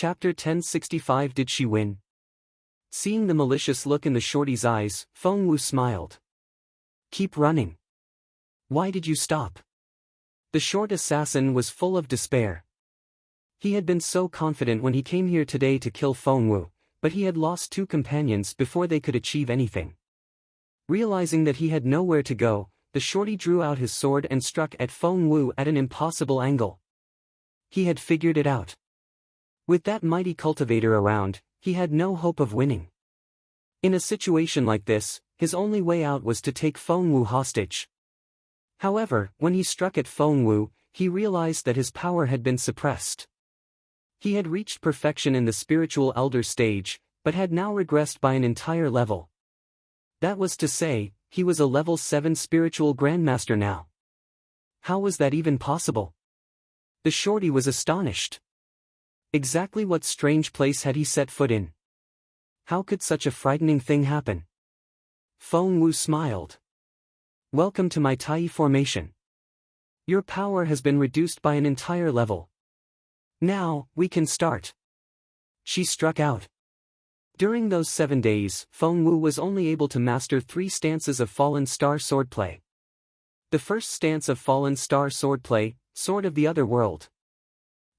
Chapter 1065. Did she win? Seeing the malicious look in the shorty's eyes, Feng smiled. Keep running. Why did you stop? The short assassin was full of despair. He had been so confident when he came here today to kill Feng, but he had lost 2 companions before they could achieve anything. Realizing that he had nowhere to go, the shorty drew out his sword and struck at Feng at an impossible angle. He had figured it out. With that mighty cultivator around, he had no hope of winning. In a situation like this, his only way out was to take Feng hostage. However, when he struck at Feng, he realized that his power had been suppressed. He had reached perfection in the spiritual elder stage, but had now regressed by an entire level. That was to say, he was a level 7 spiritual Grandmaster now. How was that even possible? The shorty was astonished. Exactly what strange place had he set foot in? How could such a frightening thing happen? Feng smiled. Welcome to my Tai formation. Your power has been reduced by an entire level. Now, we can start. She struck out. During those 7 days, Feng was only able to master 3 stances of Fallen Star swordplay. The first stance of Fallen Star swordplay, Sword of the Other World.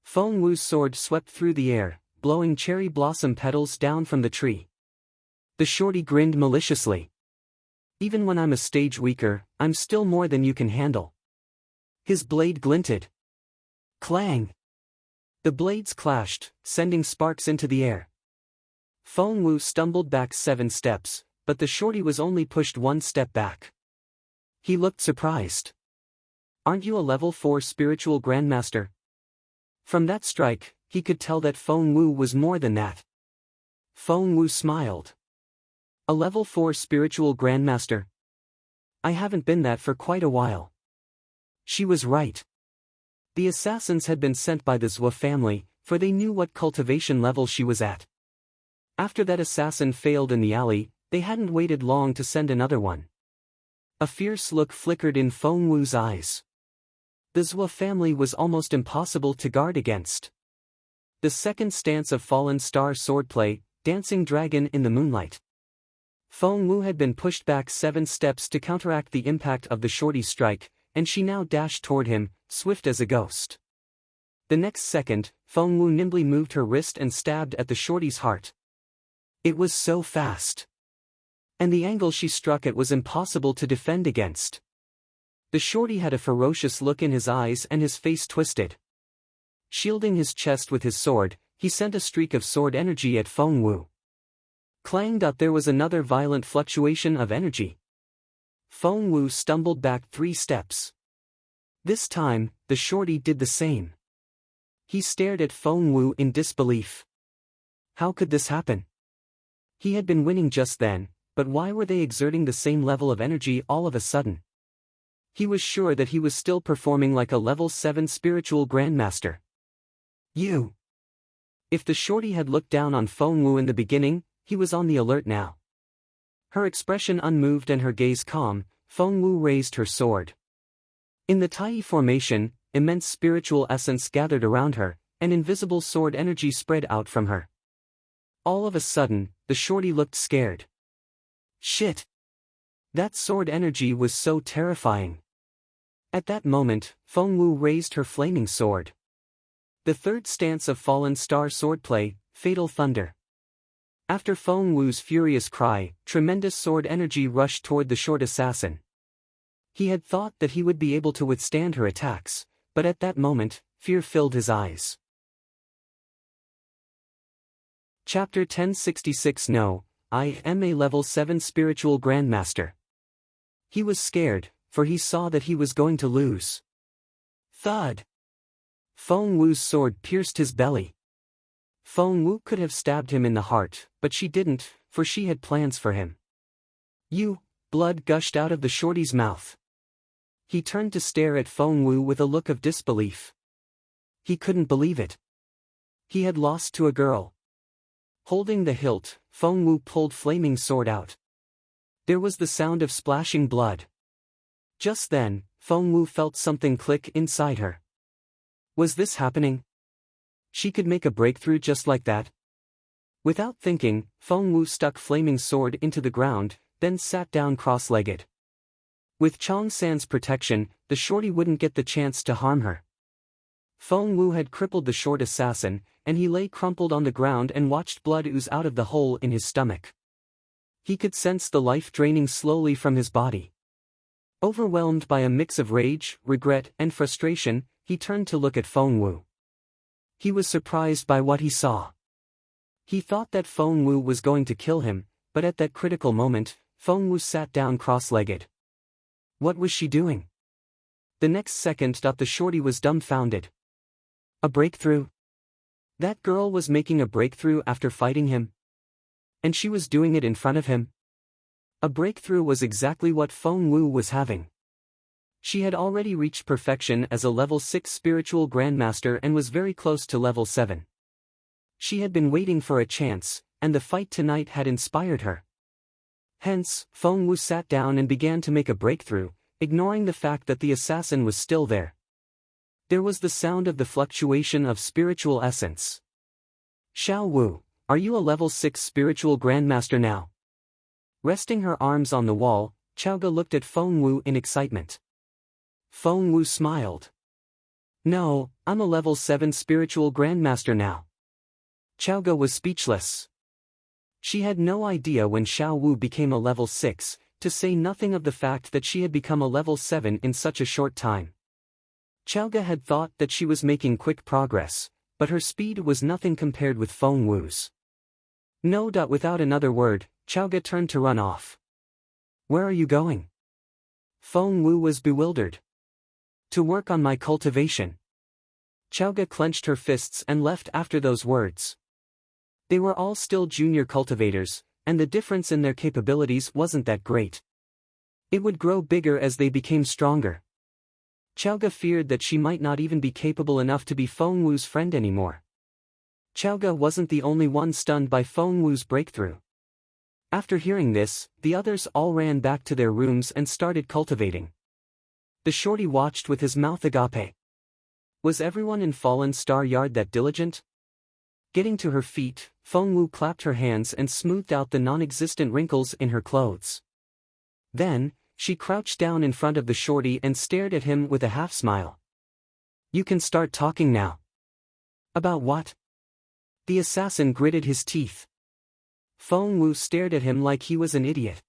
Feng sword swept through the air, blowing cherry blossom petals down from the tree. The shorty grinned maliciously. Even when I'm a stage weaker, I'm still more than you can handle. His blade glinted. Clang! The blades clashed, sending sparks into the air. Feng stumbled back 7 steps, but the shorty was only pushed 1 step back. He looked surprised. Aren't you a level 4 spiritual Grandmaster? From that strike, he could tell that Feng was more than that. Feng smiled. A level 4 spiritual Grandmaster? I haven't been that for quite a while. She was right. The assassins had been sent by the Zhou family, for they knew what cultivation level she was at. After that assassin failed in the alley, they hadn't waited long to send another one. A fierce look flickered in Feng's eyes. The Zhou family was almost impossible to guard against. The second stance of Fallen Star swordplay, Dancing Dragon in the Moonlight. Feng had been pushed back 7 steps to counteract the impact of the shorty's strike, and she now dashed toward him, swift as a ghost. The next second, Feng nimbly moved her wrist and stabbed at the shorty's heart. It was so fast. And the angle she struck at was impossible to defend against. The shorty had a ferocious look in his eyes and his face twisted. Shielding his chest with his sword, he sent a streak of sword energy at Feng. Clang! There was another violent fluctuation of energy. Feng stumbled back 3 steps. This time, the shorty did the same. He stared at Feng in disbelief. How could this happen? He had been winning just then, but why were they exerting the same level of energy all of a sudden? He was sure that he was still performing like a level 7 spiritual Grandmaster. You! If the shorty had looked down on Feng in the beginning, he was on the alert now. Her expression unmoved and her gaze calm, Feng raised her sword. In the Tai formation, immense spiritual essence gathered around her, and invisible sword energy spread out from her. All of a sudden, the shorty looked scared. Shit! That sword energy was so terrifying. At that moment, Feng raised her flaming sword. The third stance of Fallen Star swordplay, Fatal Thunder. After Feng's furious cry, tremendous sword energy rushed toward the short assassin. He had thought that he would be able to withstand her attacks, but at that moment, fear filled his eyes. Chapter 1066. No, I am a level 7 spiritual Grandmaster. He was scared, for he saw that he was going to lose. Thud! Feng's sword pierced his belly. Feng could have stabbed him in the heart, but she didn't, for she had plans for him. Blood gushed out of the shorty's mouth. He turned to stare at Feng with a look of disbelief. He couldn't believe it. He had lost to a girl. Holding the hilt, Feng pulled flaming sword out. There was the sound of splashing blood. Just then, Feng felt something click inside her. Was this happening? She could make a breakthrough just like that. Without thinking, Feng Wu stuck flaming sword into the ground, then sat down cross-legged. With Chong San's protection, the shorty wouldn't get the chance to harm her. Feng Wu had crippled the short assassin, and he lay crumpled on the ground and watched blood ooze out of the hole in his stomach. He could sense the life draining slowly from his body. Overwhelmed by a mix of rage, regret, and frustration, he turned to look at Feng Wu. He was surprised by what he saw. He thought that Feng Wu was going to kill him, but at that critical moment, Feng Wu sat down cross-legged. What was she doing? The next second, the shorty was dumbfounded. A breakthrough? That girl was making a breakthrough after fighting him? And she was doing it in front of him? A breakthrough was exactly what Feng Wu was having. She had already reached perfection as a level 6 spiritual Grandmaster and was very close to level 7. She had been waiting for a chance, and the fight tonight had inspired her. Hence, Feng Wu sat down and began to make a breakthrough, ignoring the fact that the assassin was still there. There was the sound of the fluctuation of spiritual essence. Xiao Wu, are you a level 6 spiritual Grandmaster now? Resting her arms on the wall, Chaoga looked at Feng Wu in excitement. Feng Wu smiled. No, I'm a level 7 spiritual Grandmaster now. Chaoga was speechless. She had no idea when Xiao Wu became a level 6, to say nothing of the fact that she had become a level 7 in such a short time. Chaoga had thought that she was making quick progress, but her speed was nothing compared with Feng Wu's. No. Without another word, Chaoga turned to run off. Where are you going? Feng Wu was bewildered. To work on my cultivation. Chaoga clenched her fists and left after those words. They were all still junior cultivators, and the difference in their capabilities wasn't that great. It would grow bigger as they became stronger. Chaoga feared that she might not even be capable enough to be Feng Wu's friend anymore. Chaoga wasn't the only one stunned by Feng Wu's breakthrough. After hearing this, the others all ran back to their rooms and started cultivating. The shorty watched with his mouth agape. Was everyone in Fallen Star Yard that diligent? Getting to her feet, Feng Wu clapped her hands and smoothed out the non-existent wrinkles in her clothes. Then, she crouched down in front of the shorty and stared at him with a half-smile. You can start talking now. About what? The assassin gritted his teeth. Feng Wu stared at him like he was an idiot.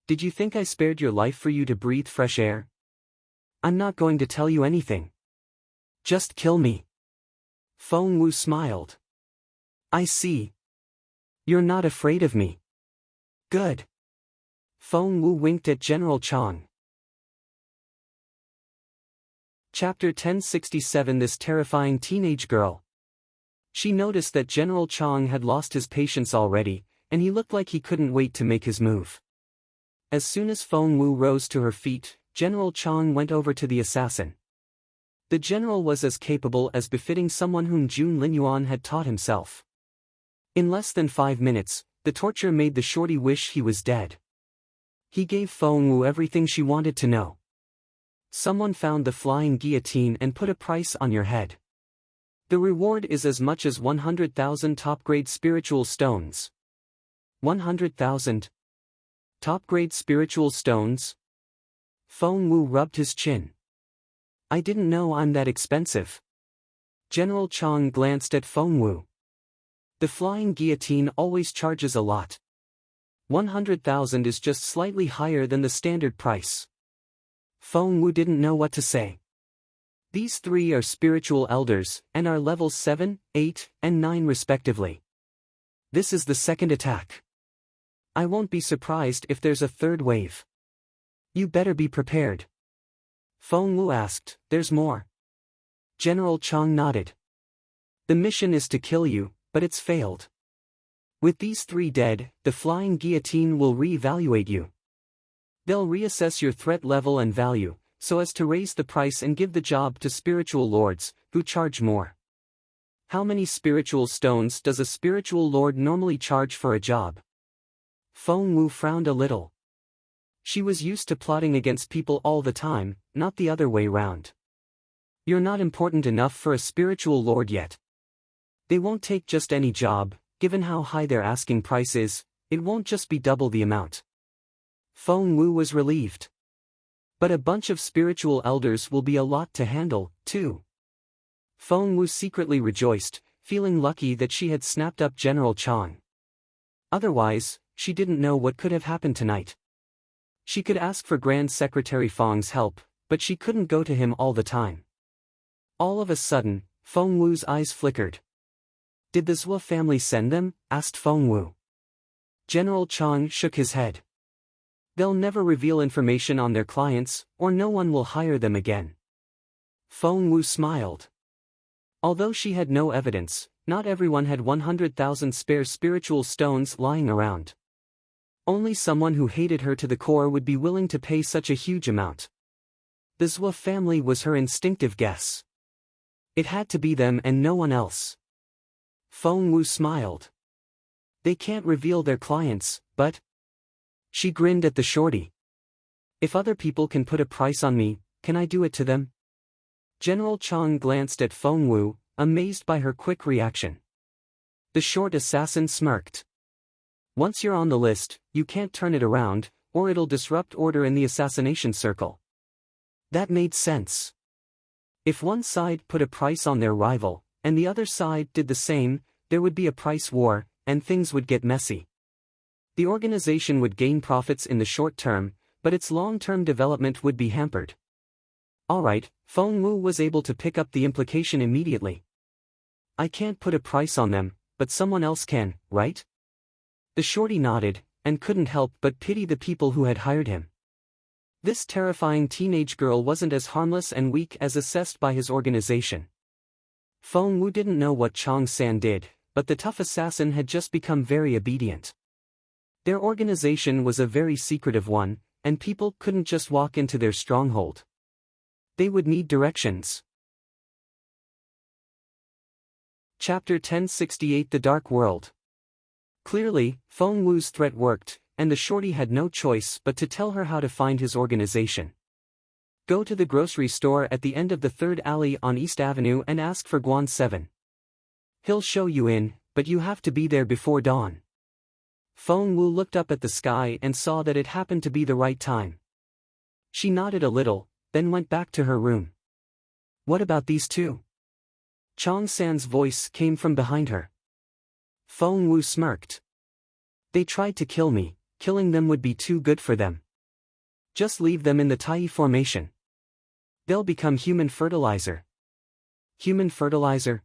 Did you think I spared your life for you to breathe fresh air? I'm not going to tell you anything. Just kill me. Feng Wu smiled. I see. You're not afraid of me. Good. Feng Wu winked at General Chang. Chapter 1067. This terrifying teenage girl. She noticed that General Chang had lost his patience already, and he looked like he couldn't wait to make his move. As soon as Feng Wu rose to her feet, General Chang went over to the assassin. The general was as capable as befitting someone whom Xuanyuan had taught himself. In less than 5 minutes, the torture made the shorty wish he was dead. He gave Feng Wu everything she wanted to know. Someone found the flying guillotine and put a price on your head. The reward is as much as 100,000 top-grade spiritual stones. 100,000? Top-grade spiritual stones? Feng Wu rubbed his chin. I didn't know I'm that expensive. General Chang glanced at Feng Wu. The flying guillotine always charges a lot. 100,000 is just slightly higher than the standard price. Feng Wu didn't know what to say. These three are spiritual elders, and are levels 7, 8, and 9 respectively. This is the second attack. I won't be surprised if there's a third wave. You better be prepared. Feng Wu asked, there's more? General Chang nodded. The mission is to kill you, but it's failed. With these three dead, the flying guillotine will re-evaluate you. They'll reassess your threat level and value, so as to raise the price and give the job to spiritual lords, who charge more. How many spiritual stones does a spiritual lord normally charge for a job? Feng Wu frowned a little. She was used to plotting against people all the time, not the other way round. You're not important enough for a spiritual lord yet. They won't take just any job, given how high their asking price is, it won't just be double the amount. Feng Wu was relieved. But a bunch of spiritual elders will be a lot to handle, too. Feng Wu secretly rejoiced, feeling lucky that she had snapped up General Chang. Otherwise, she didn't know what could have happened tonight. She could ask for Grand Secretary Feng's help, but she couldn't go to him all the time. All of a sudden, Feng Wu's eyes flickered. Did the Zhou family send them? Asked Feng Wu. General Chang shook his head. They'll never reveal information on their clients, or no one will hire them again. Feng Wu smiled. Although she had no evidence, not everyone had 100,000 spare spiritual stones lying around. Only someone who hated her to the core would be willing to pay such a huge amount. The Zhou family was her instinctive guess. It had to be them and no one else. Feng Wu smiled. They can't reveal their clients, but... She grinned at the shorty. If other people can put a price on me, can I do it to them? General Chang glanced at Feng Wu, amazed by her quick reaction. The short assassin smirked. Once you're on the list, you can't turn it around, or it'll disrupt order in the assassination circle. That made sense. If one side put a price on their rival, and the other side did the same, there would be a price war, and things would get messy. The organization would gain profits in the short term, but its long-term development would be hampered. Alright, Feng Wu was able to pick up the implication immediately. I can't put a price on them, but someone else can, right? The shorty nodded, and couldn't help but pity the people who had hired him. This terrifying teenage girl wasn't as harmless and weak as assessed by his organization. Feng Wu didn't know what Chang San did, but the tough assassin had just become very obedient. Their organization was a very secretive one, and people couldn't just walk into their stronghold. They would need directions. Chapter 1068 The Dark World. Clearly, Feng Wu's threat worked, and the shorty had no choice but to tell her how to find his organization. Go to the grocery store at the end of the 3rd alley on East Avenue and ask for Guan 7. He'll show you in, but you have to be there before dawn. Feng Wu looked up at the sky and saw that it happened to be the right time. She nodded a little, then went back to her room. What about these two? Chang San's voice came from behind her. Feng Wu smirked. They tried to kill me, killing them would be too good for them. Just leave them in the Tai formation. They'll become human fertilizer. Human fertilizer?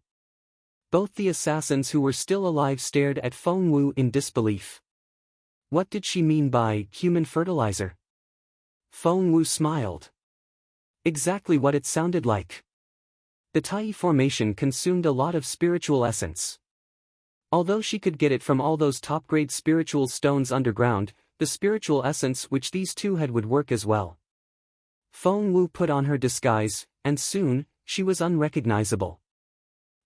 Both the assassins who were still alive stared at Feng Wu in disbelief. What did she mean by human fertilizer? Feng Wu smiled. Exactly what it sounded like. The Tai formation consumed a lot of spiritual essence. Although she could get it from all those top-grade spiritual stones underground, the spiritual essence which these two had would work as well. Feng Wu put on her disguise, and soon, she was unrecognizable.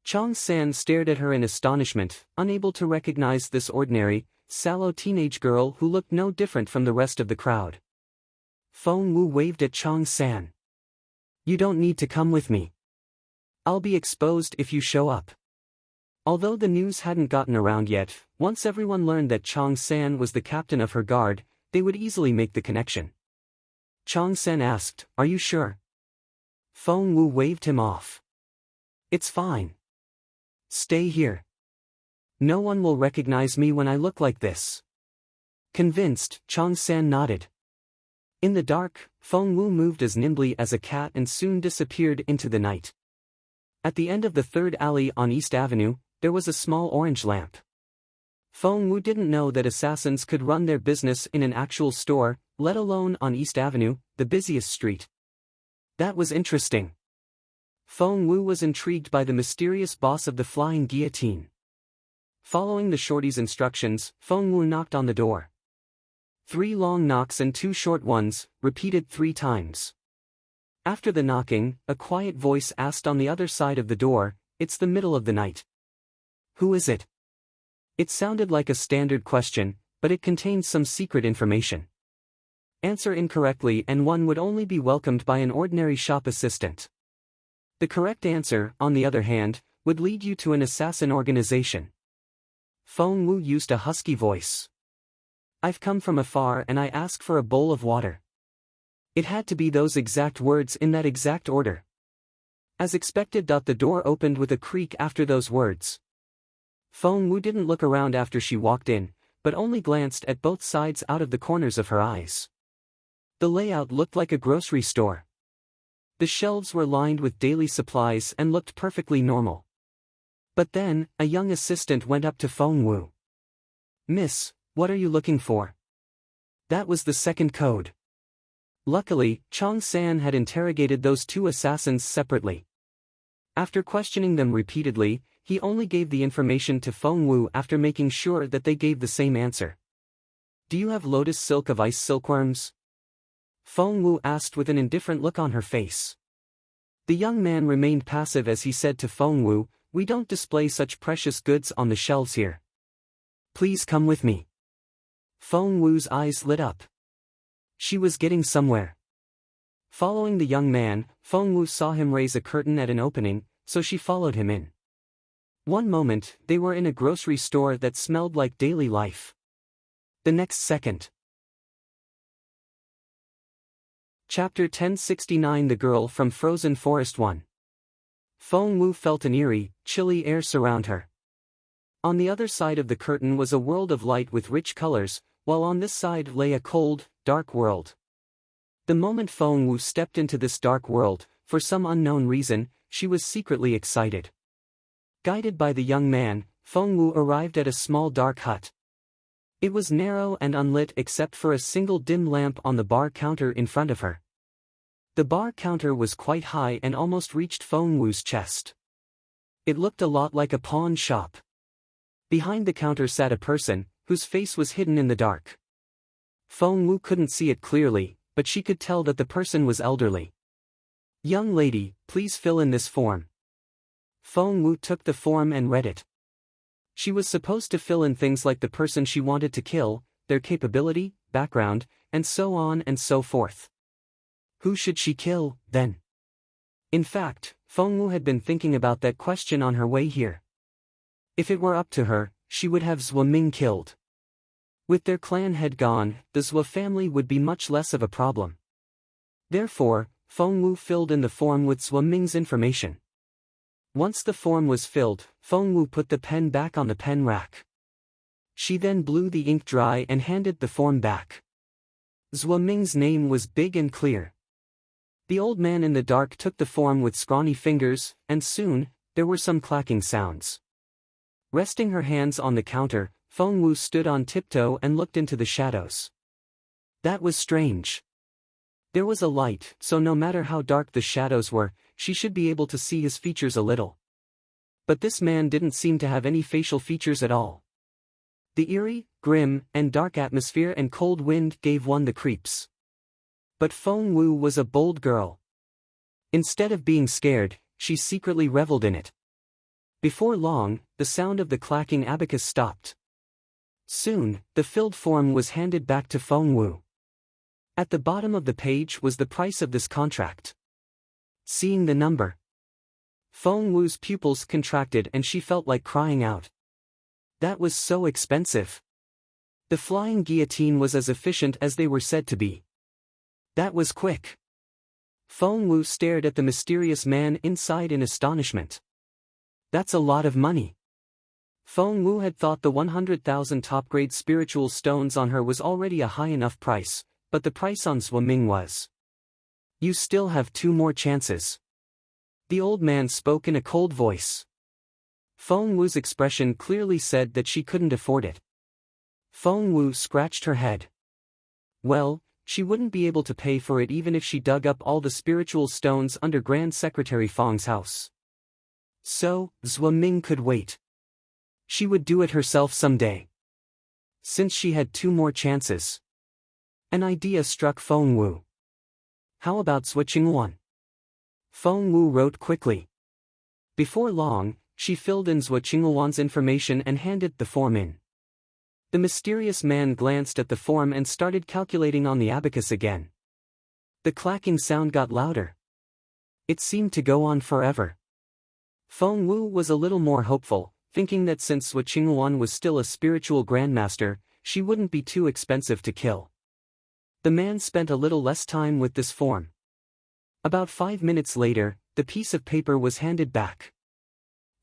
Chang San stared at her in astonishment, unable to recognize this ordinary, sallow teenage girl who looked no different from the rest of the crowd. Feng Wu waved at Chang San. You don't need to come with me. I'll be exposed if you show up. Although the news hadn't gotten around yet, once everyone learned that Chang San was the captain of her guard, they would easily make the connection. Chang San asked, Are you sure? Feng Wu waved him off. It's fine. Stay here. No one will recognize me when I look like this. Convinced, Chang San nodded. In the dark, Feng Wu moved as nimbly as a cat and soon disappeared into the night. At the end of the 3rd alley on East Avenue, there was a small orange lamp. Feng Wu didn't know that assassins could run their business in an actual store, let alone on East Avenue, the busiest street. That was interesting. Feng Wu was intrigued by the mysterious boss of the flying guillotine. Following the shorty's instructions, Feng Wu knocked on the door. 3 long knocks and 2 short ones, repeated 3 times. After the knocking, a quiet voice asked on the other side of the door, It's the middle of the night. Who is it? It sounded like a standard question, but it contained some secret information. Answer incorrectly and one would only be welcomed by an ordinary shop assistant. The correct answer, on the other hand, would lead you to an assassin organization. Feng Wu used a husky voice. I've come from afar and I ask for a bowl of water. It had to be those exact words in that exact order. As expected. The door opened with a creak after those words. Feng Wu didn't look around after she walked in, but only glanced at both sides out of the corners of her eyes. The layout looked like a grocery store. The shelves were lined with daily supplies and looked perfectly normal. But then, a young assistant went up to Feng Wu. Miss, what are you looking for? That was the second code. Luckily, Chong San had interrogated those two assassins separately. After questioning them repeatedly, he only gave the information to Feng Wu after making sure that they gave the same answer. Do you have lotus silk of ice silkworms? Feng Wu asked with an indifferent look on her face. The young man remained passive as he said to Feng Wu, we don't display such precious goods on the shelves here. Please come with me. Feng Wu's eyes lit up. She was getting somewhere. Following the young man, Feng Wu saw him raise a curtain at an opening, so she followed him in. One moment, they were in a grocery store that smelled like daily life. The next second. Chapter 1069 The Girl from Frozen Forest 1. Feng Wu felt an eerie, chilly air surround her. On the other side of the curtain was a world of light with rich colors, while on this side lay a cold, dark world. The moment Feng Wu stepped into this dark world, for some unknown reason, she was secretly excited. Guided by the young man, Feng Wu arrived at a small dark hut. It was narrow and unlit except for a single dim lamp on the bar counter in front of her. The bar counter was quite high and almost reached Feng Wu's chest. It looked a lot like a pawn shop. Behind the counter sat a person, whose face was hidden in the dark. Feng Wu couldn't see it clearly, but she could tell that the person was elderly. Young lady, please fill in this form. Feng Wu took the form and read it. She was supposed to fill in things like the person she wanted to kill, their capability, background, and so on and so forth. Who should she kill, then? In fact, Feng Wu had been thinking about that question on her way here. If it were up to her, she would have Xuanyuan killed. With their clan head gone, the Xue family would be much less of a problem. Therefore, Feng Wu filled in the form with Xuanyuan's information. Once the form was filled, Feng Wu put the pen back on the pen rack. She then blew the ink dry and handed the form back. Xuanyuan's name was big and clear. The old man in the dark took the form with scrawny fingers, and soon, there were some clacking sounds. Resting her hands on the counter, Feng Wu stood on tiptoe and looked into the shadows. That was strange. There was a light, so no matter how dark the shadows were, she should be able to see his features a little. But this man didn't seem to have any facial features at all. The eerie, grim, and dark atmosphere and cold wind gave one the creeps. But Feng Wu was a bold girl. Instead of being scared, she secretly reveled in it. Before long, the sound of the clacking abacus stopped. Soon, the filled form was handed back to Feng Wu. At the bottom of the page was the price of this contract. Seeing the number, Feng Wu's pupils contracted and she felt like crying out. That was so expensive. The flying guillotine was as efficient as they were said to be. That was quick. Feng Wu stared at the mysterious man inside in astonishment. That's a lot of money. Feng Wu had thought the 100,000 top-grade spiritual stones on her was already a high enough price, but the price on Xuanyuan was. You still have 2 more chances. The old man spoke in a cold voice. Feng Wu's expression clearly said that she couldn't afford it. Feng Wu scratched her head. Well, she wouldn't be able to pay for it even if she dug up all the spiritual stones under Grand Secretary Feng's house. So, Xuanyuan could wait. She would do it herself someday. Since she had 2 more chances. An idea struck Feng Wu. How about switching one? Feng Wu wrote quickly. Before long, she filled in Xuanyuan's information and handed the form in. The mysterious man glanced at the form and started calculating on the abacus again. The clacking sound got louder. It seemed to go on forever. Feng Wu was a little more hopeful, thinking that since Xuanyuan was still a spiritual grandmaster, she wouldn't be too expensive to kill. The man spent a little less time with this form. About 5 minutes later, the piece of paper was handed back.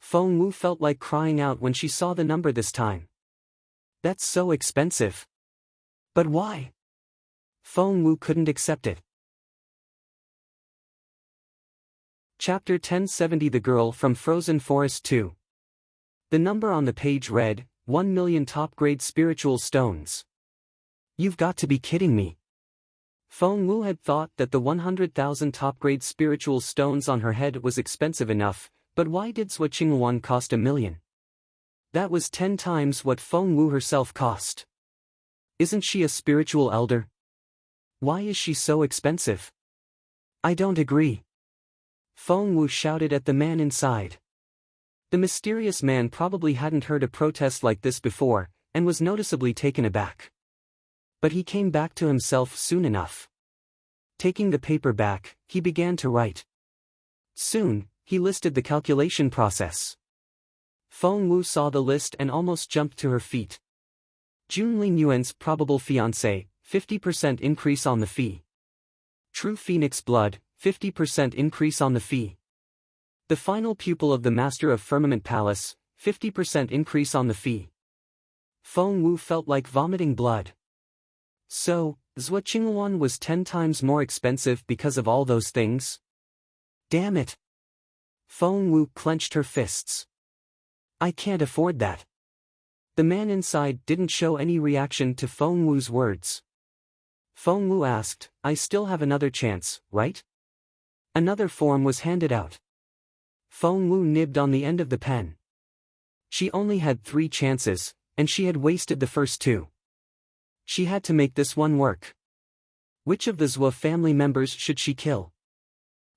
Feng Wu felt like crying out when she saw the number this time. That's so expensive. But why? Feng Wu couldn't accept it. Chapter 1070 The Girl from Frozen Forest 2. The number on the page read, 1 million top-grade spiritual stones. You've got to be kidding me. Feng Wu had thought that the 100,000 top-grade spiritual stones on her head was expensive enough, but why did Xuanyuan cost 1 million? That was 10 times what Feng Wu herself cost. Isn't she a spiritual elder? Why is she so expensive? I don't agree. Feng Wu shouted at the man inside. The mysterious man probably hadn't heard a protest like this before, and was noticeably taken aback. But he came back to himself soon enough. Taking the paper back, he began to write. Soon, he listed the calculation process. Feng Wu saw the list and almost jumped to her feet. Xuanyuan's probable fiancé, 50% increase on the fee. True Phoenix blood, 50% increase on the fee. The final pupil of the Master of Firmament Palace, 50% increase on the fee. Feng Wu felt like vomiting blood. So, Xuanyuan was 10 times more expensive because of all those things? Damn it! Feng Wu clenched her fists. I can't afford that. The man inside didn't show any reaction to Feng Wu's words. Feng Wu asked, I still have another chance, right? Another form was handed out. Feng Wu nibbed on the end of the pen. She only had 3 chances, and she had wasted the first 2. She had to make this one work. Which of the Xue family members should she kill?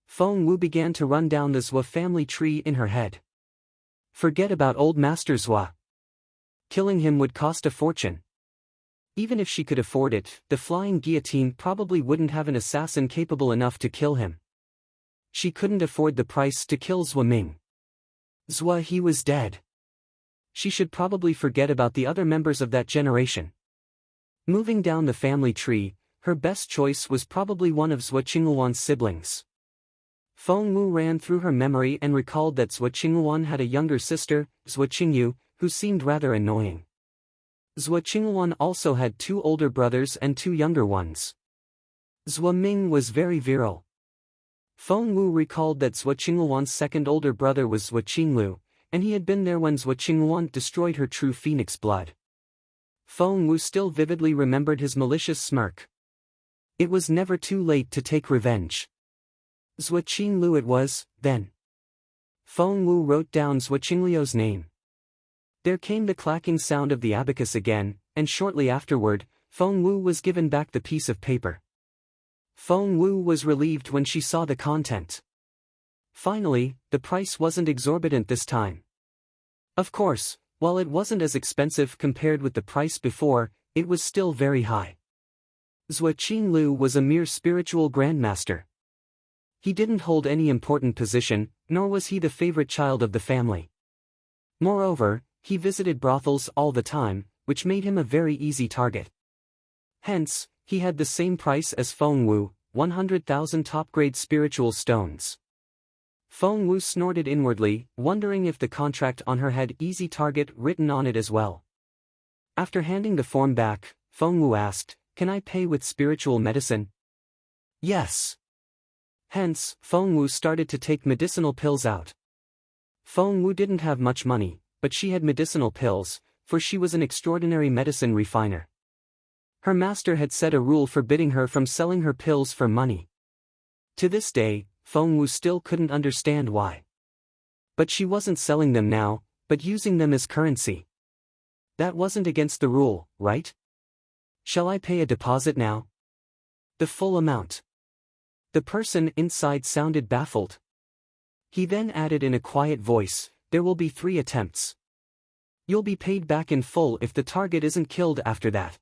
Feng Wu began to run down the Xue family tree in her head. Forget about old Master Xue. Killing him would cost a fortune. Even if she could afford it, the flying guillotine probably wouldn't have an assassin capable enough to kill him. She couldn't afford the price to kill Xue Ming. Xue he was dead. She should probably forget about the other members of that generation. Moving down the family tree, her best choice was probably one of Xuanyuan's siblings. Feng Wu ran through her memory and recalled that Xuanyuan had a younger sister, Xuanyuan, who seemed rather annoying. Xuanyuan also had 2 older brothers and 2 younger ones. Xue Ming was very virile. Feng Wu recalled that Xuanyuan's second older brother was Xuanyuan, and he had been there when Xuanyuan destroyed her true phoenix blood. Feng Wu still vividly remembered his malicious smirk. It was never too late to take revenge. Xuanyuan it was, then. Feng Wu wrote down Xuanyuan's name. There came the clacking sound of the abacus again, and shortly afterward, Feng Wu was given back the piece of paper. Feng Wu was relieved when she saw the content. Finally, the price wasn't exorbitant this time. Of course, while it wasn't as expensive compared with the price before, it was still very high. Xuanyuan was a mere spiritual grandmaster. He didn't hold any important position, nor was he the favorite child of the family. Moreover, he visited brothels all the time, which made him a very easy target. Hence, he had the same price as Feng Wu, 100,000 top-grade spiritual stones. Feng Wu snorted inwardly, wondering if the contract on her had easy target written on it as well. After handing the form back, Feng Wu asked, Can I pay with spiritual medicine? Yes. Hence, Feng Wu started to take medicinal pills out. Feng Wu didn't have much money, but she had medicinal pills, for she was an extraordinary medicine refiner. Her master had set a rule forbidding her from selling her pills for money. To this day, Feng Wu still couldn't understand why. But she wasn't selling them now, but using them as currency. That wasn't against the rule, right? Shall I pay a deposit now? The full amount. The person inside sounded baffled. He then added in a quiet voice, There will be 3 attempts. You'll be paid back in full if the target isn't killed after that.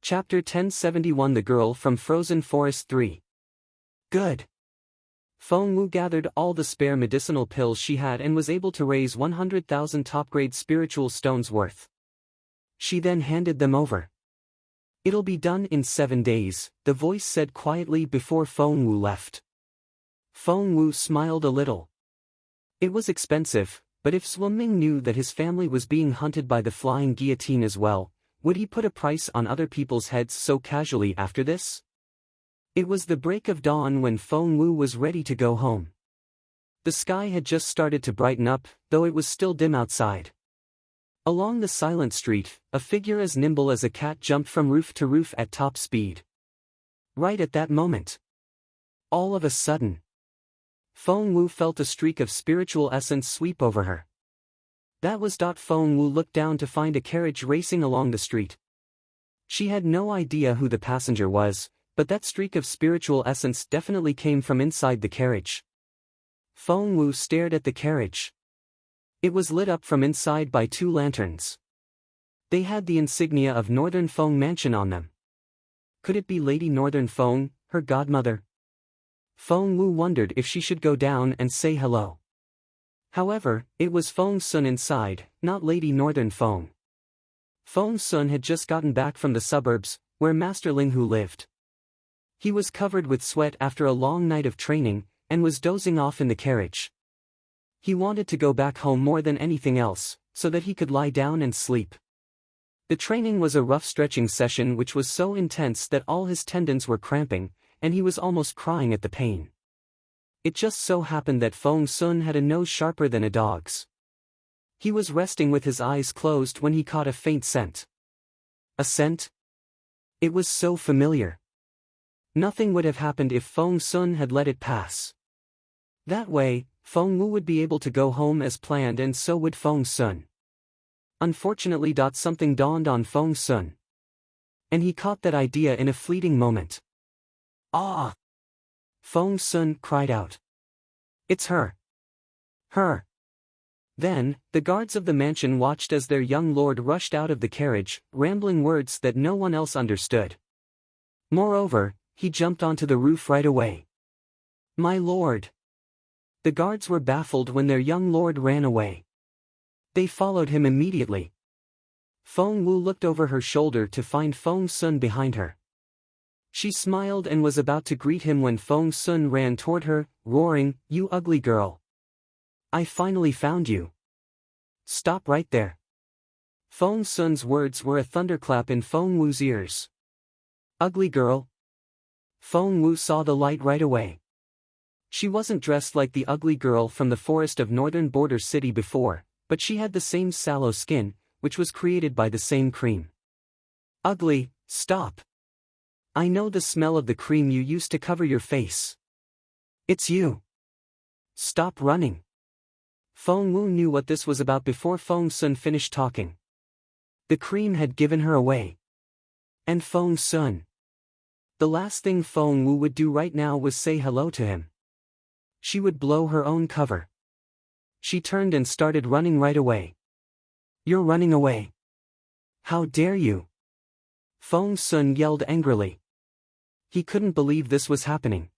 Chapter 1071 The Girl from Frozen Forest 3. Good. Feng Wu gathered all the spare medicinal pills she had and was able to raise 100,000 top-grade spiritual stones worth. She then handed them over. "It'll be done in 7 days," the voice said quietly before Feng Wu left. Feng Wu smiled a little. It was expensive, but if Xuanyuan knew that his family was being hunted by the flying guillotine as well, would he put a price on other people's heads so casually after this? It was the break of dawn when Feng Wu was ready to go home. The sky had just started to brighten up, though it was still dim outside. Along the silent street, a figure as nimble as a cat jumped from roof to roof at top speed. Right at that moment, all of a sudden, Feng Wu felt a streak of spiritual essence sweep over her. That was. Feng Wu looked down to find a carriage racing along the street. She had no idea who the passenger was, but that streak of spiritual essence definitely came from inside the carriage. Feng Wu stared at the carriage. It was lit up from inside by 2 lanterns. They had the insignia of Northern Feng Mansion on them. Could it be Lady Northern Feng, her godmother? Feng Wu wondered if she should go down and say hello. However, it was Feng Sun inside, not Lady Northern Feng. Feng Sun had just gotten back from the suburbs, where Master Ling Hu lived. He was covered with sweat after a long night of training, and was dozing off in the carriage. He wanted to go back home more than anything else, so that he could lie down and sleep. The training was a rough stretching session which was so intense that all his tendons were cramping, and he was almost crying at the pain. It just so happened that Feng Sun had a nose sharper than a dog's. He was resting with his eyes closed when he caught a faint scent. A scent? It was so familiar. Nothing would have happened if Feng Sun had let it pass. That way, Feng Wu would be able to go home as planned, and so would Feng Sun. Unfortunately, something dawned on Feng Sun. And he caught that idea in a fleeting moment. "Ah!" Feng Sun cried out. "It's her! Her!" Then, the guards of the mansion watched as their young lord rushed out of the carriage, rambling words that no one else understood. Moreover, he jumped onto the roof right away. "My lord!" The guards were baffled when their young lord ran away. They followed him immediately. Feng Wu looked over her shoulder to find Feng Sun behind her. She smiled and was about to greet him when Feng Sun ran toward her, roaring, "You ugly girl! I finally found you! Stop right there!" Feng Sun's words were a thunderclap in Feng Wu's ears. "Ugly girl?" Feng Wu saw the light right away. She wasn't dressed like the ugly girl from the forest of northern border city before, but she had the same sallow skin, which was created by the same cream. "Ugly, stop! I know the smell of the cream you used to cover your face. It's you. Stop running." Feng Wu knew what this was about before Feng Sun finished talking. The cream had given her away. And Feng Sun. The last thing Feng Wu would do right now was say hello to him. She would blow her own cover. She turned and started running right away. "You're running away! How dare you!" Feng Sun yelled angrily. He couldn't believe this was happening.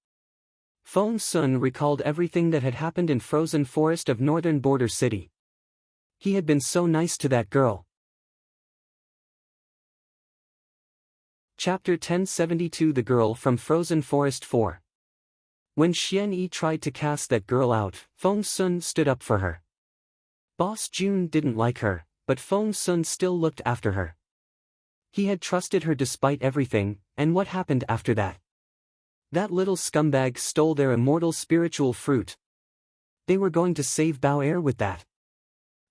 Feng Sun recalled everything that had happened in frozen forest of northern border city. He had been so nice to that girl. Chapter 1072 The Girl from Frozen Forest 4. When Xian Yi tried to cast that girl out, Feng Sun stood up for her. Boss Jun didn't like her, but Feng Sun still looked after her. He had trusted her despite everything, and what happened after that? That little scumbag stole their immortal spiritual fruit. They were going to save Bao Er with that.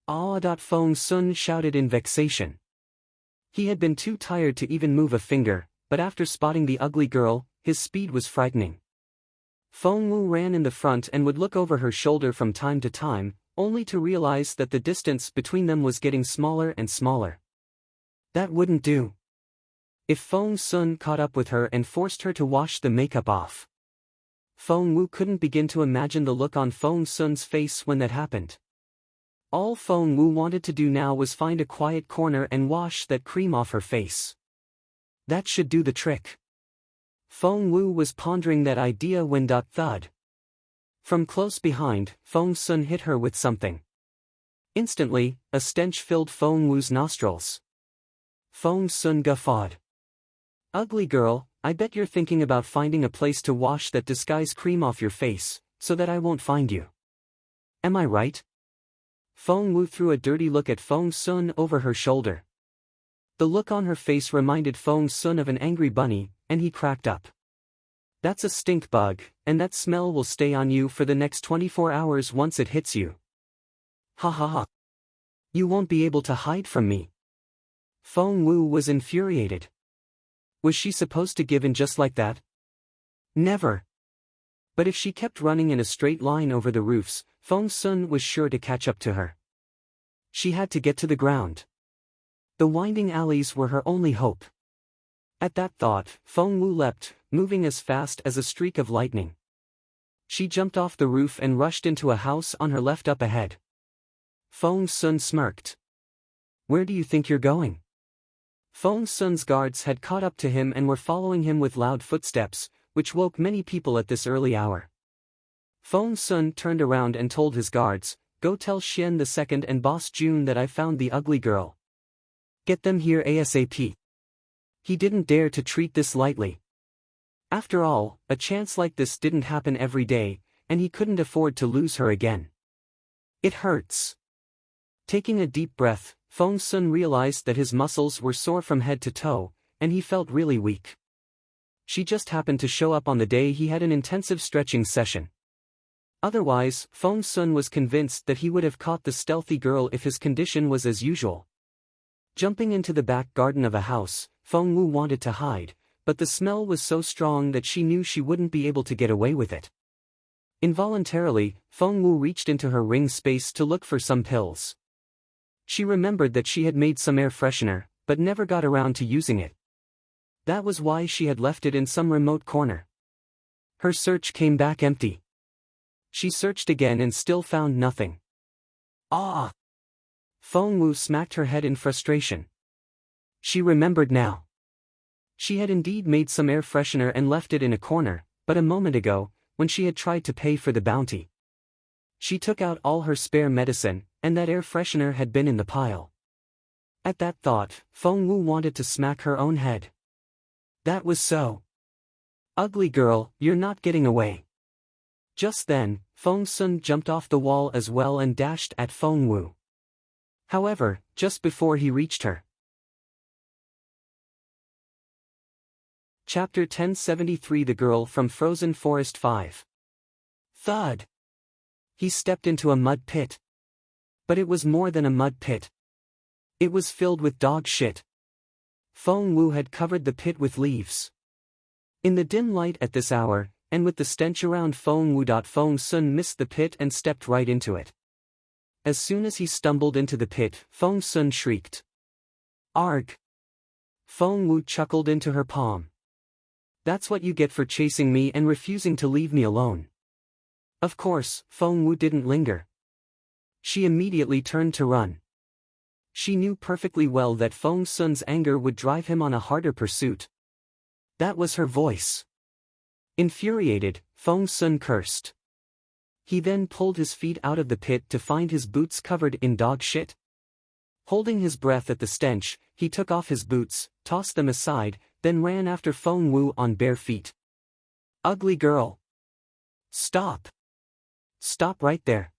"Ah!" Feng Sun shouted in vexation. He had been too tired to even move a finger, but after spotting the ugly girl, his speed was frightening. Feng Wu ran in the front and would look over her shoulder from time to time, only to realize that the distance between them was getting smaller and smaller. That wouldn't do. If Feng Sun caught up with her and forced her to wash the makeup off. Feng Wu couldn't begin to imagine the look on Feng Sun's face when that happened. All Feng Wu wanted to do now was find a quiet corner and wash that cream off her face. That should do the trick. Feng Wu was pondering that idea when thud. From close behind, Feng Sun hit her with something. Instantly, a stench filled Feng Wu's nostrils. Feng Sun guffawed. Ugly girl, I bet you're thinking about finding a place to wash that disguise cream off your face, so that I won't find you. Am I right? Feng Wu threw a dirty look at Feng Sun over her shoulder. The look on her face reminded Feng Sun of an angry bunny, and he cracked up. That's a stink bug, and that smell will stay on you for the next 24 hours once it hits you. Hahaha. You won't be able to hide from me. Feng Wu was infuriated. Was she supposed to give in just like that? Never. But if she kept running in a straight line over the roofs, Feng Sun was sure to catch up to her. She had to get to the ground. The winding alleys were her only hope. At that thought, Feng Wu leapt, moving as fast as a streak of lightning. She jumped off the roof and rushed into a house on her left up ahead. Feng Sun smirked. Where do you think you're going? Feng Sun's guards had caught up to him and were following him with loud footsteps, which woke many people at this early hour. Feng Sun turned around and told his guards, "Go tell Xian II and Boss Jun that I found the ugly girl. Get them here ASAP." He didn't dare to treat this lightly. After all, a chance like this didn't happen every day, and he couldn't afford to lose her again. It hurts. Taking a deep breath, Feng Sun realized that his muscles were sore from head to toe, and he felt really weak. She just happened to show up on the day he had an intensive stretching session. Otherwise, Feng Sun was convinced that he would have caught the stealthy girl if his condition was as usual. Jumping into the back garden of a house, Feng Wu wanted to hide, but the smell was so strong that she knew she wouldn't be able to get away with it. Involuntarily, Feng Wu reached into her ring space to look for some pills. She remembered that she had made some air freshener, but never got around to using it. That was why she had left it in some remote corner. Her search came back empty. She searched again and still found nothing. Ah! Feng Wu smacked her head in frustration. She remembered now. She had indeed made some air freshener and left it in a corner, but a moment ago, when she had tried to pay for the bounty, she took out all her spare medicine, and that air freshener had been in the pile. At that thought, Feng Wu wanted to smack her own head. That was so. Ugly girl, you're not getting away. Just then, Feng Sun jumped off the wall as well and dashed at Feng Wu. However, just before he reached her. Chapter 1073 The Girl from Frozen Forest 5. Thud. He stepped into a mud pit. But it was more than a mud pit. It was filled with dog shit. Feng Wu had covered the pit with leaves. In the dim light at this hour, and with the stench around Feng Wu, Feng Sun missed the pit and stepped right into it. As soon as he stumbled into the pit, Feng Sun shrieked. Arg! Feng Wu chuckled into her palm. That's what you get for chasing me and refusing to leave me alone. Of course, Feng Wu didn't linger. She immediately turned to run. She knew perfectly well that Feng Sun's anger would drive him on a harder pursuit. That was her voice. Infuriated, Feng Sun cursed. He then pulled his feet out of the pit to find his boots covered in dog shit. Holding his breath at the stench, he took off his boots, tossed them aside, then ran after Feng Wu on bare feet. Ugly girl! Stop! Stop right there!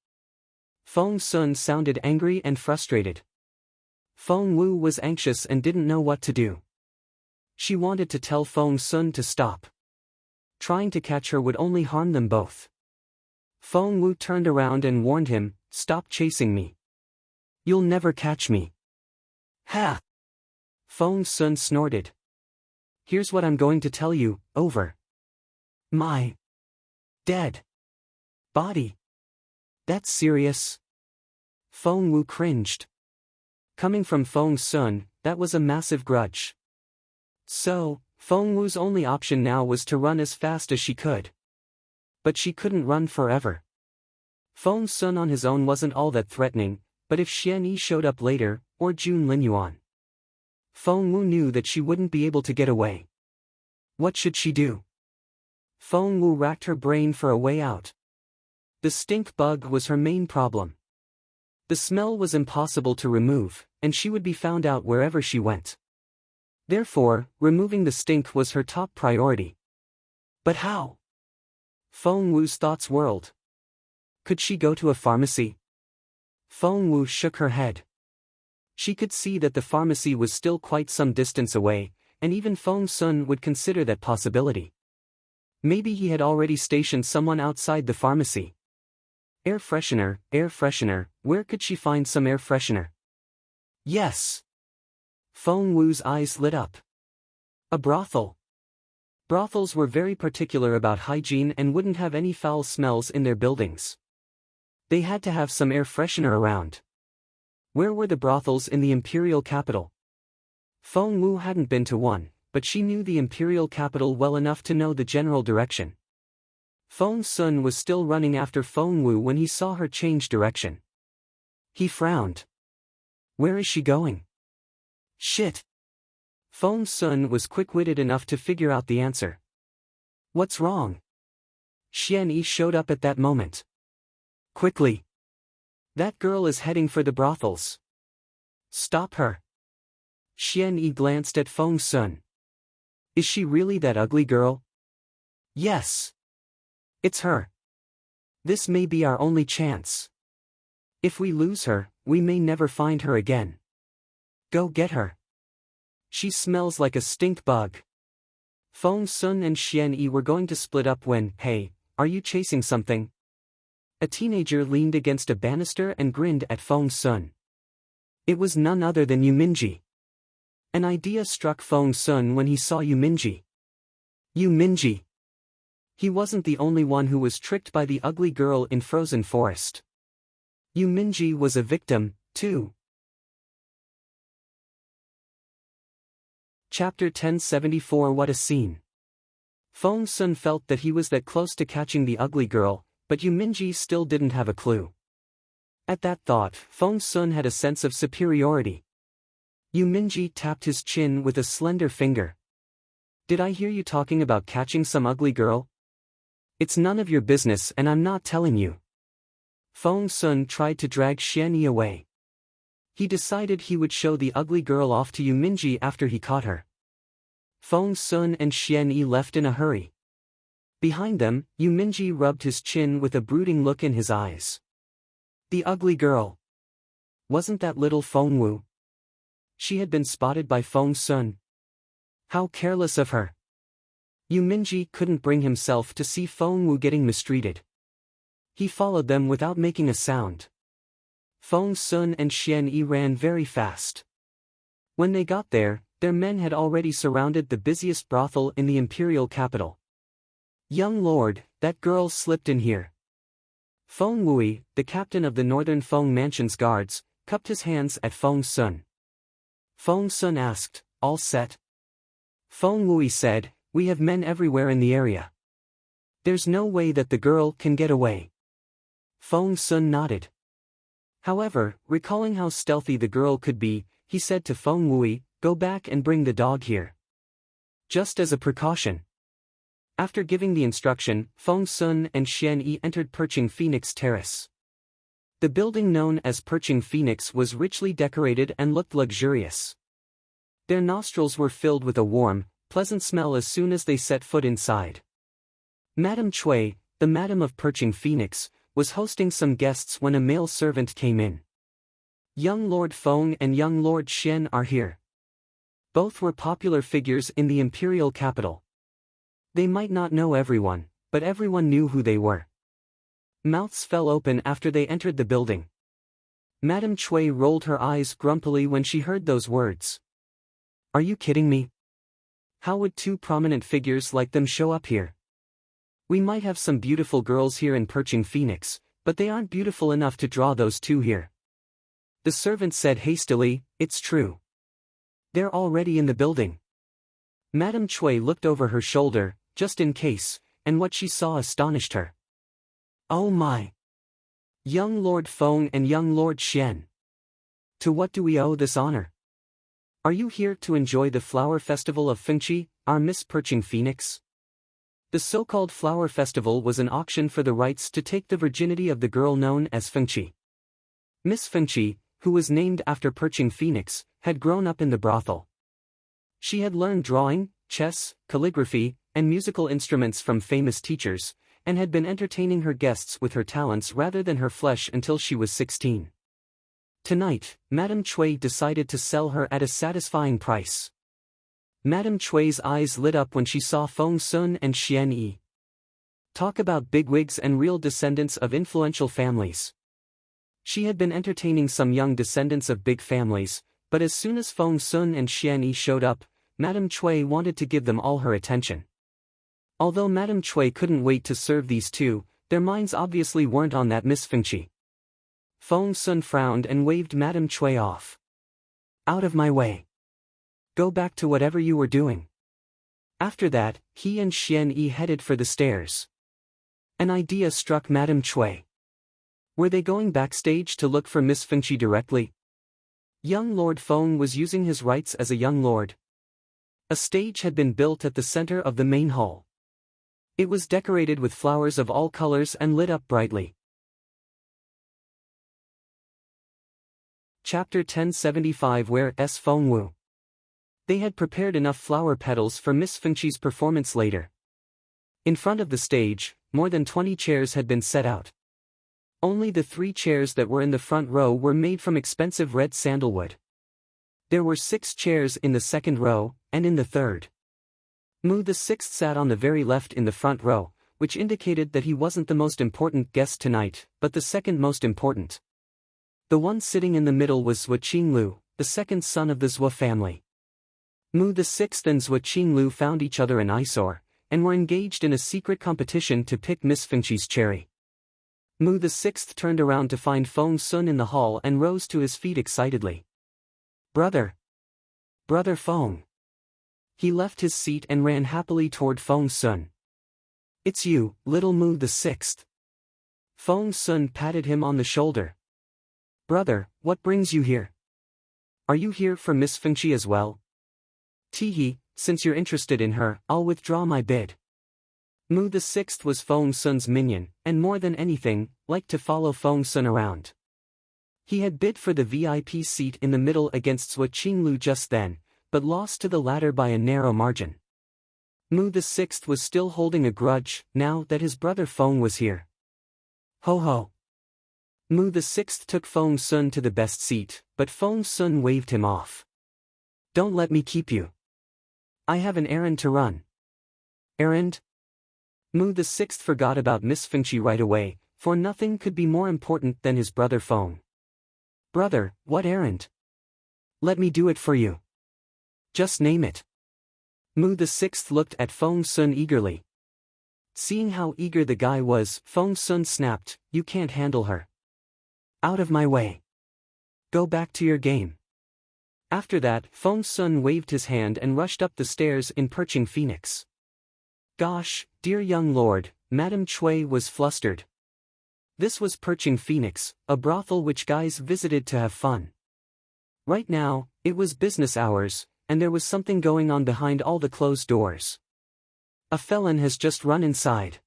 Feng Sun sounded angry and frustrated. Feng Wu was anxious and didn't know what to do. She wanted to tell Feng Sun to stop. Trying to catch her would only harm them both. Feng Wu turned around and warned him, "Stop chasing me. You'll never catch me." Ha! Feng Sun snorted. Here's what I'm going to tell you, over my dead body. That's serious. Feng Wu cringed. Coming from Feng Sun, that was a massive grudge. So, Feng Wu's only option now was to run as fast as she could. But she couldn't run forever. Feng Sun on his own wasn't all that threatening, but if Xian Yi showed up later, or Jun Linyuan, Feng Wu knew that she wouldn't be able to get away. What should she do? Feng Wu racked her brain for a way out. The stink bug was her main problem. The smell was impossible to remove, and she would be found out wherever she went. Therefore, removing the stink was her top priority. But how? Feng Wu's thoughts whirled. Could she go to a pharmacy? Feng Wu shook her head. She could see that the pharmacy was still quite some distance away, and even Feng Sun would consider that possibility. Maybe he had already stationed someone outside the pharmacy. Air freshener, where could she find some air freshener? Yes. Feng Wu's eyes lit up. A brothel. Brothels were very particular about hygiene and wouldn't have any foul smells in their buildings. They had to have some air freshener around. Where were the brothels in the imperial capital? Feng Wu hadn't been to one, but she knew the imperial capital well enough to know the general direction. Feng Sun was still running after Feng Wu when he saw her change direction. He frowned. Where is she going? Shit. Feng Sun was quick-witted enough to figure out the answer. What's wrong? Xuanyuan showed up at that moment. Quickly. That girl is heading for the brothels. Stop her. Xuanyuan glanced at Feng Sun. Is she really that ugly girl? Yes. It's her. This may be our only chance. If we lose her, we may never find her again. Go get her. She smells like a stink bug. Feng Sun and Xuanyuan were going to split up when, hey, are you chasing something? A teenager leaned against a banister and grinned at Feng Sun. It was none other than Yuminji. An idea struck Feng Sun when he saw Yuminji. Yuminji. He wasn't the only one who was tricked by the ugly girl in Frozen Forest. Yuminji was a victim, too. Chapter 1074. What a scene. Feng Sun felt that he was that close to catching the ugly girl, but Yuminji still didn't have a clue. At that thought, Feng Sun had a sense of superiority. Yuminji tapped his chin with a slender finger. Did I hear you talking about catching some ugly girl? It's none of your business and I'm not telling you. Feng Sun tried to drag Xuanyuan away. He decided he would show the ugly girl off to Yuminji after he caught her. Feng Sun and Xuanyuan left in a hurry. Behind them, Yuminji rubbed his chin with a brooding look in his eyes. The ugly girl. Wasn't that little Feng Wu? She had been spotted by Feng Sun. How careless of her. Yuminji couldn't bring himself to see Feng Wu getting mistreated. He followed them without making a sound. Feng Sun and Xuanyuan ran very fast. When they got there, their men had already surrounded the busiest brothel in the imperial capital. Young lord, that girl slipped in here. Feng Wui, the captain of the northern Feng Mansion's guards, cupped his hands at Feng Sun. Feng Sun asked, all set? Feng Wui said, we have men everywhere in the area. There's no way that the girl can get away. Feng Sun nodded. However, recalling how stealthy the girl could be, he said to Feng Wui, go back and bring the dog here. Just as a precaution. After giving the instruction, Feng Sun and Xuanyuan entered Perching Phoenix Terrace. The building known as Perching Phoenix was richly decorated and looked luxurious. Their nostrils were filled with a warm, pleasant smell as soon as they set foot inside. Madame Cui, the madam of Perching Phoenix, was hosting some guests when a male servant came in. Young Lord Feng and young Lord Xian are here. Both were popular figures in the imperial capital. They might not know everyone, but everyone knew who they were. Mouths fell open after they entered the building. Madame Cui rolled her eyes grumpily when she heard those words. Are you kidding me? How would two prominent figures like them show up here? We might have some beautiful girls here in Perching Phoenix, but they aren't beautiful enough to draw those two here. The servant said hastily, it's true. They're already in the building. Madame Cui looked over her shoulder, just in case, and what she saw astonished her. Oh my! Young Lord Feng and young Lord Xian. To what do we owe this honor? Are you here to enjoy the flower festival of Fengqi, our Miss Perching Phoenix? The so-called flower festival was an auction for the rights to take the virginity of the girl known as Fengqi. Miss Fengqi, who was named after perching phoenix, had grown up in the brothel. She had learned drawing, chess, calligraphy, and musical instruments from famous teachers, and had been entertaining her guests with her talents rather than her flesh until she was 16. Tonight, Madame Cui decided to sell her at a satisfying price. Madame Cui's eyes lit up when she saw Feng Sun and Xian Yi. Talk about bigwigs and real descendants of influential families. She had been entertaining some young descendants of big families, but as soon as Feng Sun and Xian Yi showed up, Madame Cui wanted to give them all her attention. Although Madame Cui couldn't wait to serve these two, their minds obviously weren't on that Miss Fengqi. Feng Sun frowned and waved Madame Cui off. Out of my way. Go back to whatever you were doing. After that, he and Xian Yi headed for the stairs. An idea struck Madame Cui. Were they going backstage to look for Miss Fengqi directly? Young Lord Feng was using his rights as a young lord. A stage had been built at the center of the main hall. It was decorated with flowers of all colors and lit up brightly. Chapter 1075 Where S. Feng Wu. They had prepared enough flower petals for Miss Fengqi's performance later. In front of the stage, more than 20 chairs had been set out. Only the 3 chairs that were in the front row were made from expensive red sandalwood. There were 6 chairs in the second row, and in the third. Mu the sixth sat on the very left in the front row, which indicated that he wasn't the most important guest tonight, but the second most important. The one sitting in the middle was Xuanyuan, the second son of the Zhou family. Mu the sixth and Xuanyuan found each other an eyesore, and were engaged in a secret competition to pick Miss Fengqi's cherry. Mu the sixth turned around to find Feng Sun in the hall and rose to his feet excitedly. Brother! Brother Feng! He left his seat and ran happily toward Feng Sun. It's you, little Mu the sixth. Feng Sun patted him on the shoulder. Brother, what brings you here? Are you here for Miss Fengqi as well? Teehee, since you're interested in her, I'll withdraw my bid. Mu the sixth was Feng Sun's minion, and more than anything, liked to follow Feng Sun around. He had bid for the VIP seat in the middle against Xuanyuan just then, but lost to the latter by a narrow margin. Mu the sixth was still holding a grudge, now that his brother Feng was here. Ho ho! Mu the sixth took Feng Sun to the best seat, but Feng Sun waved him off. Don't let me keep you. I have an errand to run. Errand? Mu the sixth forgot about Miss Fengqi right away, for nothing could be more important than his brother Feng. Brother, what errand? Let me do it for you. Just name it. Mu the sixth looked at Feng Sun eagerly. Seeing how eager the guy was, Feng Sun snapped, You can't handle her. Out of my way. Go back to your game. After that, Feng Sun waved his hand and rushed up the stairs in perching phoenix. Gosh, dear young lord, Madame Cui was flustered. This was perching phoenix, a brothel which guys visited to have fun. Right now, it was business hours, and there was something going on behind all the closed doors. A felon has just run inside.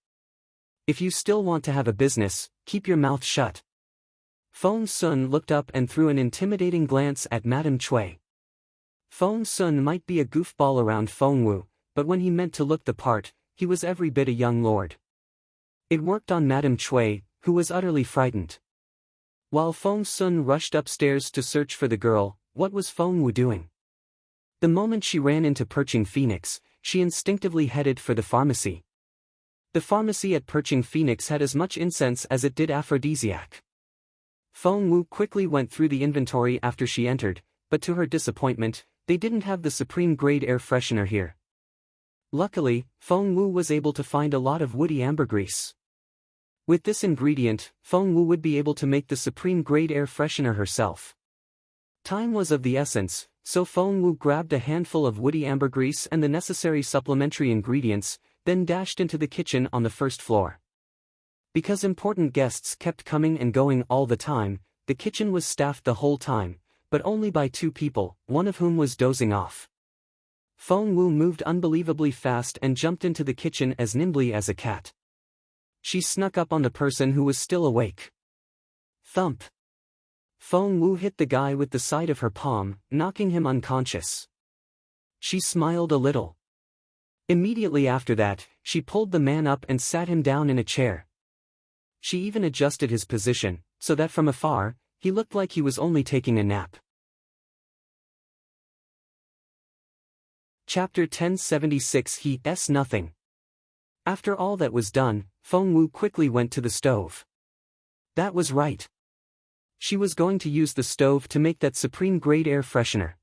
If you still want to have a business, keep your mouth shut. Feng Sun looked up and threw an intimidating glance at Madame Cui. Feng Sun might be a goofball around Feng Wu, but when he meant to look the part, he was every bit a young lord. It worked on Madame Cui, who was utterly frightened. While Feng Sun rushed upstairs to search for the girl, what was Feng Wu doing? The moment she ran into perching phoenix, she instinctively headed for the pharmacy. The pharmacy at perching phoenix had as much incense as it did aphrodisiac. Feng Wu quickly went through the inventory after she entered, but to her disappointment, they didn't have the supreme-grade air freshener here. Luckily, Feng Wu was able to find a lot of woody ambergris. With this ingredient, Feng Wu would be able to make the supreme-grade air freshener herself. Time was of the essence, so Feng Wu grabbed a handful of woody ambergris and the necessary supplementary ingredients, then dashed into the kitchen on the first floor. Because important guests kept coming and going all the time, the kitchen was staffed the whole time, but only by 2 people, one of whom was dozing off. Feng Wu moved unbelievably fast and jumped into the kitchen as nimbly as a cat. She snuck up on the person who was still awake. Thump! Feng Wu hit the guy with the side of her palm, knocking him unconscious. She smiled a little. Immediately after that, she pulled the man up and sat him down in a chair. She even adjusted his position, so that from afar, he looked like he was only taking a nap. Chapter 1076 He-s Nothing. After all that was done, Feng Wu quickly went to the stove. That was right. She was going to use the stove to make that supreme-grade air freshener.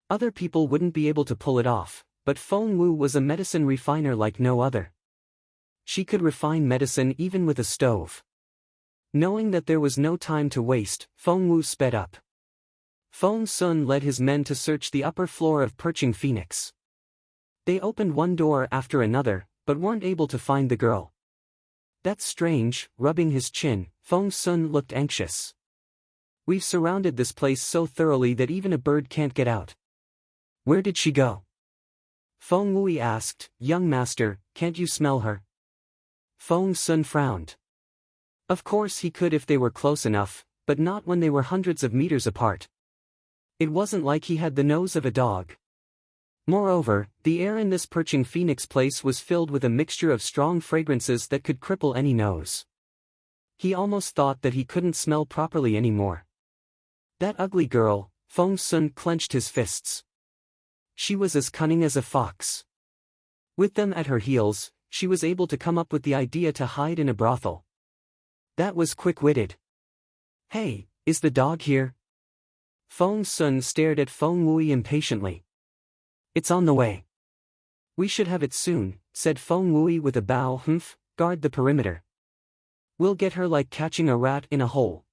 Other people wouldn't be able to pull it off, but Feng Wu was a medicine refiner like no other. She could refine medicine even with a stove. Knowing that there was no time to waste, Feng Wu sped up. Feng Sun led his men to search the upper floor of Perching Phoenix. They opened one door after another, but weren't able to find the girl. That's strange, rubbing his chin, Feng Sun looked anxious. We've surrounded this place so thoroughly that even a bird can't get out. Where did she go? Feng Wu asked, Young master, can't you smell her? Feng Sun frowned. Of course he could if they were close enough, but not when they were hundreds of meters apart. It wasn't like he had the nose of a dog. Moreover, the air in this Perching Phoenix place was filled with a mixture of strong fragrances that could cripple any nose. He almost thought that he couldn't smell properly anymore. That ugly girl, Feng Sun clenched his fists. She was as cunning as a fox. With them at her heels, she was able to come up with the idea to hide in a brothel. That was quick-witted. Hey, is the dog here? Feng Sun stared at Feng Wu impatiently. It's on the way. We should have it soon, said Feng Wu with a bow. Humph, guard the perimeter. We'll get her like catching a rat in a hole.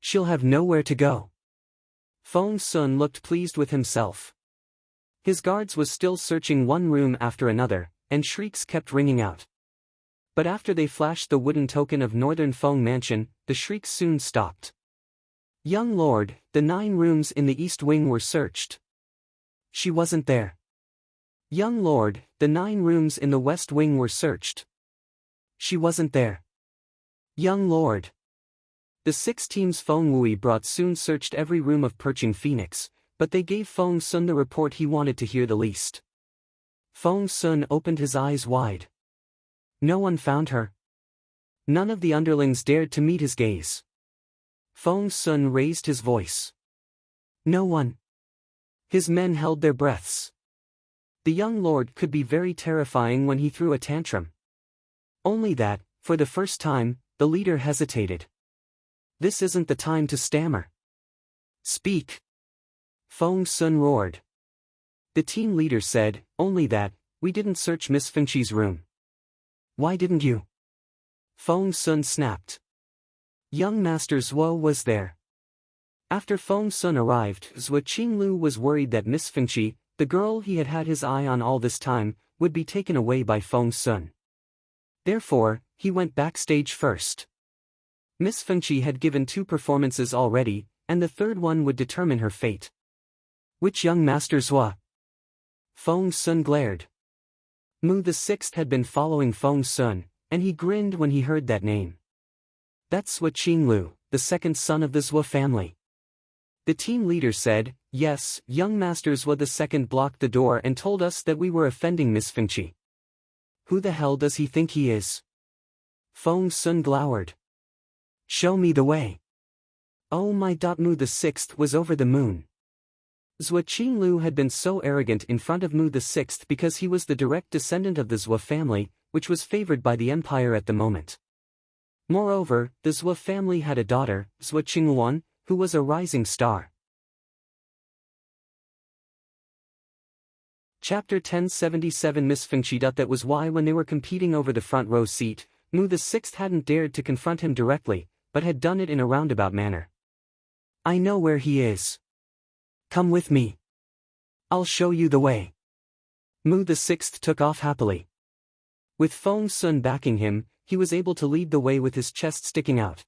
She'll have nowhere to go. Feng Sun looked pleased with himself. His guards was still searching one room after another, and shrieks kept ringing out. But after they flashed the wooden token of Northern Feng Mansion, the shrieks soon stopped. Young lord, the 9 rooms in the east wing were searched. She wasn't there. Young lord, the 9 rooms in the west wing were searched. She wasn't there. Young lord. The 6 teams Feng Wu brought soon searched every room of Perching Phoenix, but they gave Feng Sun the report he wanted to hear the least. Feng Sun opened his eyes wide. No one found her. None of the underlings dared to meet his gaze. Feng Sun raised his voice. No one. His men held their breaths. The young lord could be very terrifying when he threw a tantrum. Only that, for the first time, the leader hesitated. This isn't the time to stammer. Speak. Feng Sun roared. The team leader said, only that, we didn't search Miss Fengqi's room. Why didn't you? Feng Sun snapped. Young Master Zhuo was there. After Feng Sun arrived, Xuanyuan was worried that Miss Fengqi, the girl he had had his eye on all this time, would be taken away by Feng Sun. Therefore, he went backstage first. Miss Fengqi had given 2 performances already, and the third one would determine her fate. Which young Master Zhuo? Feng Sun glared. Mu the Sixth had been following Feng Sun, and he grinned when he heard that name. That's Xuanyuan, the second son of the Zhuo family. The team leader said, yes, young Master Zhuo the second blocked the door and told us that we were offending Miss Fengqi. Who the hell does he think he is? Feng Sun glowered. Show me the way. Oh my. Mu the Sixth was over the moon. Xuanyuan had been so arrogant in front of Mu the Sixth because he was the direct descendant of the Zhuo family, which was favored by the empire at the moment. Moreover, the Zhuo family had a daughter, Xuanyuan, who was a rising star. Chapter 1077 Miss Fengqi. That was why when they were competing over the front row seat, Mu the Sixth hadn't dared to confront him directly, but had done it in a roundabout manner. I know where he is. Come with me. I'll show you the way. Mu the Sixth took off happily. With Feng Sun backing him, he was able to lead the way with his chest sticking out.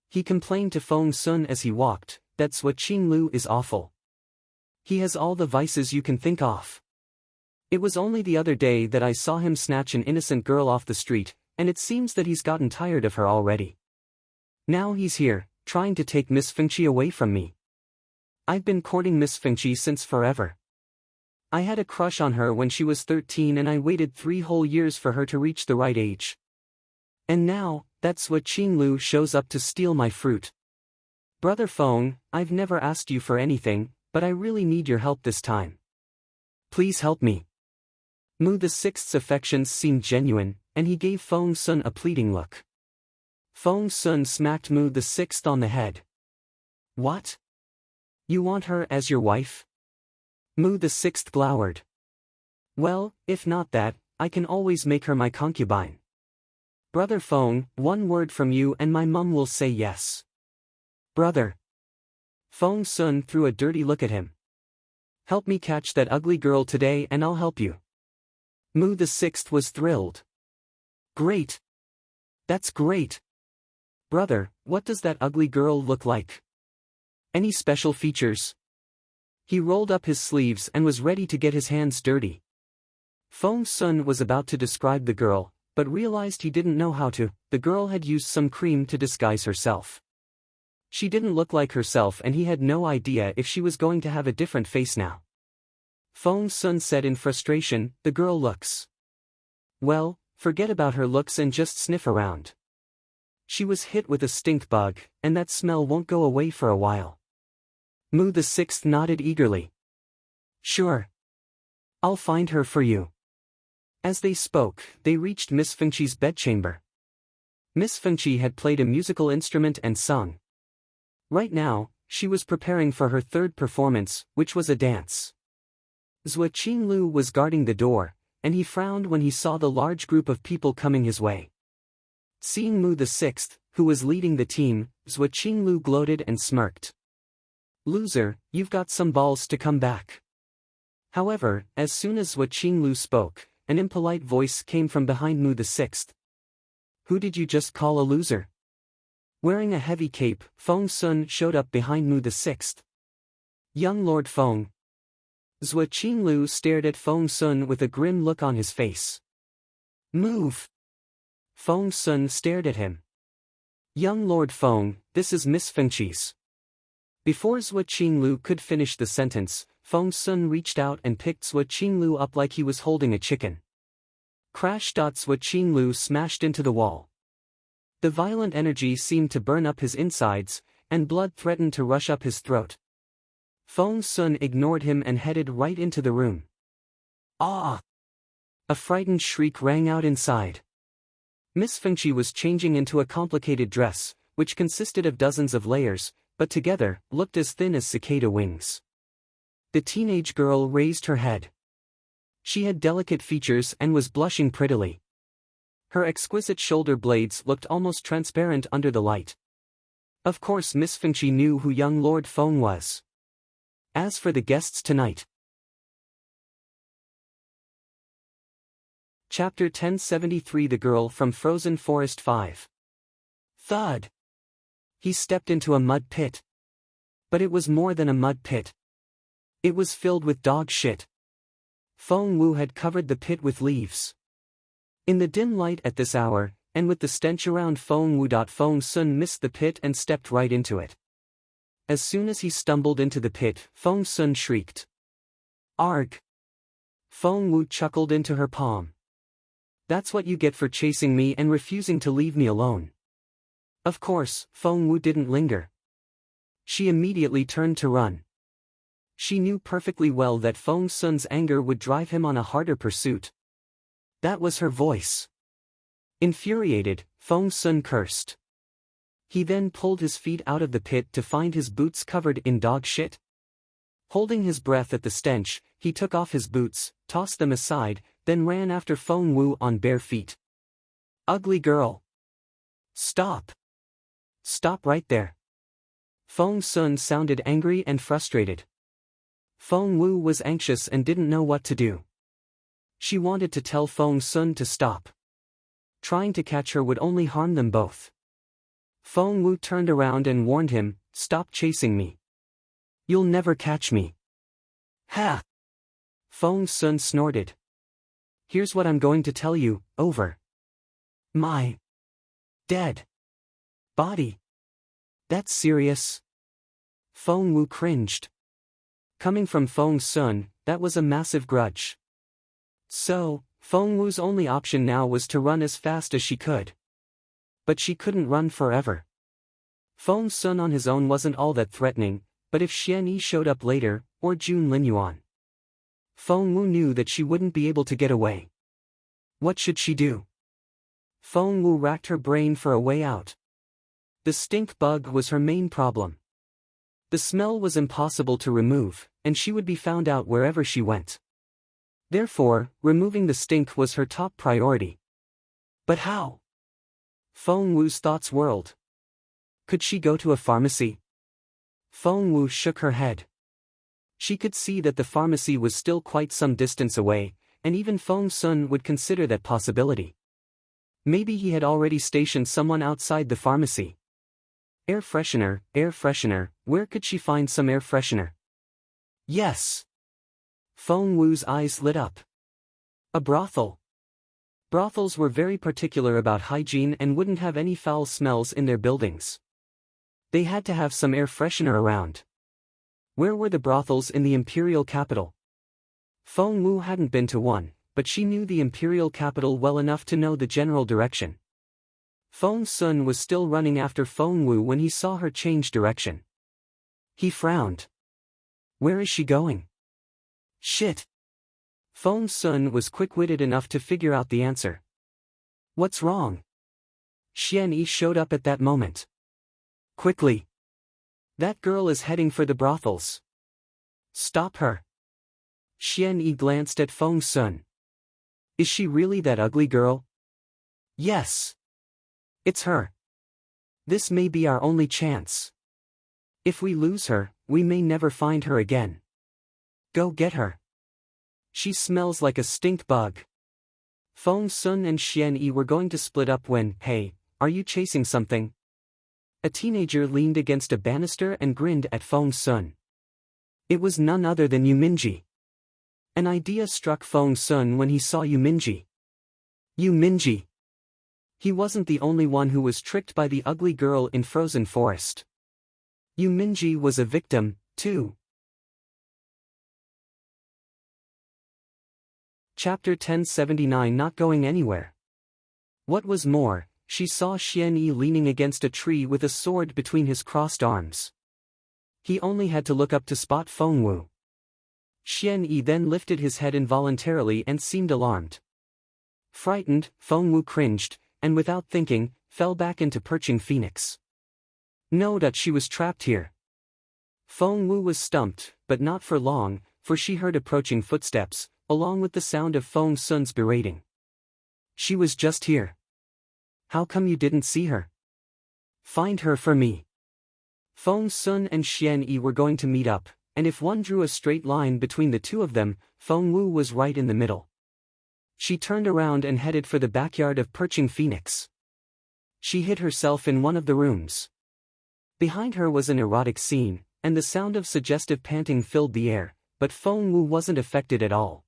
He complained to Feng Sun as he walked, that Xuanyuan is awful. He has all the vices you can think of. It was only the other day that I saw him snatch an innocent girl off the street, and it seems that he's gotten tired of her already. Now he's here, trying to take Miss Fengqi away from me. I've been courting Miss Fengqi since forever. I had a crush on her when she was 13 and I waited 3 whole years for her to reach the right age. And now, that Xuanyuan shows up to steal my fruit. Brother Feng, I've never asked you for anything, but I really need your help this time. Please help me. Mu the Sixth's affections seemed genuine, and he gave Feng Sun a pleading look. Feng Sun smacked Mu the Sixth on the head. What? You want her as your wife? Mu the Sixth glowered. Well, if not that, I can always make her my concubine. Brother Feng, one word from you and my mum will say yes. Brother. Feng Sun threw a dirty look at him. Help me catch that ugly girl today and I'll help you. Mu the Sixth was thrilled. Great. That's great. Brother, what does that ugly girl look like? Any special features? He rolled up his sleeves and was ready to get his hands dirty. Feng Sun was about to describe the girl, but realized he didn't know how to. The girl had used some cream to disguise herself. She didn't look like herself and he had no idea if she was going to have a different face now. Feng Sun said in frustration, the girl looks. Well, forget about her looks and just sniff around. She was hit with a stink bug, and that smell won't go away for a while. Mu the Sixth nodded eagerly. Sure. I'll find her for you. As they spoke, they reached Miss Fengqi's bedchamber. Miss Fengqi had played a musical instrument and sung. Right now, she was preparing for her third performance, which was a dance. Xuanyuan was guarding the door, and he frowned when he saw the large group of people coming his way. Seeing Mu the Sixth, who was leading the team, Xuanyuan gloated and smirked. Loser, you've got some balls to come back. However, as soon as Xuanyuan spoke, an impolite voice came from behind Mu the Sixth. Who did you just call a loser? Wearing a heavy cape, Feng Sun showed up behind Mu the Sixth. Young Lord Feng. Xuanyuan stared at Feng Sun with a grim look on his face. Move! Feng Sun stared at him. Young Lord Feng, this is Miss Fengqi's. Before Xuanyuan could finish the sentence, Feng Sun reached out and picked Xuanyuan up like he was holding a chicken. Crash! Xuanyuan smashed into the wall. The violent energy seemed to burn up his insides, and blood threatened to rush up his throat. Feng Sun ignored him and headed right into the room. Ah! A frightened shriek rang out inside. Miss Fengqi was changing into a complicated dress, which consisted of dozens of layers, but together, looked as thin as cicada wings. The teenage girl raised her head. She had delicate features and was blushing prettily. Her exquisite shoulder blades looked almost transparent under the light. Of course Miss Fengqi knew who young Lord Feng was. As for the guests tonight. Chapter 1073 The Girl from Frozen Forest 5. Thud! He stepped into a mud pit. But it was more than a mud pit. It was filled with dog shit. Feng Wu had covered the pit with leaves. In the dim light at this hour, and with the stench around Feng Wu. Feng Sun missed the pit and stepped right into it. As soon as he stumbled into the pit, Feng Sun shrieked. Arg! Feng Wu chuckled into her palm. That's what you get for chasing me and refusing to leave me alone. Of course, Feng Wu didn't linger. She immediately turned to run. She knew perfectly well that Feng Sun's anger would drive him on a harder pursuit. That was her voice. Infuriated, Feng Sun cursed. He then pulled his feet out of the pit to find his boots covered in dog shit. Holding his breath at the stench, he took off his boots, tossed them aside, then ran after Feng Wu on bare feet. Ugly girl! Stop! Stop right there! Feng Sun sounded angry and frustrated. Feng Wu was anxious and didn't know what to do. She wanted to tell Feng Sun to stop. Trying to catch her would only harm them both. Feng Wu turned around and warned him, "Stop chasing me. You'll never catch me." Ha! Feng Sun snorted. Here's what I'm going to tell you, over. My dead body. That's serious. Feng Wu cringed. Coming from Feng Sun, that was a massive grudge. So, Feng Wu's only option now was to run as fast as she could. But she couldn't run forever. Feng Sun on his own wasn't all that threatening, but if Xuanyuan showed up later, or Xuanyuan, Feng Wu knew that she wouldn't be able to get away. What should she do? Feng Wu racked her brain for a way out. The stink bug was her main problem. The smell was impossible to remove, and she would be found out wherever she went. Therefore, removing the stink was her top priority. But how? Feng Wu's thoughts whirled. Could she go to a pharmacy? Feng Wu shook her head. She could see that the pharmacy was still quite some distance away, and even Feng Sun would consider that possibility. Maybe he had already stationed someone outside the pharmacy. Air freshener, where could she find some air freshener? Yes. Feng Wu's eyes lit up. A brothel. Brothels were very particular about hygiene and wouldn't have any foul smells in their buildings. They had to have some air freshener around. Where were the brothels in the imperial capital? Feng Wu hadn't been to one, but she knew the imperial capital well enough to know the general direction. Feng Sun was still running after Feng Wu when he saw her change direction. He frowned. Where is she going? Shit. Feng Sun was quick-witted enough to figure out the answer. What's wrong? Xuanyuan showed up at that moment. Quickly. That girl is heading for the brothels. Stop her. Xuanyuan glanced at Feng Sun. Is she really that ugly girl? Yes. It's her. This may be our only chance. If we lose her, we may never find her again. Go get her. She smells like a stink bug. Feng Sun and Xuanyuan were going to split up when, hey, are you chasing something? A teenager leaned against a banister and grinned at Feng Sun. It was none other than Yuminji. An idea struck Feng Sun when he saw Yuminji. Yuminji. He wasn't the only one who was tricked by the ugly girl in Frozen Forest. Yuminji was a victim, too. Chapter 1079 Not going anywhere. What was more, she saw Xuanyuan leaning against a tree with a sword between his crossed arms. He only had to look up to spot Feng Wu. Xuanyuan then lifted his head involuntarily and seemed alarmed. Frightened, Feng Wu cringed, and without thinking, fell back into perching phoenix. No, that she was trapped here. Feng Wu was stumped, but not for long, for she heard approaching footsteps, along with the sound of Feng Sun's berating. She was just here. How come you didn't see her? Find her for me. Feng Sun and Xuanyuan were going to meet up, and if one drew a straight line between the two of them, Feng Wu was right in the middle. She turned around and headed for the backyard of Perching Phoenix. She hid herself in one of the rooms. Behind her was an erotic scene, and the sound of suggestive panting filled the air, but Feng Wu wasn't affected at all.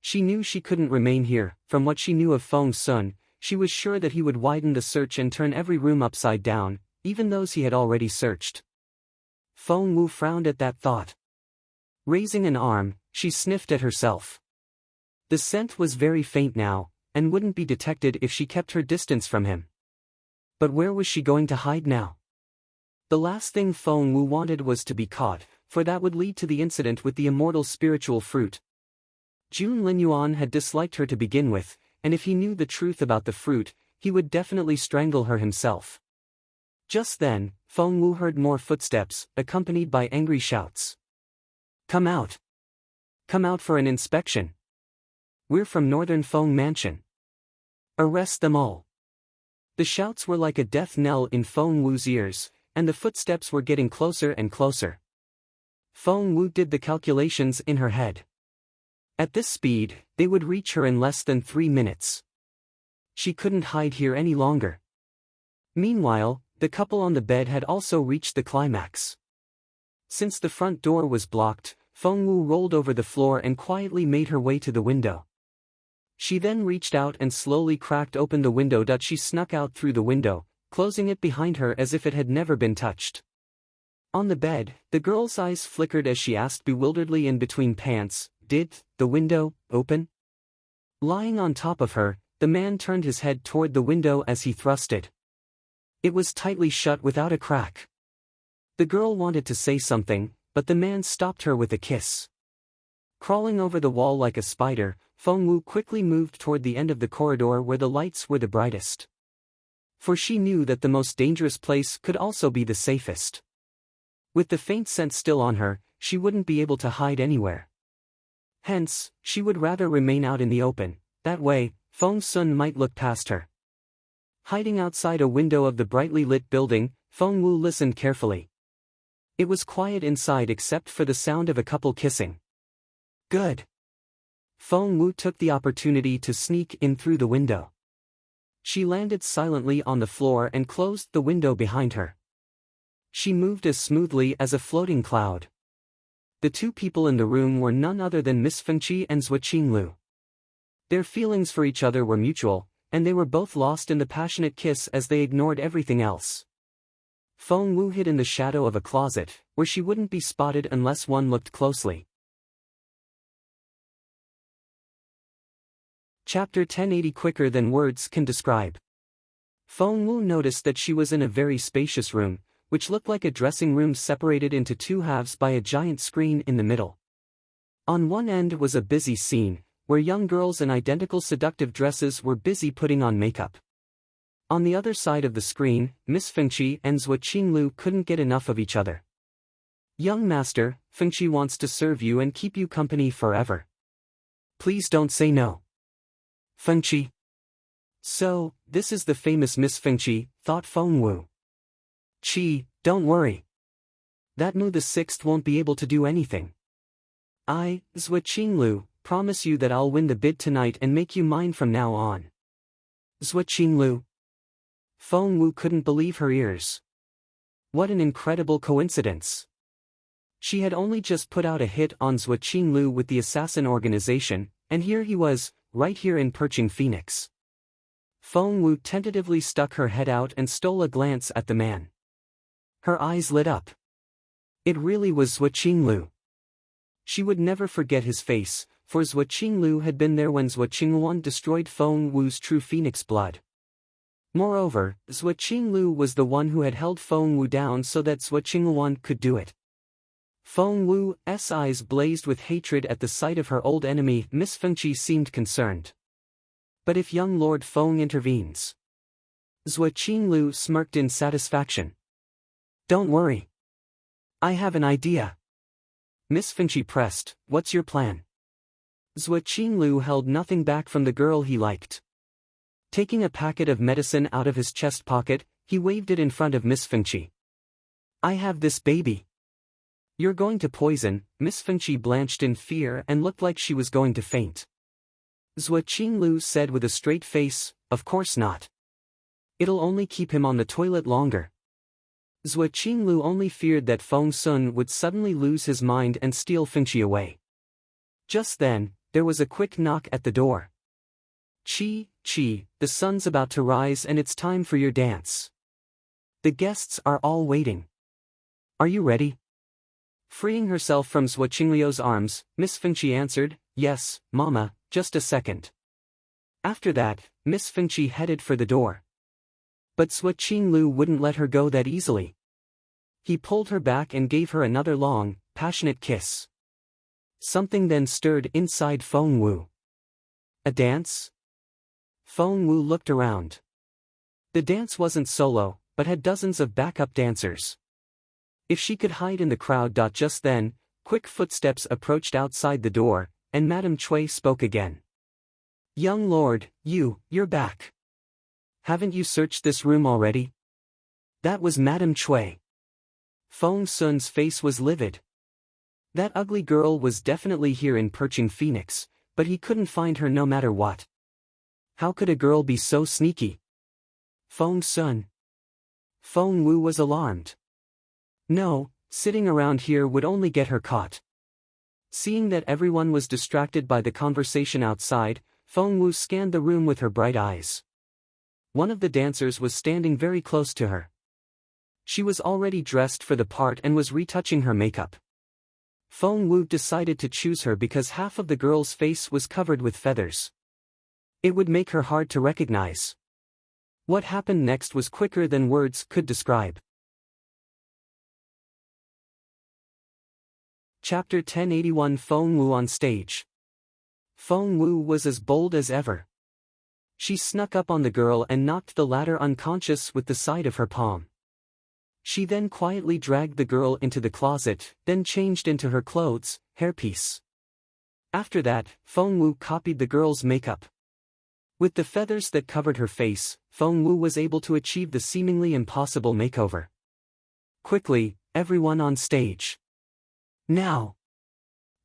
She knew she couldn't remain here. From what she knew of Feng Sun, she was sure that he would widen the search and turn every room upside down, even those he had already searched. Feng Wu frowned at that thought. Raising an arm, she sniffed at herself. The scent was very faint now, and wouldn't be detected if she kept her distance from him. But where was she going to hide now? The last thing Feng Wu wanted was to be caught, for that would lead to the incident with the immortal spiritual fruit. Xuanyuan had disliked her to begin with, and if he knew the truth about the fruit, he would definitely strangle her himself. Just then, Feng Wu heard more footsteps, accompanied by angry shouts. Come out! Come out for an inspection! We're from Northern Feng Mansion. Arrest them all! The shouts were like a death knell in Feng Wu's ears, and the footsteps were getting closer and closer. Feng Wu did the calculations in her head. At this speed, they would reach her in less than 3 minutes. She couldn't hide here any longer. Meanwhile, the couple on the bed had also reached the climax. Since the front door was blocked, Feng Wu rolled over the floor and quietly made her way to the window. She then reached out and slowly cracked open the window. She snuck out through the window, closing it behind her as if it had never been touched. On the bed, the girl's eyes flickered as she asked bewilderedly in between pants, "Did the window open?" Lying on top of her, the man turned his head toward the window as he thrust it. It was tightly shut without a crack. The girl wanted to say something, but the man stopped her with a kiss. Crawling over the wall like a spider, Feng Wu quickly moved toward the end of the corridor where the lights were the brightest. For she knew that the most dangerous place could also be the safest. With the faint scent still on her, she wouldn't be able to hide anywhere. Hence, she would rather remain out in the open, that way, Feng Sun might look past her. Hiding outside a window of the brightly lit building, Feng Wu listened carefully. It was quiet inside except for the sound of a couple kissing. Good. Feng Wu took the opportunity to sneak in through the window. She landed silently on the floor and closed the window behind her. She moved as smoothly as a floating cloud. The two people in the room were none other than Miss Fengqi and Xuanyuan. Their feelings for each other were mutual, and they were both lost in the passionate kiss as they ignored everything else. Feng Wu hid in the shadow of a closet, where she wouldn't be spotted unless one looked closely. Chapter 1080 Quicker than words can describe. Feng Wu noticed that she was in a very spacious room, which looked like a dressing room separated into two halves by a giant screen in the middle. On one end was a busy scene, where young girls in identical seductive dresses were busy putting on makeup. On the other side of the screen, Miss Fengqi and Xuanyuan couldn't get enough of each other. "Young master, Fengqi wants to serve you and keep you company forever. Please don't say no." Fengqi. So, this is the famous Miss Fengqi, thought Feng Wu. Don't worry. That Mu the Sixth won't be able to do anything. I, Xuanyuan, promise you that I'll win the bid tonight and make you mine from now on. Xuanyuan. Feng Wu couldn't believe her ears. What an incredible coincidence. She had only just put out a hit on Xuanyuan with the assassin organization, and here he was, right here in Perching Phoenix. Feng Wu tentatively stuck her head out and stole a glance at the man. Her eyes lit up. It really was Xuanyuan. She would never forget his face, for Xuanyuan had been there when Xuanyuan destroyed Feng Wu's true phoenix blood. Moreover, Xuanyuan was the one who had held Feng Wu down so that Xuanyuan could do it. Feng Wu's eyes blazed with hatred at the sight of her old enemy. Miss Fengqi seemed concerned. But if young Lord Feng intervenes? Xuanyuan smirked in satisfaction. Don't worry. I have an idea. Miss Fengqi pressed, "What's your plan?" Xuanyuan held nothing back from the girl he liked. Taking a packet of medicine out of his chest pocket, he waved it in front of Miss Fengqi. "I have this baby." "You're going to poison." Miss Fengqi blanched in fear and looked like she was going to faint. Xuanyuan said with a straight face, "Of course not. It'll only keep him on the toilet longer." Xuanyuan only feared that Feng Sun would suddenly lose his mind and steal Fengqi away. Just then, there was a quick knock at the door. "Chi, the sun's about to rise and it's time for your dance. The guests are all waiting. Are you ready?" Freeing herself from Xuanyuan's arms, Miss Fengqi answered, "Yes, Mama, just a second." After that, Miss Fengqi headed for the door. But Xuanyuan wouldn't let her go that easily. He pulled her back and gave her another long, passionate kiss. Something then stirred inside Feng Wu. A dance? Feng Wu looked around. The dance wasn't solo, but had dozens of backup dancers. If she could hide in the crowd. Just then, quick footsteps approached outside the door, and Madame Cui spoke again. "Young lord, you're back. Haven't you searched this room already?" That was Madame Cui. Feng Sun's face was livid. That ugly girl was definitely here in Perching Phoenix, but he couldn't find her no matter what. How could a girl be so sneaky? Feng Sun. Feng Wu was alarmed. No, sitting around here would only get her caught. Seeing that everyone was distracted by the conversation outside, Feng Wu scanned the room with her bright eyes. One of the dancers was standing very close to her. She was already dressed for the part and was retouching her makeup. Feng Wu decided to choose her because half of the girl's face was covered with feathers. It would make her hard to recognize. What happened next was quicker than words could describe. Chapter 1081 Feng Wu on stage. Feng Wu was as bold as ever. She snuck up on the girl and knocked the latter unconscious with the side of her palm. She then quietly dragged the girl into the closet, then changed into her clothes, hairpiece. After that, Feng Wu copied the girl's makeup. With the feathers that covered her face, Feng Wu was able to achieve the seemingly impossible makeover. Quickly, everyone on stage. Now!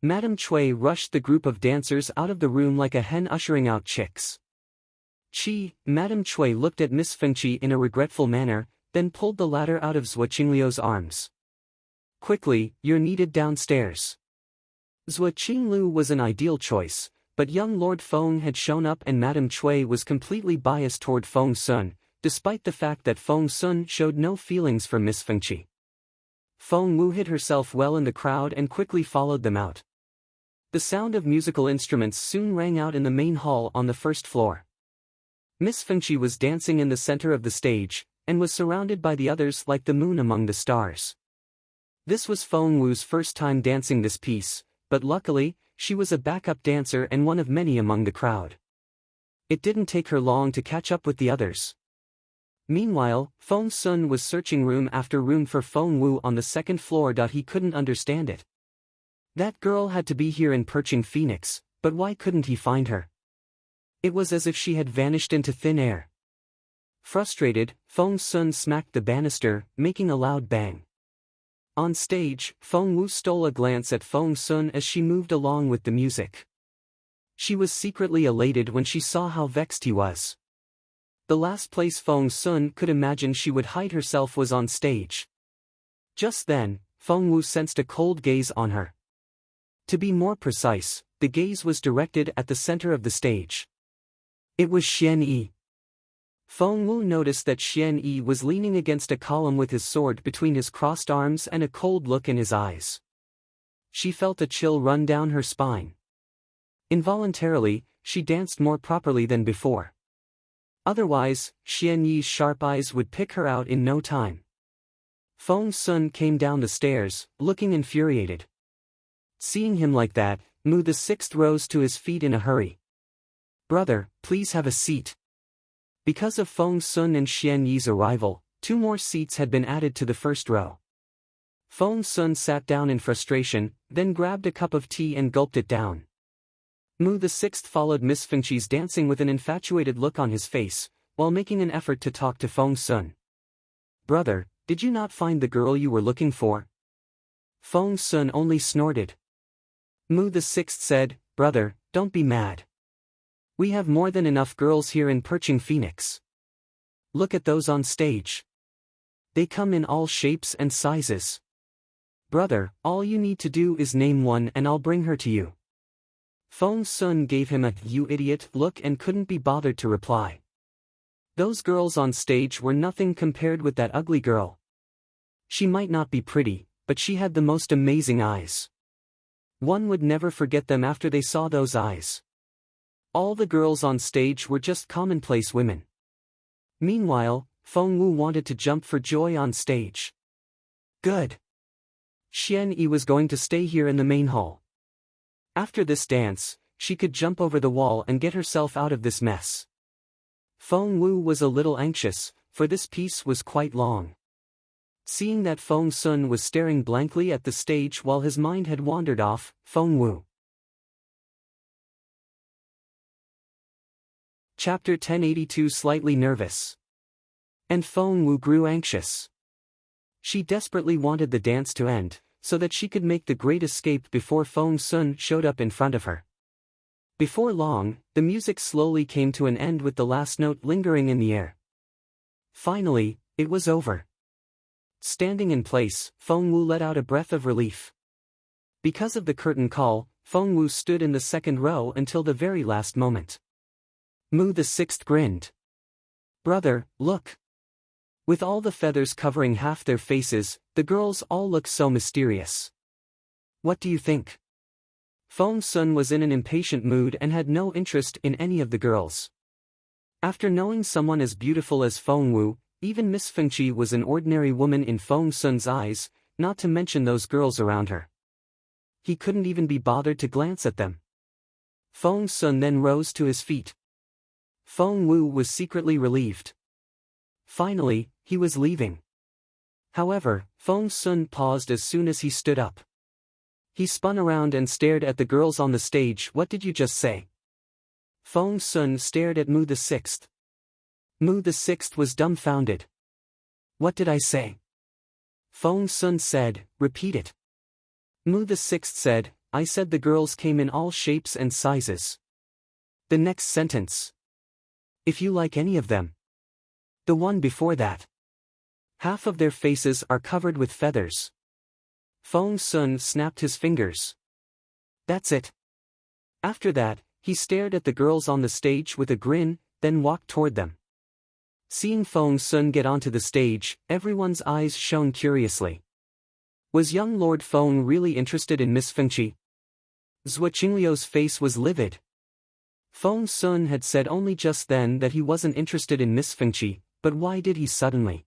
Madame Cui rushed the group of dancers out of the room like a hen ushering out chicks. Madame Cui looked at Miss Fengqi in a regretful manner, then pulled the latter out of Xuanyuan's arms. Quickly, you're needed downstairs. Xuanyuan was an ideal choice, but young Lord Feng had shown up and Madame Cui was completely biased toward Feng Sun, despite the fact that Feng Sun showed no feelings for Miss Fengqi. Feng Wu hid herself well in the crowd and quickly followed them out. The sound of musical instruments soon rang out in the main hall on the first floor. Miss Fengqi was dancing in the center of the stage, and was surrounded by the others like the moon among the stars. This was Feng Wu's first time dancing this piece, but luckily, she was a backup dancer and one of many among the crowd. It didn't take her long to catch up with the others. Meanwhile, Feng Sun was searching room after room for Feng Wu on the second floor. He couldn't understand it. That girl had to be here in Perching Phoenix, but why couldn't he find her? It was as if she had vanished into thin air. Frustrated, Feng Sun smacked the banister, making a loud bang. On stage, Feng Wu stole a glance at Feng Sun as she moved along with the music. She was secretly elated when she saw how vexed he was. The last place Feng Sun could imagine she would hide herself was on stage. Just then, Feng Wu sensed a cold gaze on her. To be more precise, the gaze was directed at the center of the stage. It was Xian Yi. Feng Wu noticed that Xian Yi was leaning against a column with his sword between his crossed arms and a cold look in his eyes. She felt a chill run down her spine. Involuntarily, she danced more properly than before. Otherwise, Xian Yi's sharp eyes would pick her out in no time. Feng Sun came down the stairs, looking infuriated. Seeing him like that, Mu the Sixth rose to his feet in a hurry. "Brother, please have a seat." Because of Feng Sun and Xian Yi's arrival, 2 more seats had been added to the first row. Feng Sun sat down in frustration, then grabbed a cup of tea and gulped it down. Mu the Sixth followed Miss Fengqi's dancing with an infatuated look on his face, while making an effort to talk to Feng Sun. "Brother, did you not find the girl you were looking for?" Feng Sun only snorted. Mu the Sixth said, "Brother, don't be mad. We have more than enough girls here in Perching Phoenix. Look at those on stage. They come in all shapes and sizes. Brother, all you need to do is name one and I'll bring her to you." Feng Sun gave him a "you idiot" look and couldn't be bothered to reply. Those girls on stage were nothing compared with that ugly girl. She might not be pretty, but she had the most amazing eyes. One would never forget them after they saw those eyes. All the girls on stage were just commonplace women. Meanwhile, Feng Wu wanted to jump for joy on stage. Good. Xian Yi was going to stay here in the main hall. After this dance, she could jump over the wall and get herself out of this mess. Feng Wu was a little anxious, for this piece was quite long. Seeing that Feng Sun was staring blankly at the stage while his mind had wandered off, Feng Wu. Chapter 1082 Slightly nervous. And Feng Wu grew anxious. She desperately wanted the dance to end, so that she could make the great escape before Feng Sun showed up in front of her. Before long, the music slowly came to an end with the last note lingering in the air. Finally, it was over. Standing in place, Feng Wu let out a breath of relief. Because of the curtain call, Feng Wu stood in the second row until the very last moment. Mu the sixth grinned. Brother, look. With all the feathers covering half their faces, the girls all look so mysterious. What do you think? Feng Sun was in an impatient mood and had no interest in any of the girls. After knowing someone as beautiful as Feng Wu, even Miss Fengqi was an ordinary woman in Feng Sun's eyes, not to mention those girls around her. He couldn't even be bothered to glance at them. Feng Sun then rose to his feet. Feng Wu was secretly relieved. Finally, he was leaving. However, Feng Sun paused as soon as he stood up. He spun around and stared at the girls on the stage. What did you just say? Feng Sun stared at Mu the sixth. Mu the sixth was dumbfounded. What did I say? Feng Sun said, repeat it. Mu the sixth said, I said the girls came in all shapes and sizes. The next sentence. If you like any of them. The one before that. Half of their faces are covered with feathers. Feng Sun snapped his fingers. That's it. After that, he stared at the girls on the stage with a grin, then walked toward them. Seeing Feng Sun get onto the stage, everyone's eyes shone curiously. Was young Lord Feng really interested in Miss Fengqi? Xuanyuan's face was livid. Feng Sun had said only just then that he wasn't interested in Miss Fengqi, but why did he suddenly?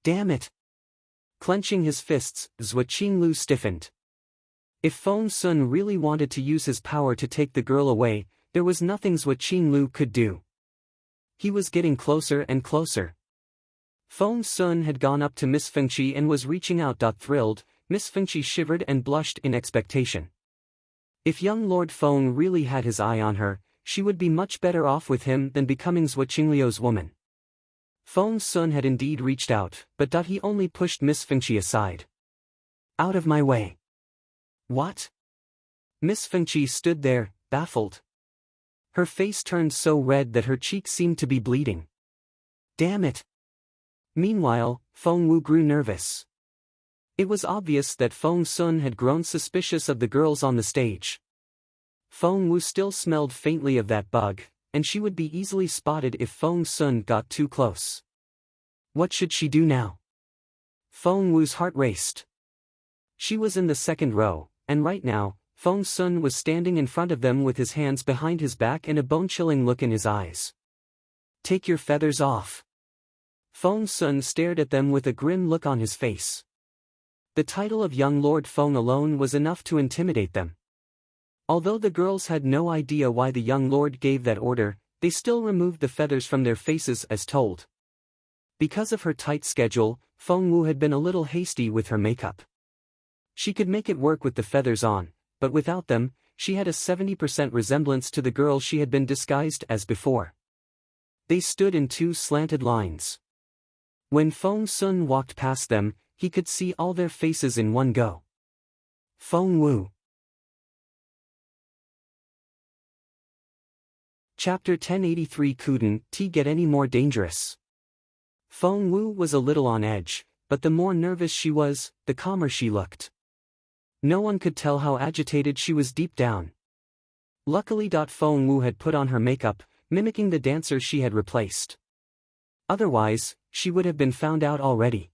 Damn it! Clenching his fists, Xuanyuan stiffened. If Feng Sun really wanted to use his power to take the girl away, there was nothing Xuanyuan could do. He was getting closer and closer. Feng Sun had gone up to Miss Fengqi and was reaching out. Thrilled, Miss Fengqi shivered and blushed in expectation. If young Lord Feng really had his eye on her, she would be much better off with him than becoming Xuanyuan's woman. Feng Sun had indeed reached out, but he only pushed Miss Fengqi aside. Out of my way. What? Miss Fengqi stood there, baffled. Her face turned so red that her cheeks seemed to be bleeding. Damn it! Meanwhile, Feng Wu grew nervous. It was obvious that Feng Sun had grown suspicious of the girls on the stage. Feng Wu still smelled faintly of that bug, and she would be easily spotted if Feng Sun got too close. What should she do now? Feng Wu's heart raced. She was in the second row, and right now, Feng Sun was standing in front of them with his hands behind his back and a bone-chilling look in his eyes. Take your feathers off. Feng Sun stared at them with a grim look on his face. The title of young Lord Feng alone was enough to intimidate them. Although the girls had no idea why the young lord gave that order, they still removed the feathers from their faces as told. Because of her tight schedule, Feng Wu had been a little hasty with her makeup. She could make it work with the feathers on, but without them, she had a 70% resemblance to the girl she had been disguised as before. They stood in two slanted lines. When Feng Sun walked past them, he could see all their faces in one go. Feng Wu. Chapter 1083 Couldn't get any more dangerous. Feng Wu was a little on edge, but the more nervous she was, the calmer she looked. No one could tell how agitated she was deep down. Luckily, Feng Wu had put on her makeup, mimicking the dancer she had replaced. Otherwise, she would have been found out already.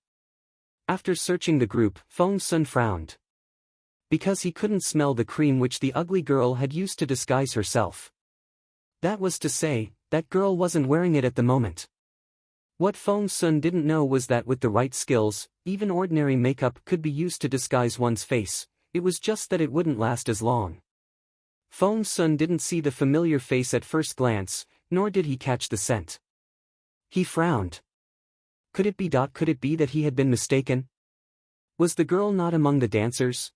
After searching the group, Feng Sun frowned. Because he couldn't smell the cream which the ugly girl had used to disguise herself. That was to say, that girl wasn't wearing it at the moment. What Feng Sun didn't know was that with the right skills, even ordinary makeup could be used to disguise one's face, it was just that it wouldn't last as long. Feng Sun didn't see the familiar face at first glance, nor did he catch the scent. He frowned. Could it be that he had been mistaken? Was the girl not among the dancers?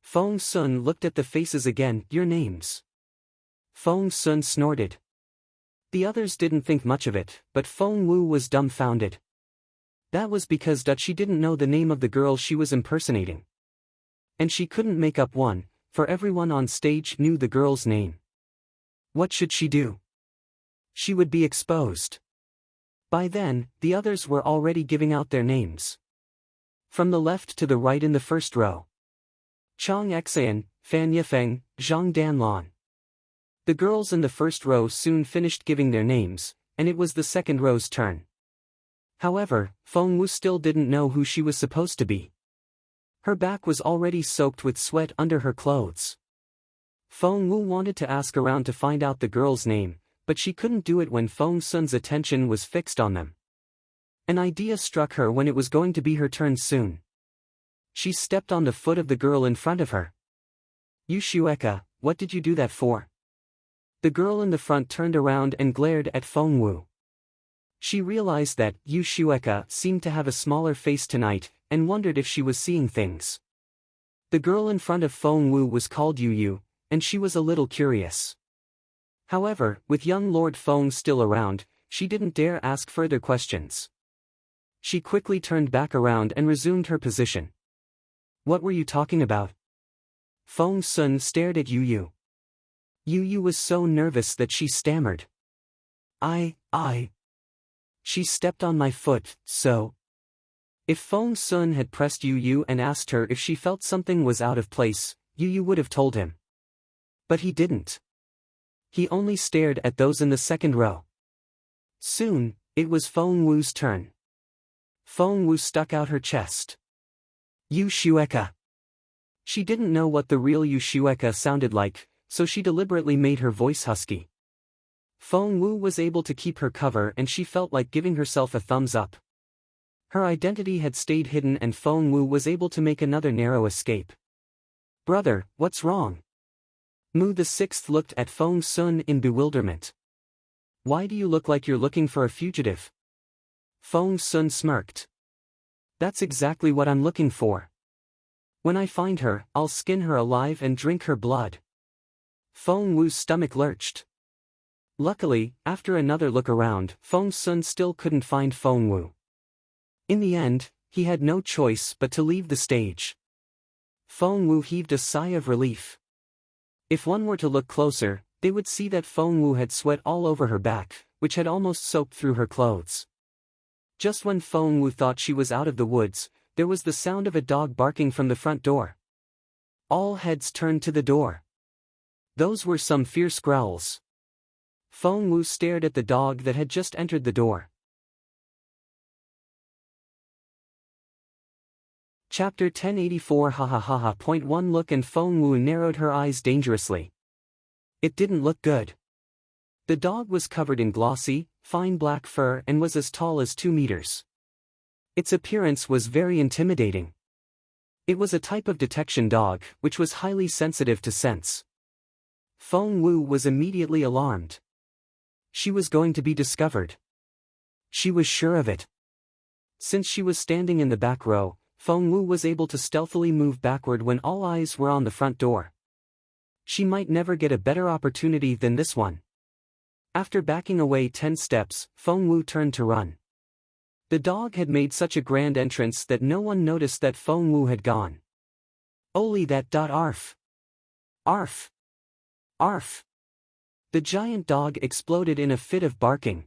Feng Sun looked at the faces again. Your names. Feng Sun snorted. The others didn't think much of it, but Feng Wu was dumbfounded. That was because she didn't know the name of the girl she was impersonating. And she couldn't make up one, for everyone on stage knew the girl's name. What should she do? She would be exposed. By then, the others were already giving out their names. From the left to the right in the first row. Chang Xian, Fan Yifeng, Zhang Danlan. The girls in the first row soon finished giving their names, and it was the second row's turn. However, Feng Wu still didn't know who she was supposed to be. Her back was already soaked with sweat under her clothes. Feng Wu wanted to ask around to find out the girl's name, but she couldn't do it when Feng Sun's attention was fixed on them. An idea struck her when it was going to be her turn soon. She stepped on the foot of the girl in front of her. "You Xueka, what did you do that for?" The girl in the front turned around and glared at Feng Wu. She realized that Yu Xueka seemed to have a smaller face tonight, and wondered if she was seeing things. The girl in front of Feng Wu was called Yu Yu, and she was a little curious. However, with young Lord Feng still around, she didn't dare ask further questions. She quickly turned back around and resumed her position. "What were you talking about?" Feng Sun stared at Yu Yu. Yu Yu was so nervous that she stammered. I. She stepped on my foot, so. If Feng Sun had pressed Yu Yu and asked her if she felt something was out of place, Yu Yu would have told him. But he didn't. He only stared at those in the second row. Soon, it was Feng Wu's turn. Feng Wu stuck out her chest. "You Xueka." She didn't know what the real Yu Xueka sounded like, so she deliberately made her voice husky. Feng Wu was able to keep her cover and she felt like giving herself a thumbs up. Her identity had stayed hidden and Feng Wu was able to make another narrow escape. "Brother, what's wrong?" Mu the Sixth looked at Feng Sun in bewilderment. "Why do you look like you're looking for a fugitive?" Feng Sun smirked. "That's exactly what I'm looking for. When I find her, I'll skin her alive and drink her blood." Feng Wu's stomach lurched. Luckily, after another look around, Feng Sun still couldn't find Feng Wu. In the end, he had no choice but to leave the stage. Feng Wu heaved a sigh of relief. If one were to look closer, they would see that Feng Wu had sweat all over her back, which had almost soaked through her clothes. Just when Feng Wu thought she was out of the woods, there was the sound of a dog barking from the front door. All heads turned to the door. Those were some fierce growls. Feng Wu stared at the dog that had just entered the door. Chapter 1084 Hahahaha. Point 1 Look and Feng Wu narrowed her eyes dangerously. It didn't look good. The dog was covered in glossy, fine black fur and was as tall as 2 meters. Its appearance was very intimidating. It was a type of detection dog, which was highly sensitive to scents. Feng Wu was immediately alarmed. She was going to be discovered. She was sure of it. Since she was standing in the back row, Feng Wu was able to stealthily move backward when all eyes were on the front door. She might never get a better opportunity than this one. After backing away 10 steps, Feng Wu turned to run. The dog had made such a grand entrance that no one noticed that Feng Wu had gone. Only that. Arf! Arf! Arf! The giant dog exploded in a fit of barking.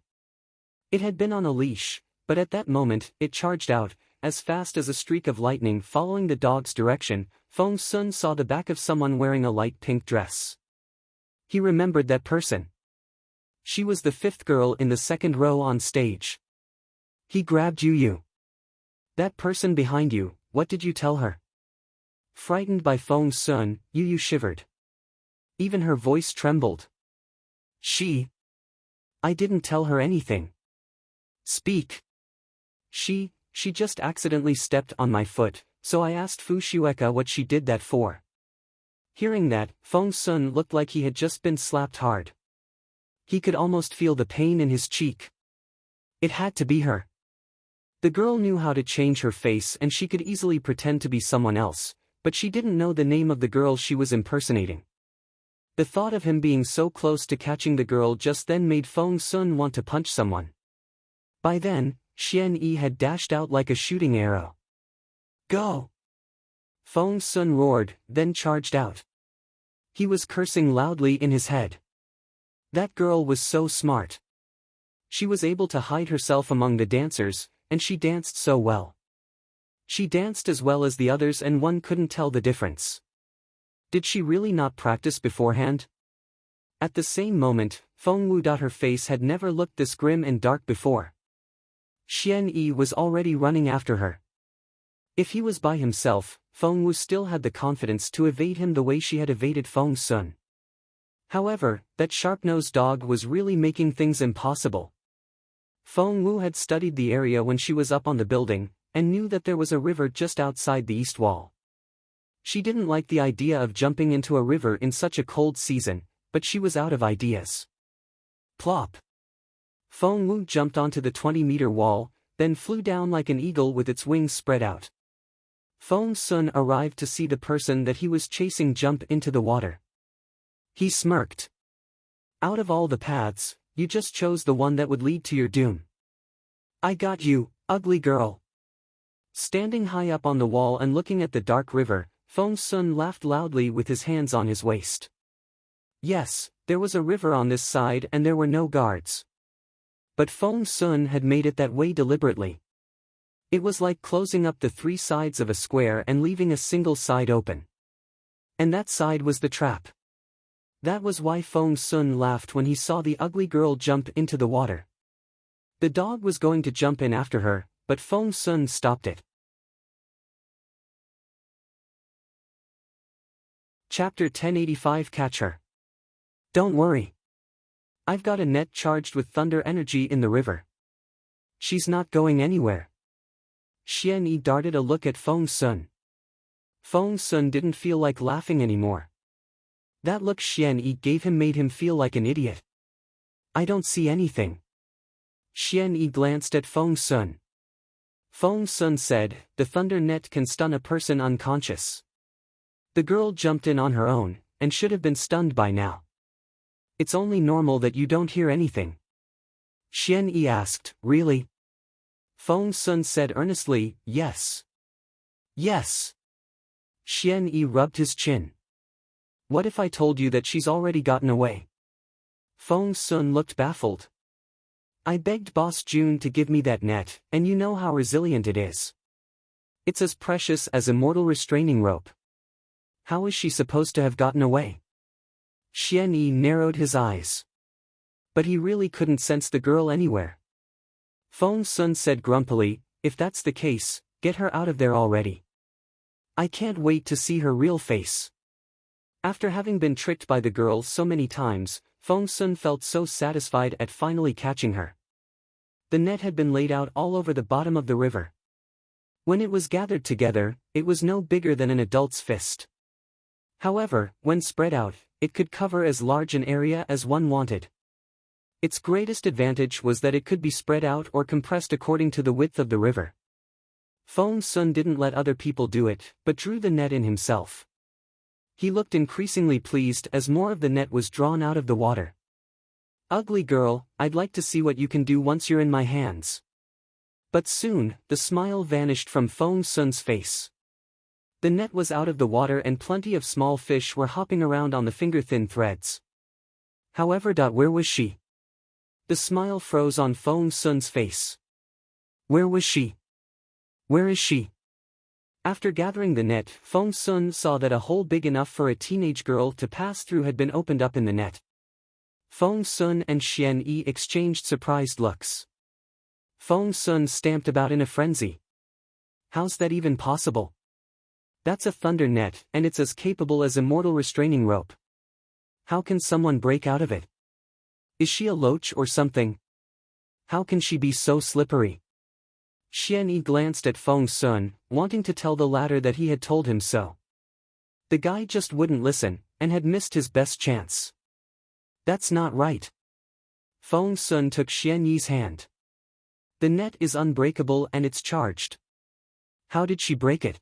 It had been on a leash, but at that moment, it charged out, as fast as a streak of lightning following the dog's direction. Feng Sun saw the back of someone wearing a light pink dress. He remembered that person. She was the 5th girl in the second row on stage. He grabbed Yu Yu. "That person behind you, what did you tell her?" Frightened by Feng Sun, Yu Yu shivered. Even her voice trembled. I didn't tell her anything." "Speak." She just accidentally stepped on my foot, so I asked Fu Xueka what she did that for." Hearing that, Feng Sun looked like he had just been slapped hard. He could almost feel the pain in his cheek. It had to be her. The girl knew how to change her face and she could easily pretend to be someone else, but she didn't know the name of the girl she was impersonating. The thought of him being so close to catching the girl just then made Feng Sun want to punch someone. By then, Xian Yi had dashed out like a shooting arrow. "Go!" Feng Sun roared, then charged out. He was cursing loudly in his head. That girl was so smart. She was able to hide herself among the dancers, and she danced so well. She danced as well as the others and one couldn't tell the difference. Did she really not practice beforehand? At the same moment, Feng Wu. Her face had never looked this grim and dark before. Xuanyuan was already running after her. If he was by himself, Feng Wu still had the confidence to evade him the way she had evaded Feng Sun. However, that sharp-nosed dog was really making things impossible. Feng Wu had studied the area when she was up on the building, and knew that there was a river just outside the east wall. She didn't like the idea of jumping into a river in such a cold season, but she was out of ideas. Plop! Feng Wu jumped onto the 20-meter wall, then flew down like an eagle with its wings spread out. Feng Sun arrived to see the person that he was chasing jump into the water. He smirked. Out of all the paths, you just chose the one that would lead to your doom. I got you, ugly girl. Standing high up on the wall and looking at the dark river, Feng Sun laughed loudly with his hands on his waist. Yes, there was a river on this side and there were no guards. But Feng Sun had made it that way deliberately. It was like closing up the three sides of a square and leaving a single side open. And that side was the trap. That was why Feng Sun laughed when he saw the ugly girl jump into the water. The dog was going to jump in after her, but Feng Sun stopped it. Chapter 1085. Catch her. Don't worry. I've got a net charged with thunder energy in the river. She's not going anywhere. Xuanyuan darted a look at Feng Sun. Feng Sun didn't feel like laughing anymore. That look Xuanyuan gave him made him feel like an idiot. I don't see anything. Xuanyuan glanced at Feng Sun. Feng Sun said, the thunder net can stun a person unconscious. The girl jumped in on her own, and should have been stunned by now. It's only normal that you don't hear anything. Xuanyuan asked, really? Feng Sun said earnestly, yes. Yes. Xuanyuan rubbed his chin. What if I told you that she's already gotten away? Feng Sun looked baffled. I begged Boss June to give me that net, and you know how resilient it is. It's as precious as immortal restraining rope. How is she supposed to have gotten away? Xuanyuan narrowed his eyes. But he really couldn't sense the girl anywhere. Feng Sun said grumpily, if that's the case, get her out of there already. I can't wait to see her real face. After having been tricked by the girl so many times, Feng Sun felt so satisfied at finally catching her. The net had been laid out all over the bottom of the river. When it was gathered together, it was no bigger than an adult's fist. However, when spread out, it could cover as large an area as one wanted. Its greatest advantage was that it could be spread out or compressed according to the width of the river. Feng Sun didn't let other people do it, but drew the net in himself. He looked increasingly pleased as more of the net was drawn out of the water. Ugly girl, I'd like to see what you can do once you're in my hands. But soon, the smile vanished from Feng Sun's face. The net was out of the water and plenty of small fish were hopping around on the finger-thin threads. However, where was she? The smile froze on Feng Sun's face. Where was she? Where is she? After gathering the net, Feng Sun saw that a hole big enough for a teenage girl to pass through had been opened up in the net. Feng Sun and Xuanyuan exchanged surprised looks. Feng Sun stamped about in a frenzy. How's that even possible? That's a thunder net, and it's as capable as immortal restraining rope. How can someone break out of it? Is she a loach or something? How can she be so slippery? Xuanyuan glanced at Feng Sun, wanting to tell the latter that he had told him so. The guy just wouldn't listen, and had missed his best chance. That's not right. Feng Sun took Xuanyuan's hand. The net is unbreakable and it's charged. How did she break it?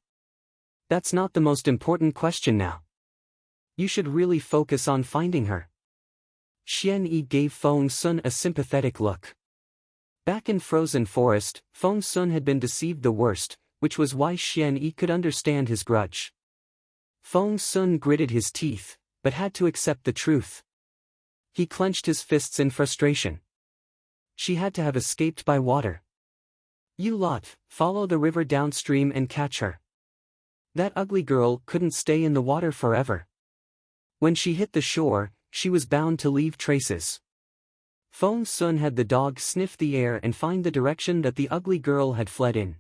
That's not the most important question now. You should really focus on finding her. Xuanyuan gave Feng Sun a sympathetic look. Back in Frozen Forest, Feng Sun had been deceived the worst, which was why Xuanyuan could understand his grudge. Feng Sun gritted his teeth, but had to accept the truth. He clenched his fists in frustration. She had to have escaped by water. You lot, follow the river downstream and catch her. That ugly girl couldn't stay in the water forever. When she hit the shore, she was bound to leave traces. Feng Sun had the dog sniff the air and find the direction that the ugly girl had fled in.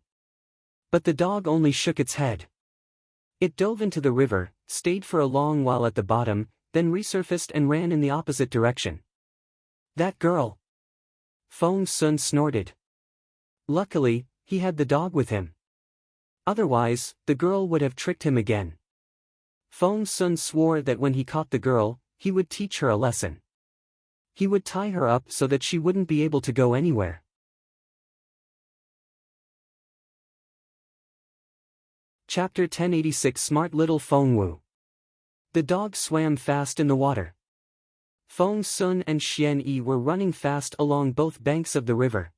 But the dog only shook its head. It dove into the river, stayed for a long while at the bottom, then resurfaced and ran in the opposite direction. That girl! Feng Sun snorted. Luckily, he had the dog with him. Otherwise, the girl would have tricked him again. Feng Sun swore that when he caught the girl, he would teach her a lesson. He would tie her up so that she wouldn't be able to go anywhere. Chapter 1086 Smart Little Feng Wu. The dog swam fast in the water. Feng Sun and Xian were running fast along both banks of the river.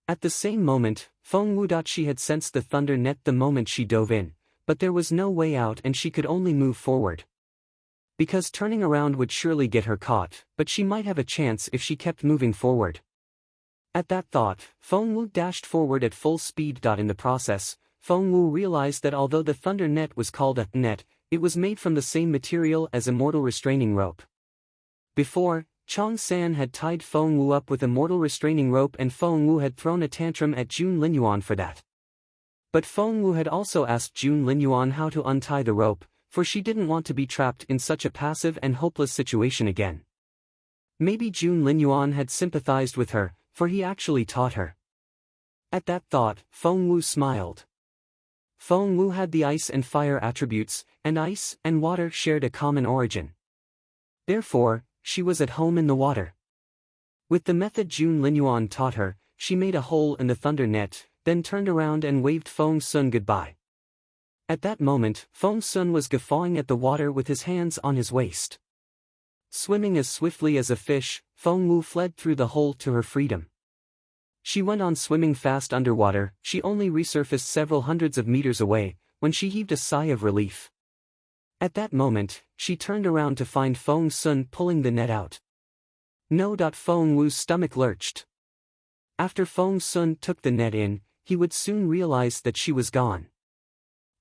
At the same moment, Feng Wu thought she had sensed the thunder net the moment she dove in, but there was no way out and she could only move forward. Because turning around would surely get her caught, but she might have a chance if she kept moving forward. At that thought, Feng Wu dashed forward at full speed. In the process, Feng Wu realized that although the thunder net was called a net, it was made from the same material as a mortal restraining rope. Before, Chong San had tied Feng Wu up with a mortal restraining rope and Feng Wu had thrown a tantrum at Jun Linyuan for that. But Feng Wu had also asked Jun Linyuan how to untie the rope, for she didn't want to be trapped in such a passive and hopeless situation again. Maybe Jun Linyuan had sympathized with her, for he actually taught her. At that thought, Feng Wu smiled. Feng Wu had the ice and fire attributes, and ice and water shared a common origin. Therefore, she was at home in the water. With the method Jun Linyuan taught her, she made a hole in the thunder net, then turned around and waved Feng Sun goodbye. At that moment, Feng Sun was guffawing at the water with his hands on his waist. Swimming as swiftly as a fish, Feng Wu fled through the hole to her freedom. She went on swimming fast underwater. She only resurfaced several hundreds of meters away, when she heaved a sigh of relief. At that moment, she turned around to find Feng Sun pulling the net out. No. Feng Wu's stomach lurched. After Feng Sun took the net in, he would soon realize that she was gone.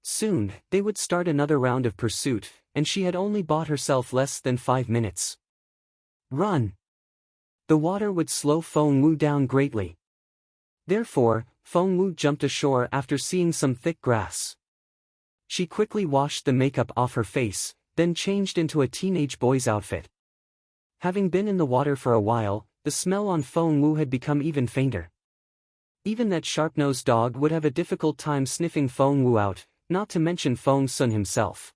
Soon, they would start another round of pursuit, and she had only bought herself less than 5 minutes. Run! The water would slow Feng Wu down greatly. Therefore, Feng Wu jumped ashore after seeing some thick grass. She quickly washed the makeup off her face, then changed into a teenage boy's outfit. Having been in the water for a while, the smell on Feng Wu had become even fainter. Even that sharp-nosed dog would have a difficult time sniffing Feng Wu out, not to mention Feng Sun himself.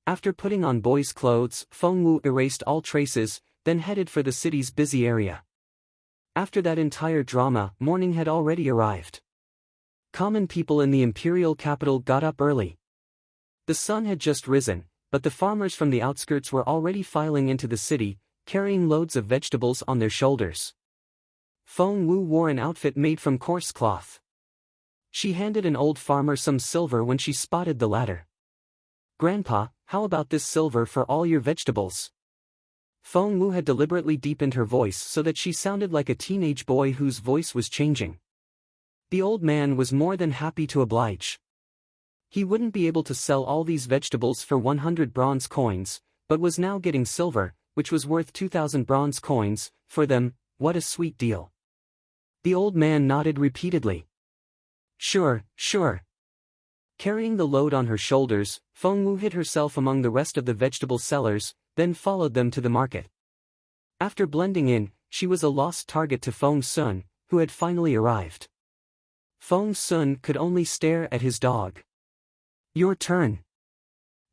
After putting on boy's clothes, Feng Wu erased all traces, then headed for the city's busy area. After that entire drama, morning had already arrived. Common people in the imperial capital got up early. The sun had just risen, but the farmers from the outskirts were already filing into the city, carrying loads of vegetables on their shoulders. Feng Wu wore an outfit made from coarse cloth. She handed an old farmer some silver when she spotted the latter. "Grandpa, how about this silver for all your vegetables?" Feng Wu had deliberately deepened her voice so that she sounded like a teenage boy whose voice was changing. The old man was more than happy to oblige. He wouldn't be able to sell all these vegetables for 100 bronze coins, but was now getting silver, which was worth 2,000 bronze coins, for them. What a sweet deal. The old man nodded repeatedly. Sure, sure. Carrying the load on her shoulders, Feng Wu hid herself among the rest of the vegetable sellers, then followed them to the market. After blending in, she was a lost target to Feng Sun, who had finally arrived. Feng Sun could only stare at his dog. "Your turn."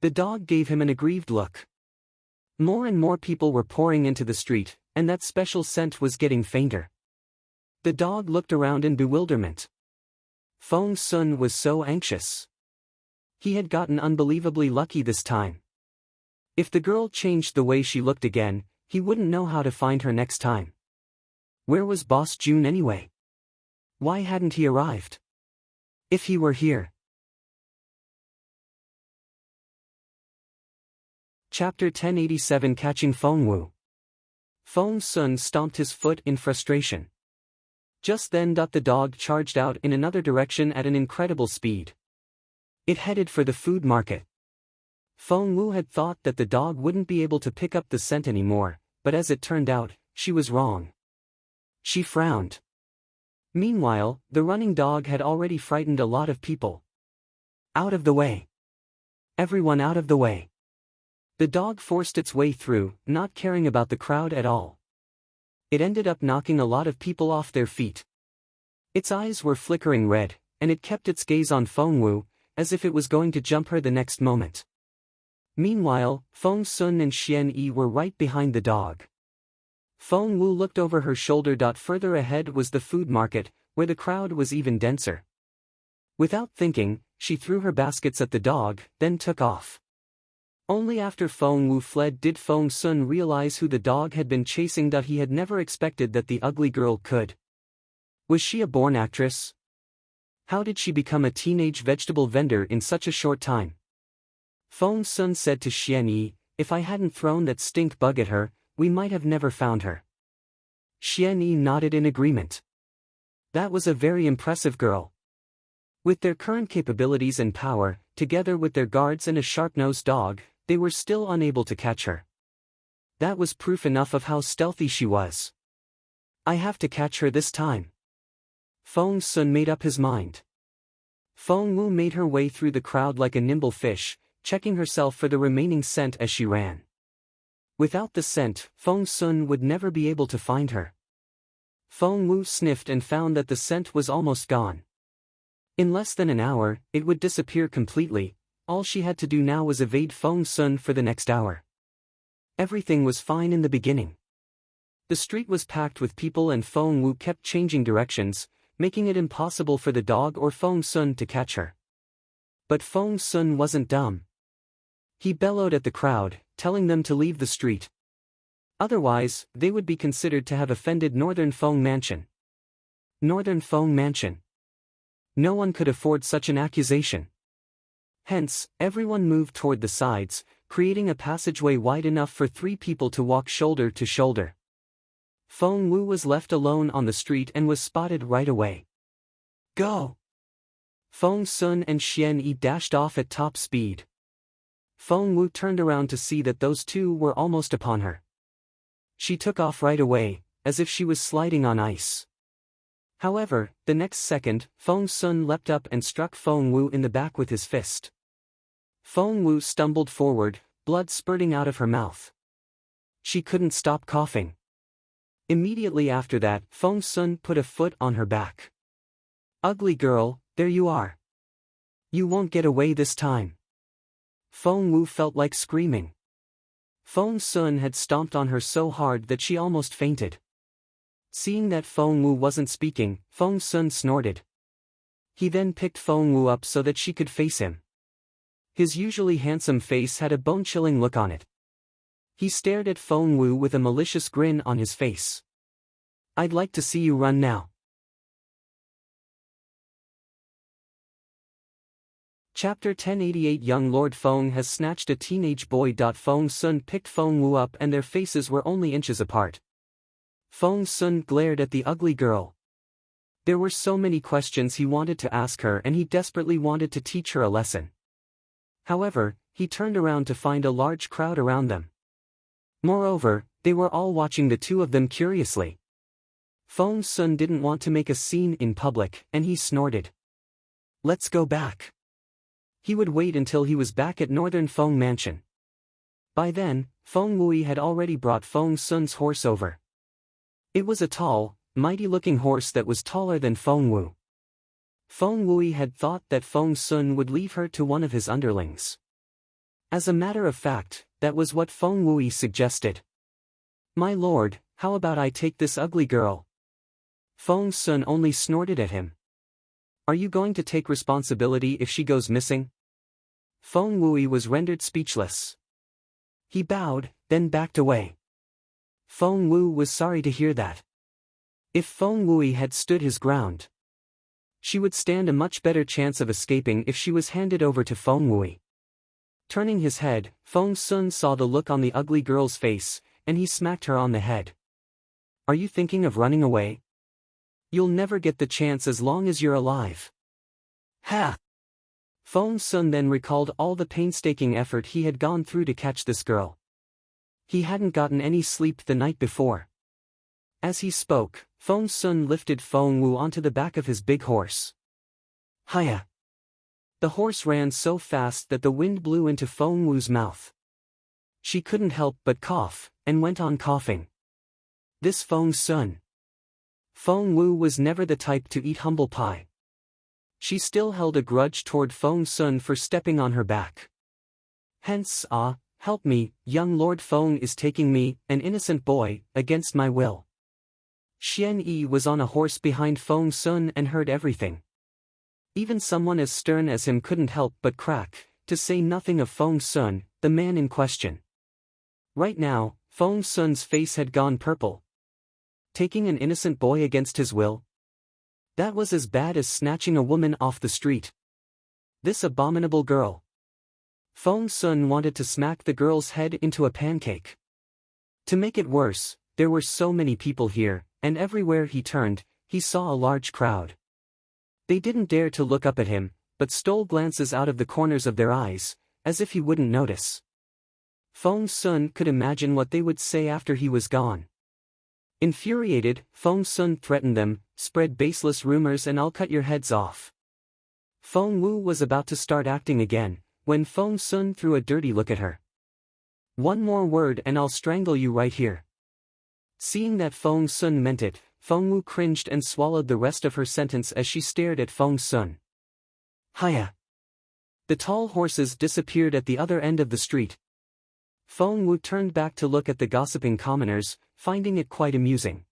The dog gave him an aggrieved look. More and more people were pouring into the street, and that special scent was getting fainter. The dog looked around in bewilderment. Feng Sun was so anxious. He had gotten unbelievably lucky this time. If the girl changed the way she looked again, he wouldn't know how to find her next time. Where was Boss Jun anyway? Why hadn't he arrived? If he were here. Chapter 1087 Catching Feng Wu. Feng Sun stomped his foot in frustration. Just then the dog charged out in another direction at an incredible speed. It headed for the food market. Feng Wu had thought that the dog wouldn't be able to pick up the scent anymore, but as it turned out, she was wrong. She frowned. Meanwhile, the running dog had already frightened a lot of people. Out of the way. Everyone out of the way. The dog forced its way through, not caring about the crowd at all. It ended up knocking a lot of people off their feet. Its eyes were flickering red, and it kept its gaze on Feng Wu, as if it was going to jump her the next moment. Meanwhile, Feng Sun and Xian Yi were right behind the dog. Feng Wu looked over her shoulder. Further ahead was the food market, where the crowd was even denser. Without thinking, she threw her baskets at the dog, then took off. Only after Feng Wu fled did Feng Sun realize who the dog had been chasing. He had never expected that the ugly girl could. Was she a born actress? How did she become a teenage vegetable vendor in such a short time? Feng Sun said to Xian Yi, "If I hadn't thrown that stink bug at her, we might have never found her." Xian Yi nodded in agreement. That was a very impressive girl. With their current capabilities and power, together with their guards and a sharp-nosed dog, they were still unable to catch her. That was proof enough of how stealthy she was. I have to catch her this time. Feng Sun made up his mind. Feng Wu made her way through the crowd like a nimble fish, checking herself for the remaining scent as she ran. Without the scent, Feng Sun would never be able to find her. Feng Wu sniffed and found that the scent was almost gone. In less than an hour, it would disappear completely. All she had to do now was evade Feng Sun for the next hour. Everything was fine in the beginning. The street was packed with people and Feng Wu kept changing directions, making it impossible for the dog or Feng Sun to catch her. But Feng Sun wasn't dumb. He bellowed at the crowd, telling them to leave the street. Otherwise, they would be considered to have offended Northern Feng Mansion. Northern Feng Mansion. No one could afford such an accusation. Hence, everyone moved toward the sides, creating a passageway wide enough for 3 people to walk shoulder to shoulder. Feng Wu was left alone on the street and was spotted right away. Go! Feng Sun and Xian Yi dashed off at top speed. Feng Wu turned around to see that those two were almost upon her. She took off right away, as if she was sliding on ice. However, the next second, Feng Sun leapt up and struck Feng Wu in the back with his fist. Feng Wu stumbled forward, blood spurting out of her mouth. She couldn't stop coughing. Immediately after that, Feng Sun put a foot on her back. Ugly girl, there you are. You won't get away this time. Feng Wu felt like screaming. Feng Sun had stomped on her so hard that she almost fainted. Seeing that Feng Wu wasn't speaking, Feng Sun snorted. He then picked Feng Wu up so that she could face him. His usually handsome face had a bone-chilling look on it. He stared at Feng Wu with a malicious grin on his face. I'd like to see you run now. Chapter 1088 Young Lord Feng has snatched a teenage boy. Feng Sun picked Feng Wu up and their faces were only inches apart. Feng Sun glared at the ugly girl. There were so many questions he wanted to ask her and he desperately wanted to teach her a lesson. However, he turned around to find a large crowd around them. Moreover, they were all watching the two of them curiously. Feng Sun didn't want to make a scene in public and he snorted. Let's go back. He would wait until he was back at Northern Feng Mansion. By then, Feng Wu had already brought Feng Sun's horse over. It was a tall, mighty-looking horse that was taller than Feng Wu. Feng Wu had thought that Feng Sun would leave her to one of his underlings. As a matter of fact, that was what Feng Wu suggested. My lord, how about I take this ugly girl? Feng Sun only snorted at him. Are you going to take responsibility if she goes missing? Feng Wu was rendered speechless. He bowed, then backed away. Feng Wu was sorry to hear that. If Feng Wu had stood his ground, she would stand a much better chance of escaping if she was handed over to Feng Wu. Turning his head, Feng Sun saw the look on the ugly girl's face, and he smacked her on the head. Are you thinking of running away? You'll never get the chance as long as you're alive. Ha! Feng Sun then recalled all the painstaking effort he had gone through to catch this girl. He hadn't gotten any sleep the night before. As he spoke, Feng Sun lifted Feng Wu onto the back of his big horse. Hiya! The horse ran so fast that the wind blew into Feng Wu's mouth. She couldn't help but cough, and went on coughing. This Feng Sun. Feng Wu was never the type to eat humble pie. She still held a grudge toward Feng Sun for stepping on her back. Hence, help me, young Lord Feng is taking me, an innocent boy, against my will. Xuanyuan was on a horse behind Feng Sun and heard everything. Even someone as stern as him couldn't help but crack, to say nothing of Feng Sun, the man in question. Right now, Feng Sun's face had gone purple. Taking an innocent boy against his will? That was as bad as snatching a woman off the street. This abominable girl. Feng Sun wanted to smack the girl's head into a pancake. To make it worse, there were so many people here, and everywhere he turned, he saw a large crowd. They didn't dare to look up at him, but stole glances out of the corners of their eyes, as if he wouldn't notice. Feng Sun could imagine what they would say after he was gone. Infuriated, Feng Sun threatened them, spread baseless rumors and I'll cut your heads off. Feng Wu was about to start acting again, when Feng Sun threw a dirty look at her. One more word and I'll strangle you right here. Seeing that Feng Sun meant it, Feng Wu cringed and swallowed the rest of her sentence as she stared at Feng Sun. Hiya! The tall horses disappeared at the other end of the street. Feng Wu turned back to look at the gossiping commoners, finding it quite amusing.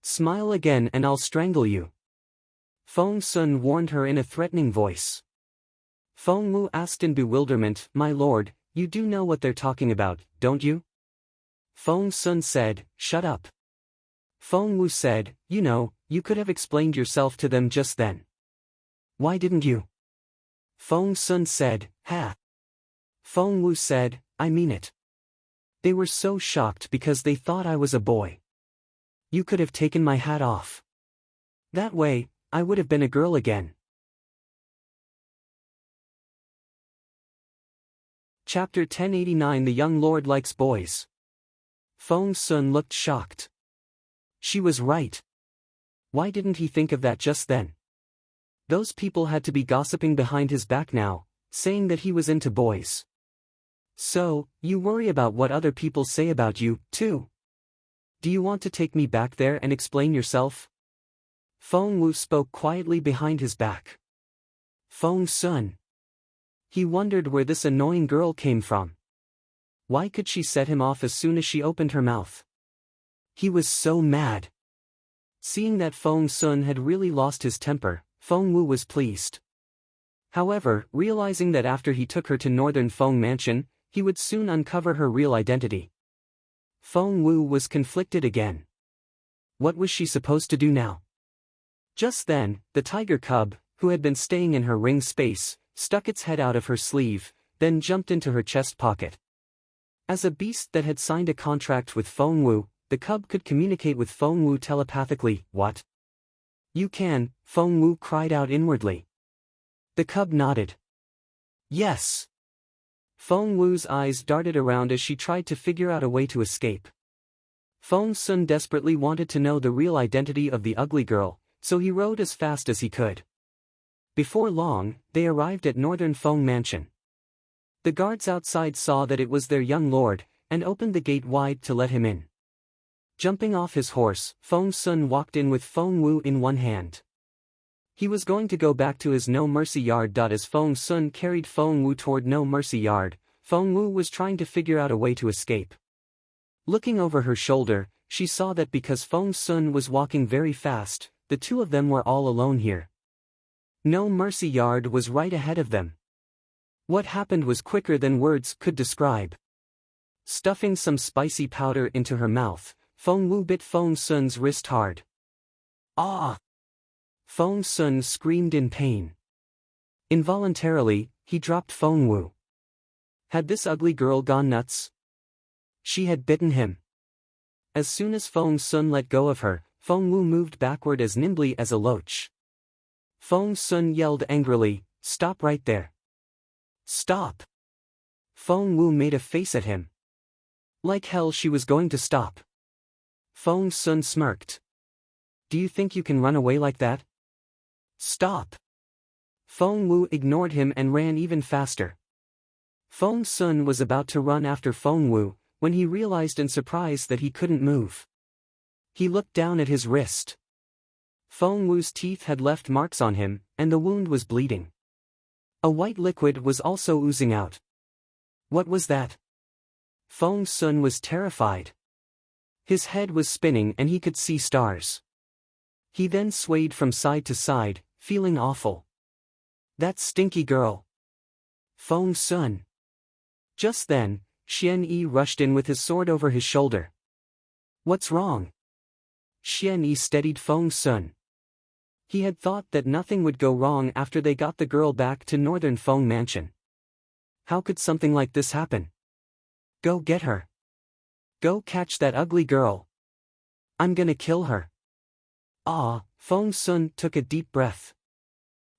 Smile again and I'll strangle you. Feng Sun warned her in a threatening voice. Feng Wu asked in bewilderment, My lord, you do know what they're talking about, don't you? Feng Sun said, Shut up. Feng Wu said, You know, you could have explained yourself to them just then. Why didn't you? Feng Sun said, Ha. Feng Wu said, I mean it. They were so shocked because they thought I was a boy. You could have taken my hat off. That way, I would have been a girl again. Chapter 1089 The young lord likes boys. Feng Sun looked shocked. She was right. Why didn't he think of that just then? Those people had to be gossiping behind his back now, saying that he was into boys. So, you worry about what other people say about you, too. Do you want to take me back there and explain yourself? Feng Wu spoke quietly behind his back. Feng Sun. He wondered where this annoying girl came from. Why could she set him off as soon as she opened her mouth? He was so mad. Seeing that Feng Sun had really lost his temper, Feng Wu was pleased. However, realizing that after he took her to Northern Feng Mansion, he would soon uncover her real identity. Feng Wu was conflicted again. What was she supposed to do now? Just then, the tiger cub, who had been staying in her ring space, stuck its head out of her sleeve, then jumped into her chest pocket. As a beast that had signed a contract with Feng Wu, the cub could communicate with Feng Wu telepathically. What? You can, Feng Wu cried out inwardly. The cub nodded. Yes. Feng Wu's eyes darted around as she tried to figure out a way to escape. Feng Sun desperately wanted to know the real identity of the ugly girl, so he rode as fast as he could. Before long, they arrived at Northern Feng Mansion. The guards outside saw that it was their young lord, and opened the gate wide to let him in. Jumping off his horse, Feng Sun walked in with Feng Wu in one hand. He was going to go back to his No Mercy Yard. As Feng Sun carried Feng Wu toward No Mercy Yard, Feng Wu was trying to figure out a way to escape. Looking over her shoulder, she saw that because Feng Sun was walking very fast, the two of them were all alone here. No Mercy Yard was right ahead of them. What happened was quicker than words could describe. Stuffing some spicy powder into her mouth, Feng Wu bit Feng Sun's wrist hard. Ah! Feng Sun screamed in pain. Involuntarily, he dropped Feng Wu. Had this ugly girl gone nuts? She had bitten him. As soon as Feng Sun let go of her, Feng Wu moved backward as nimbly as a loach. Feng Sun yelled angrily, Stop right there. Stop. Feng Wu made a face at him. Like hell she was going to stop. Feng Sun smirked. Do you think you can run away like that? Stop. Feng Wu ignored him and ran even faster. Feng Sun was about to run after Feng Wu, when he realized in surprise that he couldn't move. He looked down at his wrist. Feng Wu's teeth had left marks on him, and the wound was bleeding. A white liquid was also oozing out. What was that? Feng Sun was terrified. His head was spinning and he could see stars. He then swayed from side to side, feeling awful. That stinky girl. Feng Sun. Just then, Xuanyuan rushed in with his sword over his shoulder. What's wrong? Xuanyuan steadied Feng Sun. He had thought that nothing would go wrong after they got the girl back to northern Feng Mansion. How could something like this happen? Go get her. Go catch that ugly girl. I'm gonna kill her. Ah, Feng Sun took a deep breath.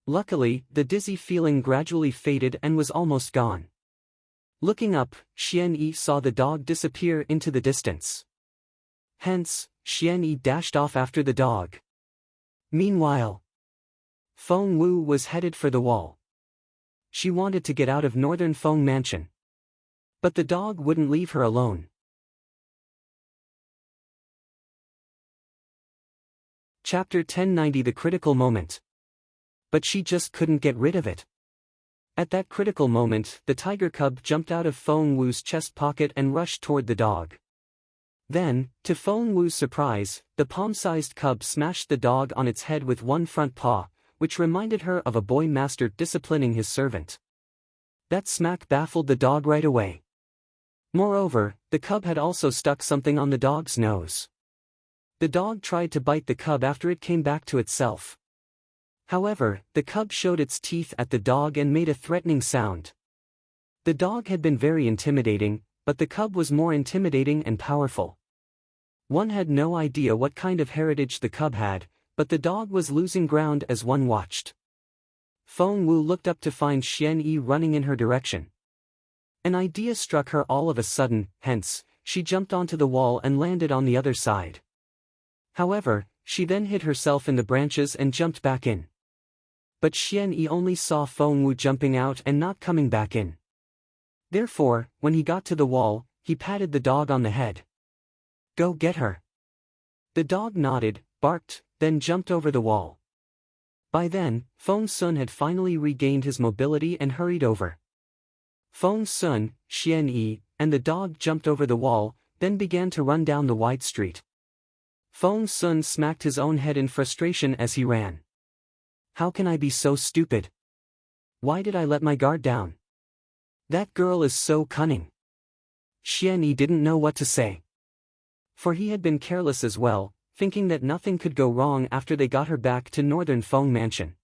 Luckily, the dizzy feeling gradually faded and was almost gone. Looking up, Xuanyuan saw the dog disappear into the distance. Hence, Xuanyuan dashed off after the dog. Meanwhile, Feng Wu was headed for the wall. She wanted to get out of northern Feng Mansion. But the dog wouldn't leave her alone. Chapter 1090 The Critical Moment. But she just couldn't get rid of it. At that critical moment, the tiger cub jumped out of Feng Wu's chest pocket and rushed toward the dog. Then, to Feng Wu's surprise, the palm-sized cub smashed the dog on its head with one front paw, which reminded her of a boy master disciplining his servant. That smack baffled the dog right away. Moreover, the cub had also stuck something on the dog's nose. The dog tried to bite the cub after it came back to itself. However, the cub showed its teeth at the dog and made a threatening sound. The dog had been very intimidating, but the cub was more intimidating and powerful. One had no idea what kind of heritage the cub had, but the dog was losing ground as one watched. Feng Wu looked up to find Xuanyuan running in her direction. An idea struck her all of a sudden, hence, she jumped onto the wall and landed on the other side. However, she then hid herself in the branches and jumped back in. But Xuanyuan only saw Feng Wu jumping out and not coming back in. Therefore, when he got to the wall, he patted the dog on the head. Go get her. The dog nodded, barked, then jumped over the wall. By then, Feng Sun had finally regained his mobility and hurried over. Feng Sun, Xuanyuan, and the dog jumped over the wall, then began to run down the wide street. Feng Sun smacked his own head in frustration as he ran. How can I be so stupid? Why did I let my guard down? That girl is so cunning. Xuanyuan didn't know what to say. For he had been careless as well, thinking that nothing could go wrong after they got her back to northern Feng Mansion.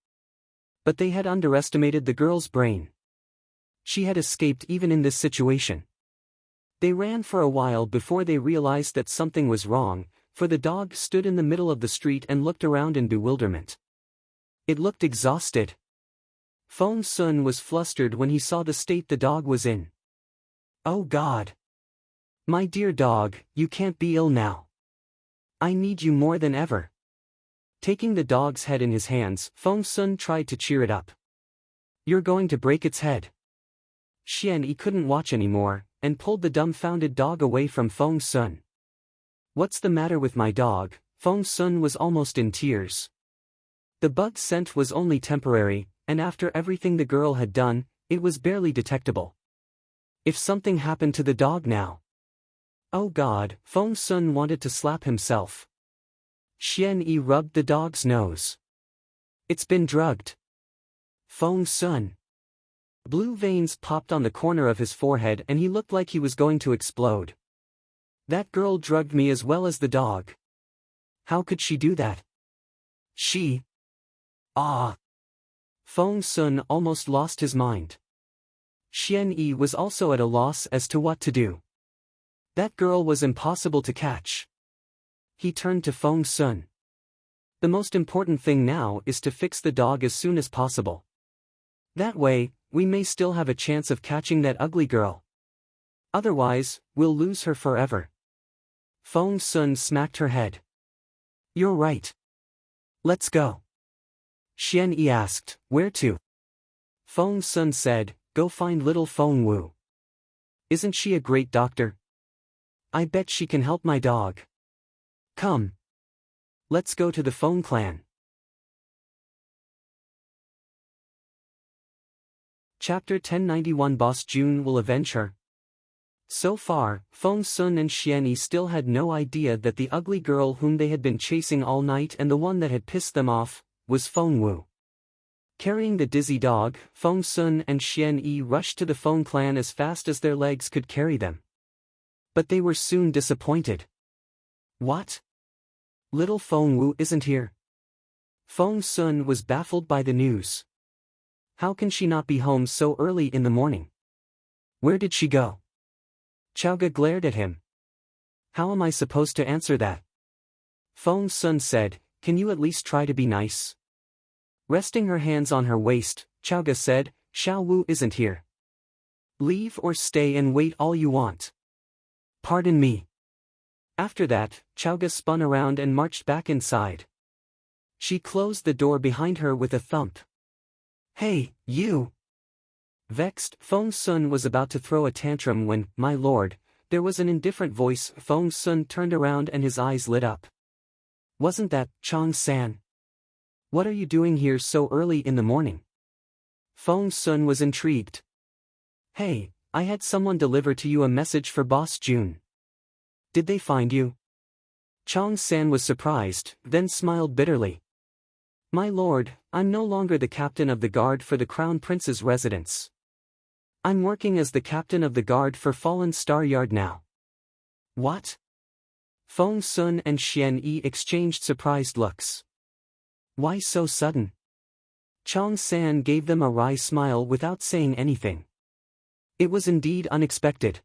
But they had underestimated the girl's brain. She had escaped even in this situation. They ran for a while before they realized that something was wrong, for the dog stood in the middle of the street and looked around in bewilderment. It looked exhausted. Feng Sun was flustered when he saw the state the dog was in. Oh God! My dear dog, you can't be ill now. I need you more than ever. Taking the dog's head in his hands, Feng Sun tried to cheer it up. You're going to break its head. Xuanyuan couldn't watch anymore, and pulled the dumbfounded dog away from Feng Sun. What's the matter with my dog? Feng Sun was almost in tears. The bug scent was only temporary, and after everything the girl had done, it was barely detectable. If something happened to the dog now. Oh God, Feng Sun wanted to slap himself. Xuanyuan rubbed the dog's nose. It's been drugged. Feng Sun. Blue veins popped on the corner of his forehead and he looked like he was going to explode. That girl drugged me as well as the dog. How could she do that? She. Ah. Feng Sun almost lost his mind. Xuanyuan was also at a loss as to what to do. That girl was impossible to catch. He turned to Feng Sun. The most important thing now is to fix the dog as soon as possible. That way, we may still have a chance of catching that ugly girl. Otherwise, we'll lose her forever. Feng Sun smacked her head. You're right. Let's go. Xuanyuan asked, where to? Feng Sun said, go find little Feng Wu. Isn't she a great doctor? I bet she can help my dog. Come. Let's go to the Feng clan. Chapter 1091 Boss Jun will avenge her. So far, Feng Sun and Xuanyuan still had no idea that the ugly girl whom they had been chasing all night and the one that had pissed them off, was Feng Wu. Carrying the dizzy dog, Feng Sun and Xuanyuan rushed to the Feng clan as fast as their legs could carry them. But they were soon disappointed. What? Little Feng Wu isn't here. Feng Sun was baffled by the news. How can she not be home so early in the morning? Where did she go? Chaoga glared at him. How am I supposed to answer that? Feng Sun said, can you at least try to be nice? Resting her hands on her waist, Chaoga said, Xiao Wu isn't here. Leave or stay and wait all you want. Pardon me. After that, Chaoga spun around and marched back inside. She closed the door behind her with a thump. Hey, you! Vexed, Feng Sun was about to throw a tantrum when, my lord, there was an indifferent voice. Feng Sun turned around and his eyes lit up. Wasn't that Chang-san? What are you doing here so early in the morning? Feng Sun was intrigued. Hey, I had someone deliver to you a message for Boss Jun. Did they find you? Chang-san was surprised, then smiled bitterly. My lord, I'm no longer the captain of the guard for the Crown Prince's residence. I'm working as the captain of the guard for Fallen Star Yard now. What? Feng Sun and Xuanyuan exchanged surprised looks. Why so sudden? Chang-san gave them a wry smile without saying anything. It was indeed unexpected.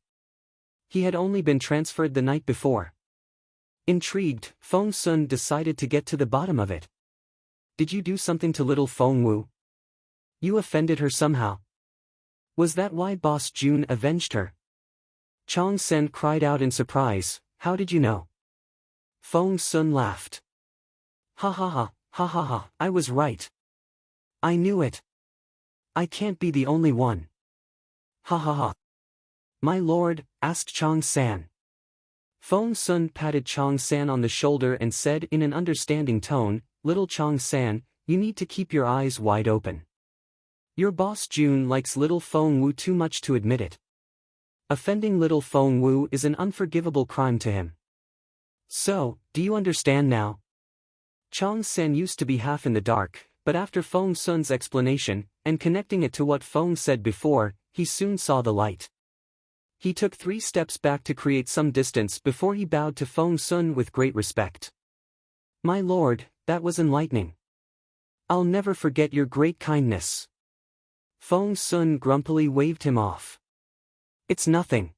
He had only been transferred the night before. Intrigued, Feng Sun decided to get to the bottom of it. Did you do something to little Feng Wu? You offended her somehow. Was that why Boss Jun avenged her? Chang-san cried out in surprise, how did you know? Feng Sun laughed. Ha, I was right. I knew it. I can't be the only one. Ha. My lord, asked Chang-san. Feng Sun patted Chang-san on the shoulder and said in an understanding tone, little Chang-san, you need to keep your eyes wide open. Your boss Jun likes little Feng Wu too much to admit it. Offending little Feng Wu is an unforgivable crime to him. So, do you understand now? Chang-san used to be half in the dark, but after Feng Sun's explanation, and connecting it to what Feng said before, he soon saw the light. He took 3 steps back to create some distance before he bowed to Feng Sun with great respect. My lord, that was enlightening. I'll never forget your great kindness. Feng Sun grumpily waved him off. It's nothing.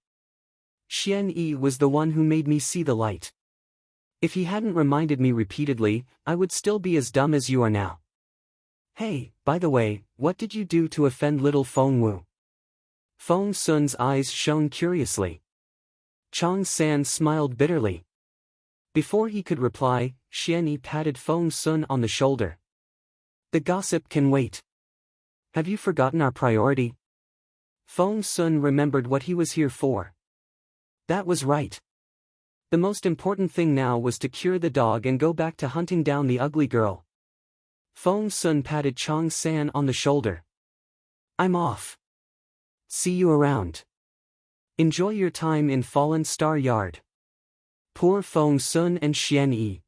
Xuanyuan was the one who made me see the light. If he hadn't reminded me repeatedly, I would still be as dumb as you are now. Hey, by the way, what did you do to offend little Feng Wu? Feng Sun's eyes shone curiously. Chang-san smiled bitterly. Before he could reply, Xuanyuan patted Feng Sun on the shoulder. The gossip can wait. Have you forgotten our priority? Feng Sun remembered what he was here for. That was right. The most important thing now was to cure the dog and go back to hunting down the ugly girl. Feng Sun patted Chang-san on the shoulder. I'm off. See you around. Enjoy your time in Fallen Star Yard. Poor Feng Sun and Xuanyuan.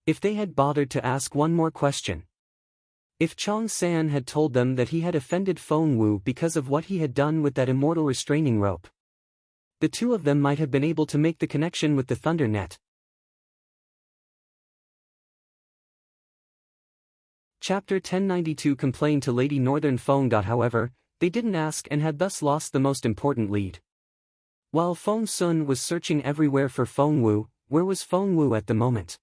If they had bothered to ask one more question. If Chang-san had told them that he had offended Feng Wu because of what he had done with that immortal restraining rope, the two of them might have been able to make the connection with the thunder net. Chapter 1092 Complained to Lady Northern Feng. However, they didn't ask and had thus lost the most important lead. While Feng Sun was searching everywhere for Feng Wu, where was Feng Wu at the moment?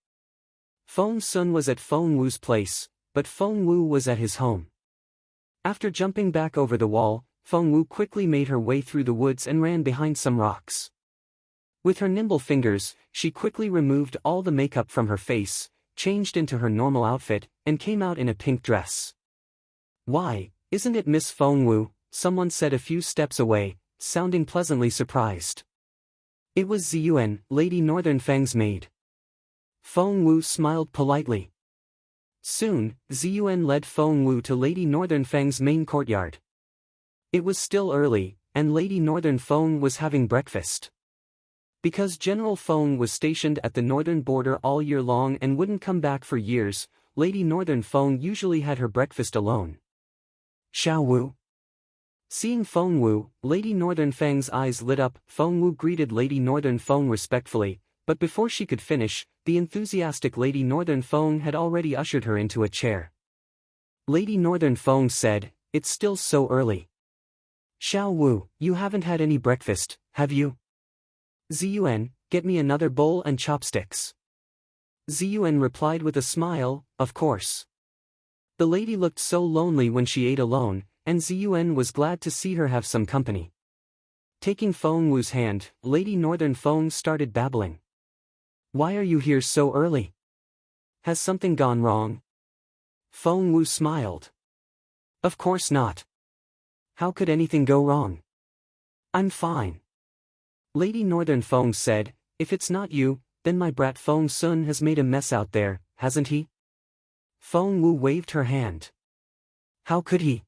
Feng Sun was at Feng Wu's place, but Feng Wu was at his home. After jumping back over the wall, Feng Wu quickly made her way through the woods and ran behind some rocks. With her nimble fingers, she quickly removed all the makeup from her face, changed into her normal outfit, and came out in a pink dress. "Why, isn't it Miss Feng Wu?" someone said a few steps away, sounding pleasantly surprised. It was Xuanyuan, Lady Northern Feng's maid. Feng Wu smiled politely. Soon, Xuanyuan led Feng Wu to Lady Northern Feng's main courtyard. It was still early, and Lady Northern Feng was having breakfast. Because General Feng was stationed at the northern border all year long and wouldn't come back for years, Lady Northern Feng usually had her breakfast alone. "Xiao Wu." Seeing Feng Wu, Lady Northern Feng's eyes lit up. Feng Wu greeted Lady Northern Feng respectfully, but before she could finish, the enthusiastic Lady Northern Feng had already ushered her into a chair. Lady Northern Feng said, "It's still so early. Xiao Wu, you haven't had any breakfast, have you?" "Xuanyuan, get me another bowl and chopsticks." Xuanyuan replied with a smile, "Of course." The lady looked so lonely when she ate alone, and Xuanyuan was glad to see her have some company. Taking Feng Wu's hand, Lady Northern Feng started babbling. "Why are you here so early? Has something gone wrong?" Feng Wu smiled. "Of course not. How could anything go wrong? I'm fine." Lady Northern Feng said, "If it's not you, then my brat Feng Sun has made a mess out there, hasn't he?" Feng Wu waved her hand. "How could he?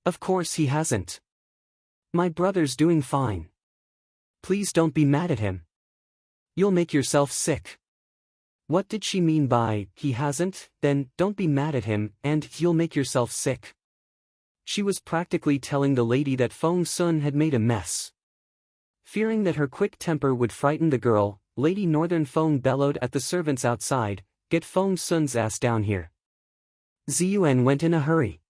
Of course he hasn't. My brother's doing fine. Please don't be mad at him. You'll make yourself sick." What did she mean by, "he hasn't, then, don't be mad at him, and, you'll make yourself sick"? She was practically telling the lady that Feng Sun had made a mess. Fearing that her quick temper would frighten the girl, Lady Northern Feng bellowed at the servants outside, "Get Feng Sun's ass down here." Xuanyuan went in a hurry.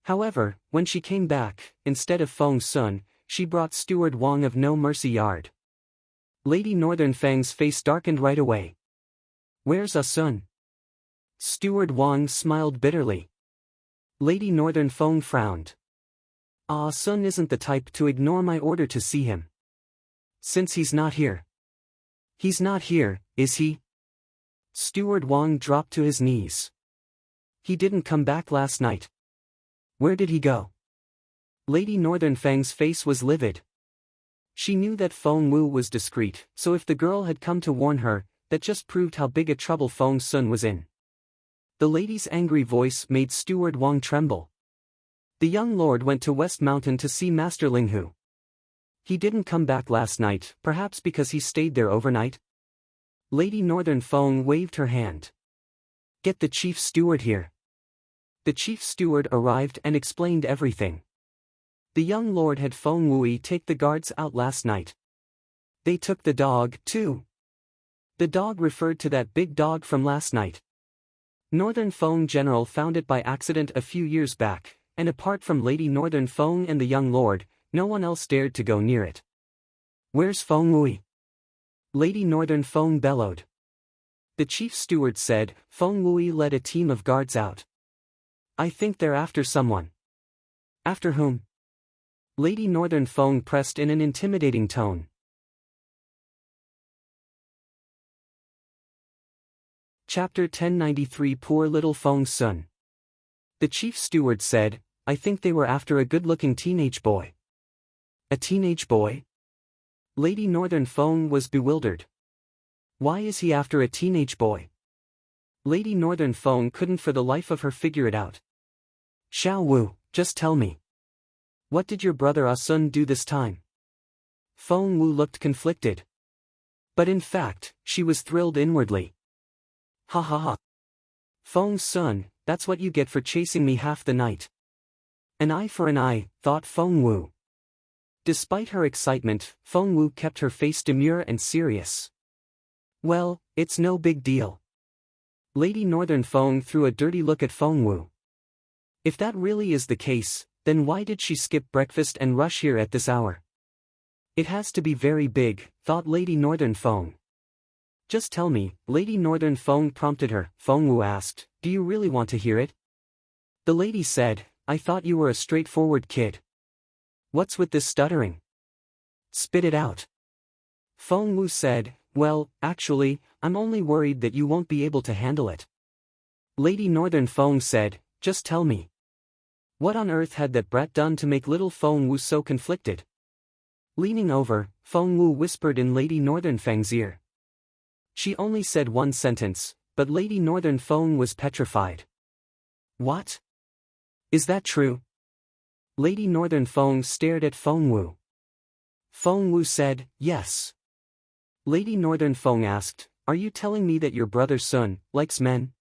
However, when she came back, instead of Feng Sun, she brought Steward Wang of No Mercy Yard. Lady Northern Feng's face darkened right away. "Where's Sun?" Steward Wang smiled bitterly. Lady Northern Feng frowned. Sun isn't the type to ignore my order to see him. Since he's not here. He's not here, is he? Steward Wang dropped to his knees. He didn't come back last night. Where did he go? Lady Northern Feng's face was livid. She knew that Feng Wu was discreet, so if the girl had come to warn her, that just proved how big a trouble Feng Sun was in. The lady's angry voice made Steward Wang tremble. The young lord went to West Mountain to see Master Ling Hu. He didn't come back last night, perhaps because he stayed there overnight? Lady Northern Feng waved her hand. "Get the chief steward here." The chief steward arrived and explained everything. The young lord had Feng Wu take the guards out last night. They took the dog, too. The dog referred to that big dog from last night. Northern Feng General found it by accident a few years back, and apart from Lady Northern Feng and the young lord, no one else dared to go near it. "Where's Feng Wu?" Lady Northern Feng bellowed. The chief steward said, "Feng Wu led a team of guards out. I think they're after someone." "After whom?" Lady Northern Feng pressed in an intimidating tone. Chapter 1093 Poor Little Feng Sun. The chief steward said, "I think they were after a good-looking teenage boy." "A teenage boy?" Lady Northern Feng was bewildered. Why is he after a teenage boy? Lady Northern Feng couldn't for the life of her figure it out. "Xiao Wu, just tell me. What did your brother Sun do this time?" Feng Wu looked conflicted. But in fact, she was thrilled inwardly. "Ha. Feng Sun, that's what you get for chasing me half the night." "An eye for an eye," thought Feng Wu. Despite her excitement, Feng Wu kept her face demure and serious. "Well, it's no big deal." Lady Northern Feng threw a dirty look at Feng Wu. If that really is the case, then why did she skip breakfast and rush here at this hour? It has to be very big, thought Lady Northern Feng. "Just tell me," Lady Northern Feng prompted her. Feng Wu asked, "Do you really want to hear it?" The lady said, I thought you were a straightforward kid. What's with this stuttering? Spit it out. Fengqi said, well, actually, I'm only worried that you won't be able to handle it. Lady Northern Feng said, just tell me. What on earth had that brat done to make little Fengqi so conflicted? Leaning over, Fengqi whispered in Lady Northern Feng's ear. She only said one sentence, but Lady Northern Feng was petrified. What? Is that true? Lady Northern Feng stared at Fengqi. Fengqi said, yes. Lady Northern Feng asked, are you telling me that your brother Sun likes men?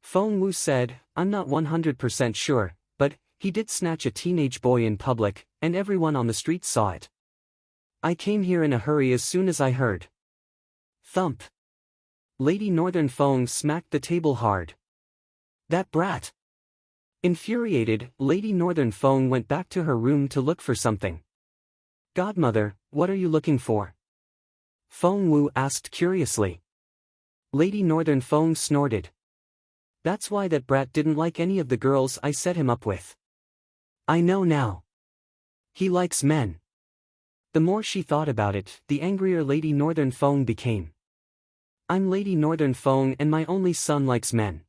Fengqi said, I'm not 100% sure, but he did snatch a teenage boy in public, and everyone on the street saw it. I came here in a hurry as soon as I heard. Thump. Lady Northern Feng smacked the table hard. That brat. Infuriated, Lady Northern Feng went back to her room to look for something. Godmother, what are you looking for? Fengqi asked curiously. Lady Northern Feng snorted. That's why that brat didn't like any of the girls I set him up with. I know now. He likes men. The more she thought about it, the angrier Lady Northern Feng became. I'm Lady Northern Feng and my only son likes men.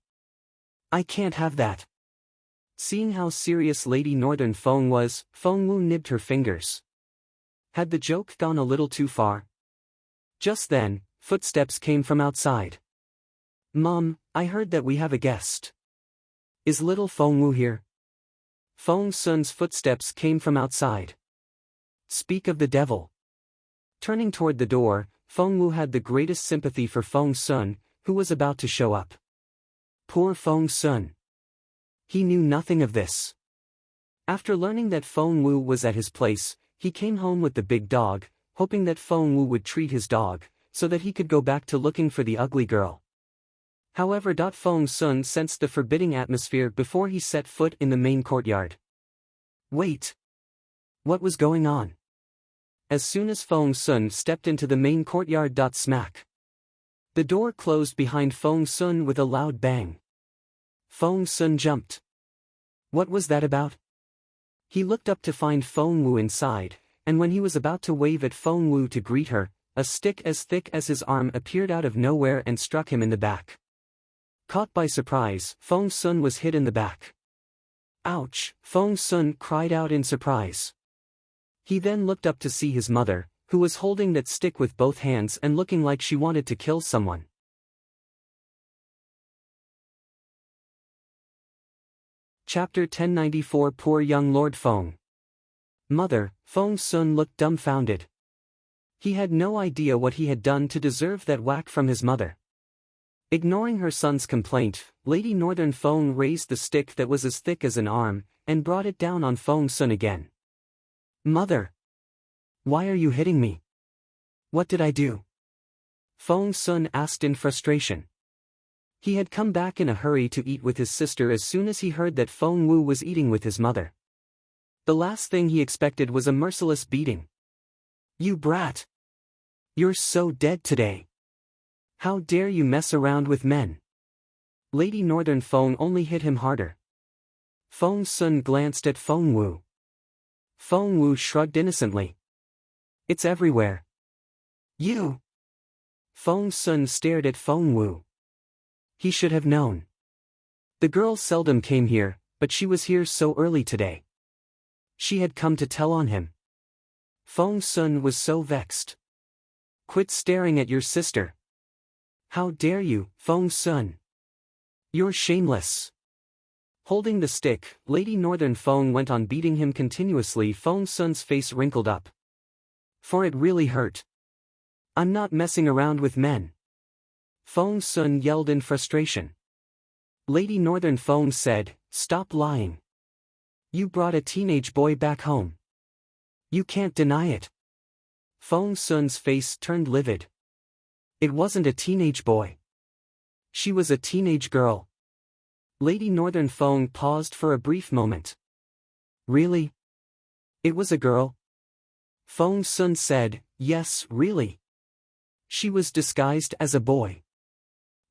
I can't have that. Seeing how serious Lady Northern Feng was, Fengqi nibbed her fingers. Had the joke gone a little too far? Just then, footsteps came from outside. Mom, I heard that we have a guest. Is little Fengqi here? Feng Sun's footsteps came from outside. Speak of the devil. Turning toward the door, Fengqi had the greatest sympathy for Feng Sun, who was about to show up. Poor Feng Sun. He knew nothing of this. After learning that Fengqi was at his place, he came home with the big dog, hoping that Fengqi would treat his dog, so that he could go back to looking for the ugly girl. However, Feng Sun sensed the forbidding atmosphere before he set foot in the main courtyard. Wait. What was going on? As soon as Feng Sun stepped into the main courtyard, smack. The door closed behind Feng Sun with a loud bang. Feng Sun jumped. What was that about? He looked up to find Fengqi inside, and when he was about to wave at Fengqi to greet her, a stick as thick as his arm appeared out of nowhere and struck him in the back. Caught by surprise, Feng Sun was hit in the back. Ouch! Feng Sun cried out in surprise. He then looked up to see his mother, who was holding that stick with both hands and looking like she wanted to kill someone. Chapter 1094 Poor young Lord Feng. Mother, Feng Sun looked dumbfounded. He had no idea what he had done to deserve that whack from his mother. Ignoring her son's complaint, Lady Northern Feng raised the stick that was as thick as an arm, and brought it down on Feng Sun again. Mother! Why are you hitting me? What did I do? Feng Sun asked in frustration. He had come back in a hurry to eat with his sister as soon as he heard that Fengqi was eating with his mother. The last thing he expected was a merciless beating. You brat! You're so dead today. How dare you mess around with men? Lady Northern Feng only hit him harder. Feng Sun glanced at Fengqi. Fengqi shrugged innocently. It's everywhere. You! Feng Sun stared at Fengqi. He should have known. The girl seldom came here, but she was here so early today. She had come to tell on him. Feng Sun was so vexed. Quit staring at your sister. How dare you, Feng Sun? You're shameless. Holding the stick, Lady Northern Feng went on beating him continuously. Feng Sun's face wrinkled up. For it really hurt. I'm not messing around with men. Feng Sun yelled in frustration. Lady Northern Feng said, stop lying. You brought a teenage boy back home. You can't deny it. Feng Sun's face turned livid. It wasn't a teenage boy. She was a teenage girl. Lady Northern Feng paused for a brief moment. Really? It was a girl? Feng Sun said, yes, really. She was disguised as a boy.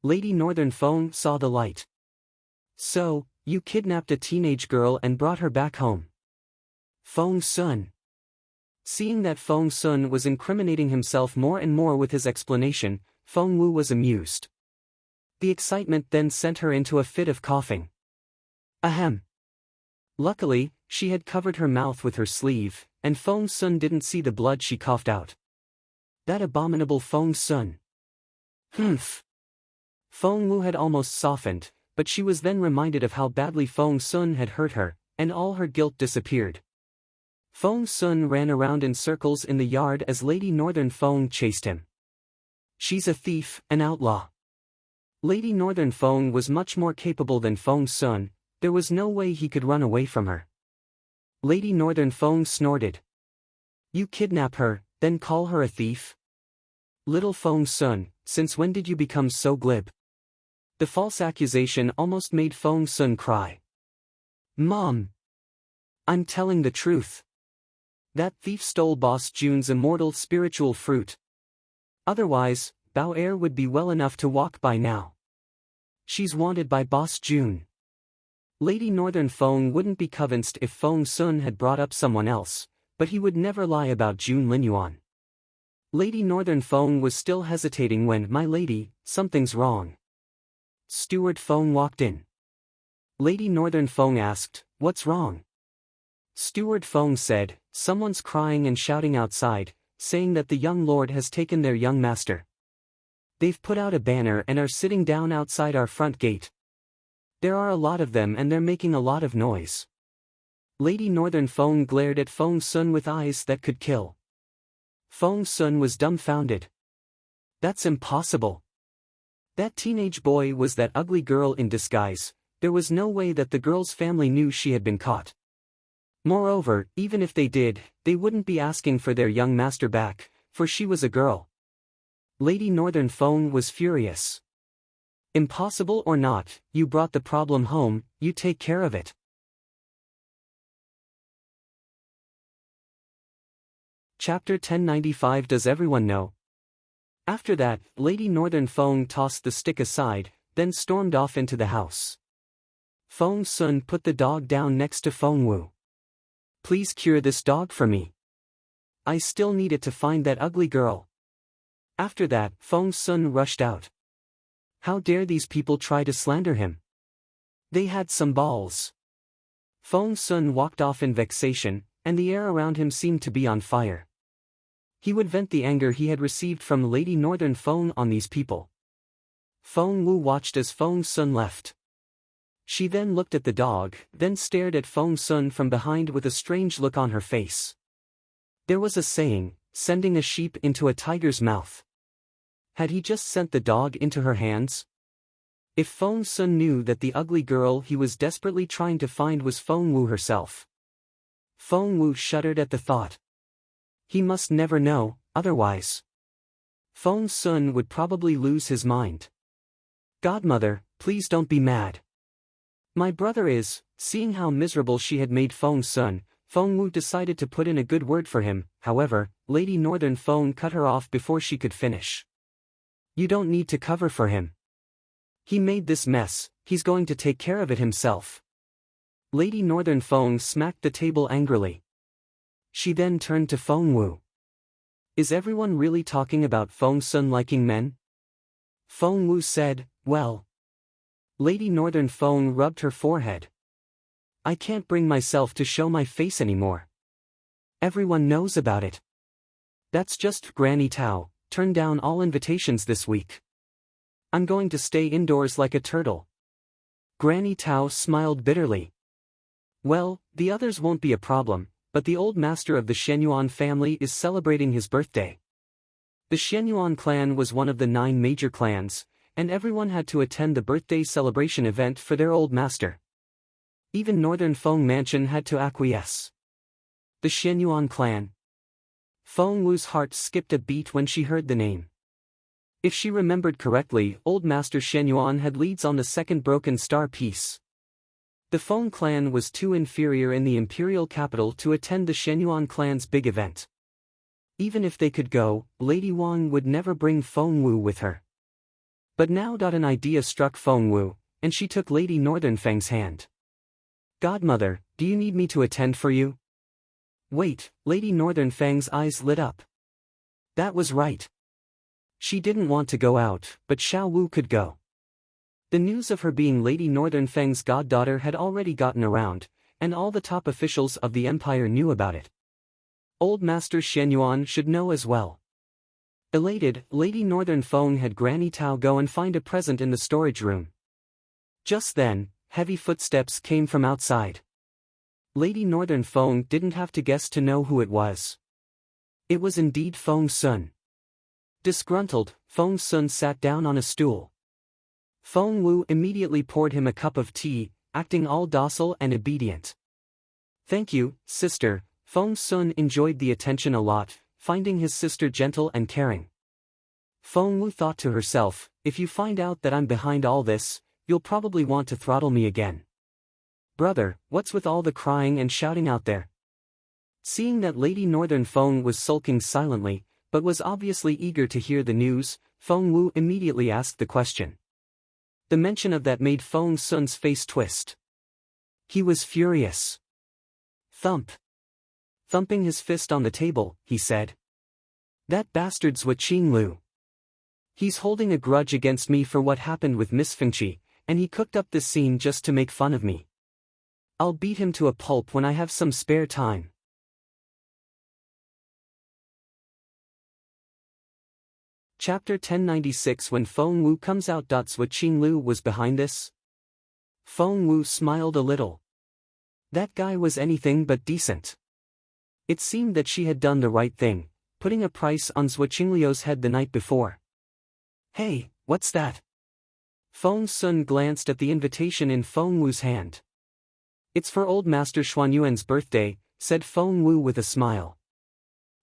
Lady Northern Feng saw the light. So, You kidnapped a teenage girl and brought her back home. Feng Sun. Seeing that Feng Sun was incriminating himself more and more with his explanation, Feng Wu was amused. The excitement then sent her into a fit of coughing. Ahem. Luckily, she had covered her mouth with her sleeve, and Feng Sun didn't see the blood she coughed out. That abominable Feng Sun. Humph. Feng Wu had almost softened, but she was then reminded of how badly Feng Sun had hurt her, and all her guilt disappeared. Feng Sun ran around in circles in the yard as Lady Northern Feng chased him. She's a thief, an outlaw. Lady Northern Feng was much more capable than Feng Sun, there was no way he could run away from her. Lady Northern Feng snorted. You kidnap her, then call her a thief? Little Feng Sun, since when did you become so glib? The false accusation almost made Feng Sun cry. Mom! I'm telling the truth. That thief stole Boss June's immortal spiritual fruit. Otherwise, Bao Er would be well enough to walk by now. She's wanted by Boss June. Lady Northern Feng wouldn't be convinced if Feng Sun had brought up someone else, but he would never lie about June Linyuan. Lady Northern Feng was still hesitating when, my lady, something's wrong. Steward Feng walked in. Lady Northern Feng asked, what's wrong? Steward Feng said, someone's crying and shouting outside, saying that the young lord has taken their young master. They've put out a banner and are sitting down outside our front gate. There are a lot of them and they're making a lot of noise. Lady Northern Feng glared at Feng Sun with eyes that could kill. Feng Sun was dumbfounded. That's impossible. That teenage boy was that ugly girl in disguise, there was no way that the girl's family knew she had been caught. Moreover, even if they did, they wouldn't be asking for their young master back, for she was a girl. Lady Northern Feng was furious. Impossible or not, you brought the problem home, you take care of it. Chapter 1095. Does everyone know? After that, Lady Northern Feng tossed the stick aside, then stormed off into the house. Feng Sun put the dog down next to Feng Wu. Please cure this dog for me. I still need it to find that ugly girl. After that, Feng Sun rushed out. How dare these people try to slander him? They had some balls. Feng Sun walked off in vexation, and the air around him seemed to be on fire. He would vent the anger he had received from Lady Northern Feng on these people. Feng Wu watched as Feng Sun left. She then looked at the dog, then stared at Feng Sun from behind with a strange look on her face. There was a saying, sending a sheep into a tiger's mouth. Had he just sent the dog into her hands? If Feng Sun knew that the ugly girl he was desperately trying to find was Feng Wu herself. Feng Wu shuddered at the thought. He must never know, otherwise Feng Sun would probably lose his mind. Godmother, please don't be mad. My brother is. Seeing how miserable she had made Feng Sun, Feng Wu decided to put in a good word for him. However, Lady Northern Feng cut her off before she could finish. You don't need to cover for him. He made this mess, he's going to take care of it himself. Lady Northern Feng smacked the table angrily. She then turned to Feng Wu. Is everyone really talking about Feng Sun liking men? Feng Wu said, well. Lady Northern Feng rubbed her forehead. I can't bring myself to show my face anymore. Everyone knows about it. That's just Granny Tao, turned down all invitations this week. I'm going to stay indoors like a turtle. Granny Tao smiled bitterly. Well, the others won't be a problem, but the old master of the Xuanyuan family is celebrating his birthday. The Xuanyuan clan was one of the 9 major clans, and everyone had to attend the birthday celebration event for their old master. Even Northern Feng Mansion had to acquiesce. The Xuanyuan clan. Feng Wu's heart skipped a beat when she heard the name. If she remembered correctly, old master Xuanyuan had leads on the second broken star piece. The Feng clan was too inferior in the imperial capital to attend the Xuanyuan clan's big event. Even if they could go, Lady Wang would never bring Feng Wu with her. But now an idea struck Feng Wu, and she took Lady Northern Feng's hand. Godmother, do you need me to attend for you? Wait, Lady Northern Feng's eyes lit up. That was right. She didn't want to go out, but Xiao Wu could go. The news of her being Lady Northern Feng's goddaughter had already gotten around, and all the top officials of the empire knew about it. Old Master Xuanyuan should know as well. Elated, Lady Northern Feng had Granny Tao go and find a present in the storage room. Just then, heavy footsteps came from outside. Lady Northern Feng didn't have to guess to know who it was. It was indeed Feng Sun. Disgruntled, Feng Sun sat down on a stool. Feng Wu immediately poured him a cup of tea, acting all docile and obedient. Thank you, sister. Feng Sun enjoyed the attention a lot, finding his sister gentle and caring. Feng Wu thought to herself, if you find out that I'm behind all this, you'll probably want to throttle me again. Brother, what's with all the crying and shouting out there? Seeing that Lady Northern Feng was sulking silently, but was obviously eager to hear the news, Feng Wu immediately asked the question. The mention of that made Feng Sun's face twist. He was furious. Thump. Thumping his fist on the table, he said. That bastard Xuanyuan. He's holding a grudge against me for what happened with Miss Fengqi, and he cooked up this scene just to make fun of me. I'll beat him to a pulp when I have some spare time. Chapter 1096. When Feng Wu comes out. Xuanyuan was behind this? Feng Wu smiled a little. That guy was anything but decent. It seemed that she had done the right thing, putting a price on Xuanyuan's head the night before. Hey, what's that? Feng Sun glanced at the invitation in Feng Wu's hand. It's for old Master Xuanyuan's birthday, said Feng Wu with a smile.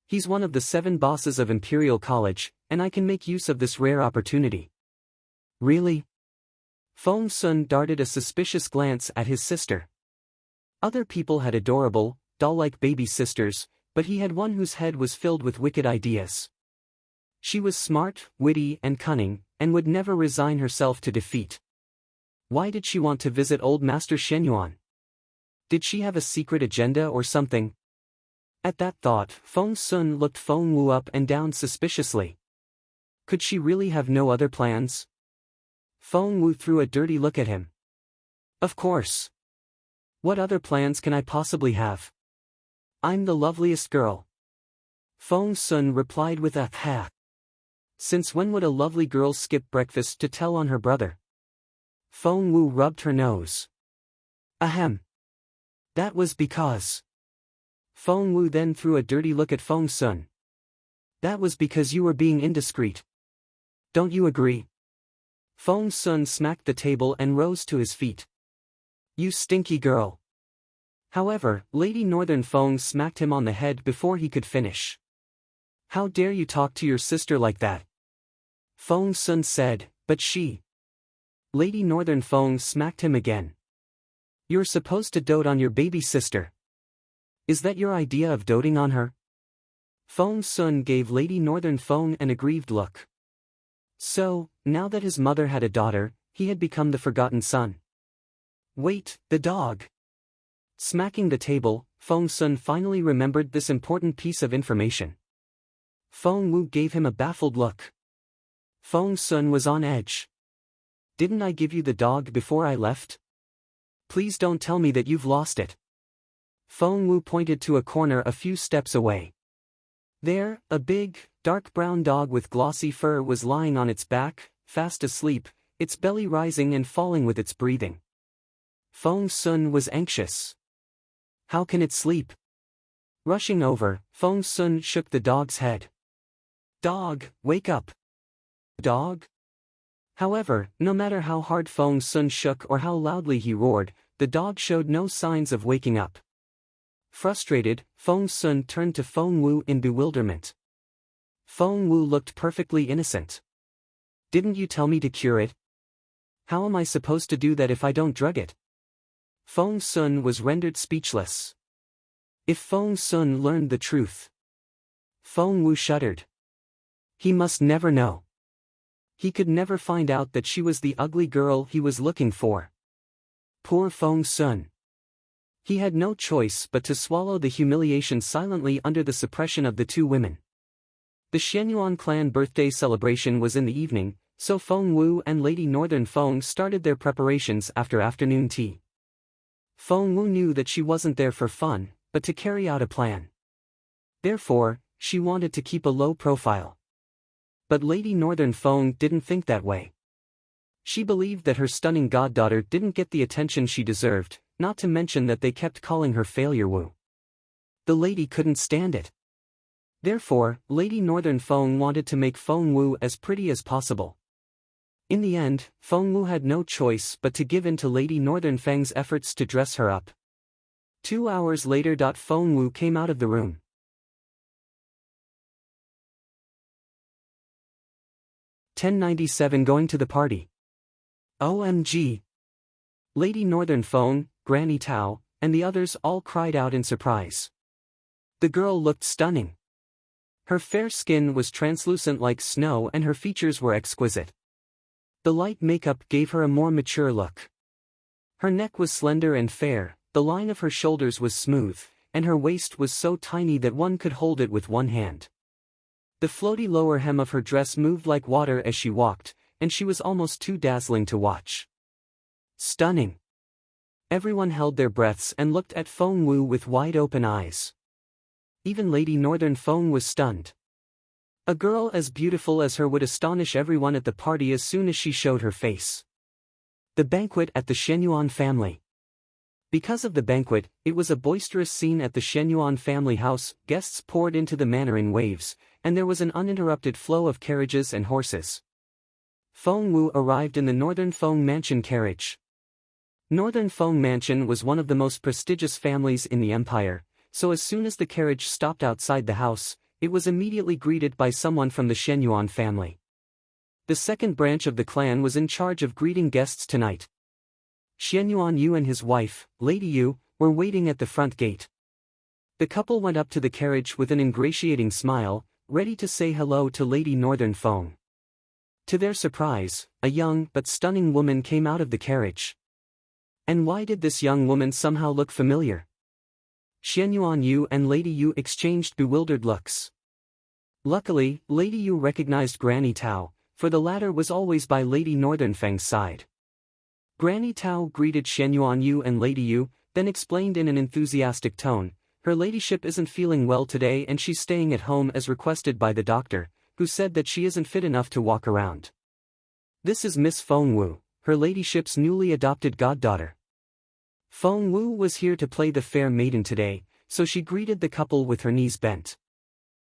He's one of the 7 bosses of Imperial College, and I can make use of this rare opportunity. Really? Feng Sun darted a suspicious glance at his sister. Other people had adorable, doll-like baby sisters, but he had one whose head was filled with wicked ideas. She was smart, witty and cunning, and would never resign herself to defeat. Why did she want to visit old Master Xuanyuan? Did she have a secret agenda or something? At that thought, Feng Sun looked Feng Wu up and down suspiciously. Could she really have no other plans? Feng Wu threw a dirty look at him. Of course. What other plans can I possibly have? I'm the loveliest girl. Feng Sun replied with a ha. Since when would a lovely girl skip breakfast to tell on her brother? Feng Wu rubbed her nose. Ahem. That was because. Feng Wu then threw a dirty look at Feng Sun. That was because you were being indiscreet. Don't you agree? Feng Sun smacked the table and rose to his feet. You stinky girl. However, Lady Northern Feng smacked him on the head before he could finish. How dare you talk to your sister like that? Feng Sun said, but she. Lady Northern Feng smacked him again. You're supposed to dote on your baby sister. Is that your idea of doting on her? Feng Sun gave Lady Northern Feng an aggrieved look. So, now that his mother had a daughter, he had become the forgotten son. Wait, the dog. Smacking the table, Feng Sun finally remembered this important piece of information. Feng Wu gave him a baffled look. Feng Sun was on edge. Didn't I give you the dog before I left? Please don't tell me that you've lost it. Feng Wu pointed to a corner a few steps away. There, a big, dark brown dog with glossy fur was lying on its back, fast asleep, its belly rising and falling with its breathing. Feng Sun was anxious. How can it sleep? Rushing over, Feng Sun shook the dog's head. Dog, wake up. Dog? However, no matter how hard Feng Sun shook or how loudly he roared, the dog showed no signs of waking up. Frustrated, Feng Sun turned to Feng Wu in bewilderment. Feng Wu looked perfectly innocent. Didn't you tell me to cure it? How am I supposed to do that if I don't drug it? Feng Sun was rendered speechless. If Feng Sun learned the truth. Feng Wu shuddered. He must never know. He could never find out that she was the ugly girl he was looking for. Poor Feng Sun. He had no choice but to swallow the humiliation silently under the suppression of the two women. The Xuanyuan clan birthday celebration was in the evening, so Feng Wu and Lady Northern Feng started their preparations after afternoon tea. Feng Wu knew that she wasn't there for fun, but to carry out a plan. Therefore, she wanted to keep a low profile. But Lady Northern Feng didn't think that way. She believed that her stunning goddaughter didn't get the attention she deserved, not to mention that they kept calling her Failure Wu. The lady couldn't stand it. Therefore, Lady Northern Feng wanted to make Feng Wu as pretty as possible. In the end, Feng Wu had no choice but to give in to Lady Northern Feng's efforts to dress her up. 2 hours later. Feng Wu came out of the room. 1097 Going to the party. OMG! Lady Northern Feng, Granny Tao, and the others all cried out in surprise. The girl looked stunning. Her fair skin was translucent like snow and her features were exquisite. The light makeup gave her a more mature look. Her neck was slender and fair, the line of her shoulders was smooth, and her waist was so tiny that one could hold it with one hand. The floaty lower hem of her dress moved like water as she walked, and she was almost too dazzling to watch. Stunning! Everyone held their breaths and looked at Feng Wu with wide-open eyes. Even Lady Northern Feng was stunned. A girl as beautiful as her would astonish everyone at the party as soon as she showed her face. The banquet at the Xuanyuan family. Because of the banquet, it was a boisterous scene at the Xuanyuan family house. Guests poured into the manor in waves, and there was an uninterrupted flow of carriages and horses. Feng Wu arrived in the Northern Feng Mansion carriage. Northern Feng Mansion was one of the most prestigious families in the empire, so as soon as the carriage stopped outside the house, it was immediately greeted by someone from the Xuanyuan family. The second branch of the clan was in charge of greeting guests tonight. Xuanyuan Yu and his wife, Lady Yu, were waiting at the front gate. The couple went up to the carriage with an ingratiating smile, ready to say hello to Lady Northern Feng. To their surprise, a young but stunning woman came out of the carriage. And why did this young woman somehow look familiar? Xuanyuan Yu and Lady Yu exchanged bewildered looks. Luckily, Lady Yu recognized Granny Tao, for the latter was always by Lady Northern Feng's side. Granny Tao greeted Xuanyuan Yu and Lady Yu, then explained in an enthusiastic tone, "Her ladyship isn't feeling well today and she's staying at home as requested by the doctor, who said that she isn't fit enough to walk around. This is Miss Feng Wu, her ladyship's newly adopted goddaughter." Feng Wu was here to play the fair maiden today, so she greeted the couple with her knees bent.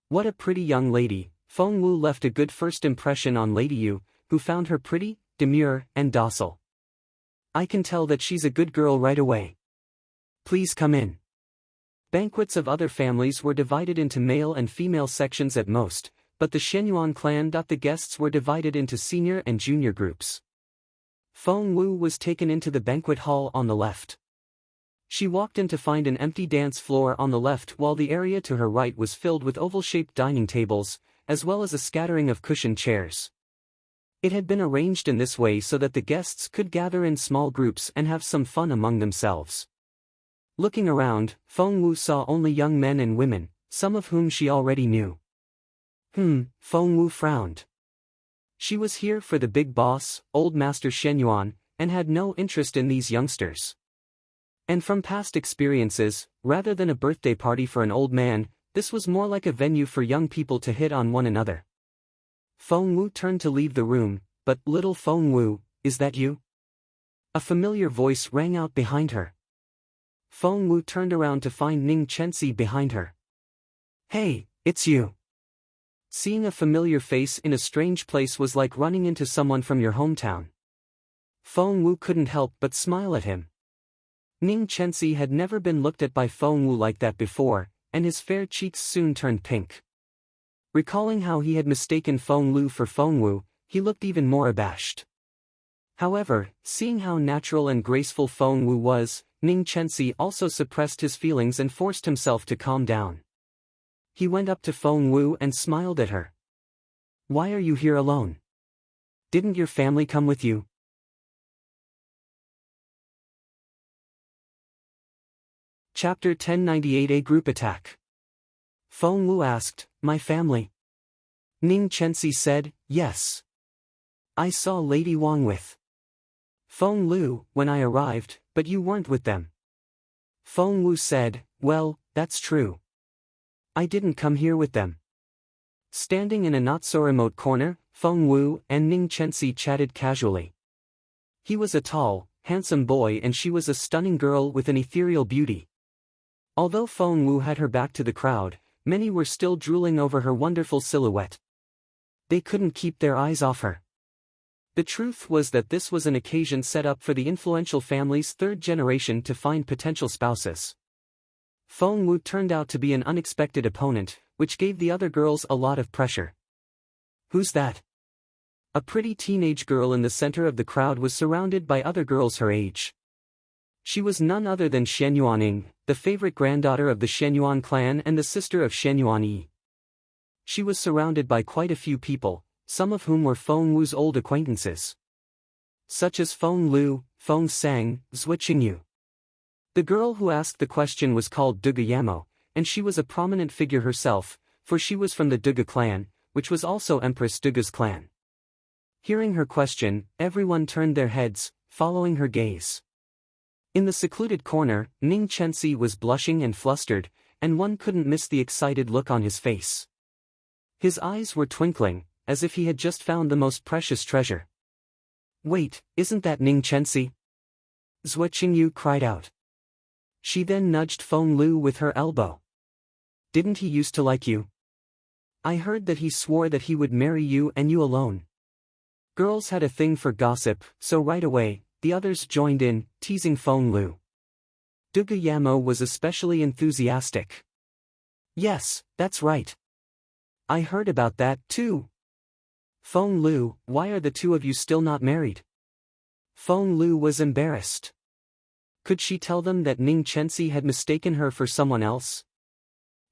What a pretty young lady. Feng Wu left a good first impression on Lady Yu, who found her pretty, demure, and docile. "I can tell that she's a good girl right away. Please come in." Banquets of other families were divided into male and female sections at most, but the Xuanyuan clan. The guests were divided into senior and junior groups. Feng Wu was taken into the banquet hall on the left. She walked in to find an empty dance floor on the left while the area to her right was filled with oval-shaped dining tables, as well as a scattering of cushioned chairs. It had been arranged in this way so that the guests could gather in small groups and have some fun among themselves. Looking around, Feng Wu saw only young men and women, some of whom she already knew. Feng Wu frowned. She was here for the big boss, Old Master Xuanyuan, and had no interest in these youngsters. And from past experiences, rather than a birthday party for an old man, this was more like a venue for young people to hit on one another. Feng Wu turned to leave the room, but "Little Feng Wu, is that you?" A familiar voice rang out behind her. Feng Wu turned around to find Ning Chenxi behind her. "Hey, it's you." Seeing a familiar face in a strange place was like running into someone from your hometown. Feng Wu couldn't help but smile at him. Ning Chenxi had never been looked at by Feng Wu like that before, and his fair cheeks soon turned pink. Recalling how he had mistaken Feng Lu for Feng Wu, he looked even more abashed. However, seeing how natural and graceful Feng Wu was, Ning Chenxi also suppressed his feelings and forced himself to calm down. He went up to Feng Wu and smiled at her. "Why are you here alone? Didn't your family come with you?" Chapter 1098 A Group Attack. Feng Wu asked, "My family?" Ning Chenxi said, "Yes. I saw Lady Wang with Feng Lu when I arrived, but you weren't with them." Feng Wu said, "Well, that's true. I didn't come here with them." Standing in a not-so-remote corner, Feng Wu and Ning Chenxi chatted casually. He was a tall, handsome boy and she was a stunning girl with an ethereal beauty. Although Feng Wu had her back to the crowd, many were still drooling over her wonderful silhouette. They couldn't keep their eyes off her. The truth was that this was an occasion set up for the influential family's third generation to find potential spouses. Feng Wu turned out to be an unexpected opponent, which gave the other girls a lot of pressure. "Who's that?" A pretty teenage girl in the center of the crowd was surrounded by other girls her age. She was none other than Xuanyuan, the favorite granddaughter of the Xuanyuan clan and the sister of Xuanyuan. She was surrounded by quite a few people, some of whom were Feng Wu's old acquaintances, such as Feng Lu, Feng Sang, Xuanyuan. The girl who asked the question was called Dugayamo, and she was a prominent figure herself, for she was from the Duga clan, which was also Empress Duga's clan. Hearing her question, everyone turned their heads, following her gaze. In the secluded corner, Ning Chenxi was blushing and flustered, and one couldn't miss the excited look on his face. His eyes were twinkling, as if he had just found the most precious treasure. "Wait, isn't that Ning Chenxi?" Xuanyuan cried out. She then nudged Feng Lu with her elbow. "Didn't he used to like you? I heard that he swore that he would marry you and you alone." Girls had a thing for gossip, so right away, the others joined in, teasing Feng Lu. Dugayamo was especially enthusiastic. "Yes, that's right. I heard about that, too." "Feng Lu, why are the two of you still not married?" Feng Lu was embarrassed. Could she tell them that Ning Chenxi had mistaken her for someone else?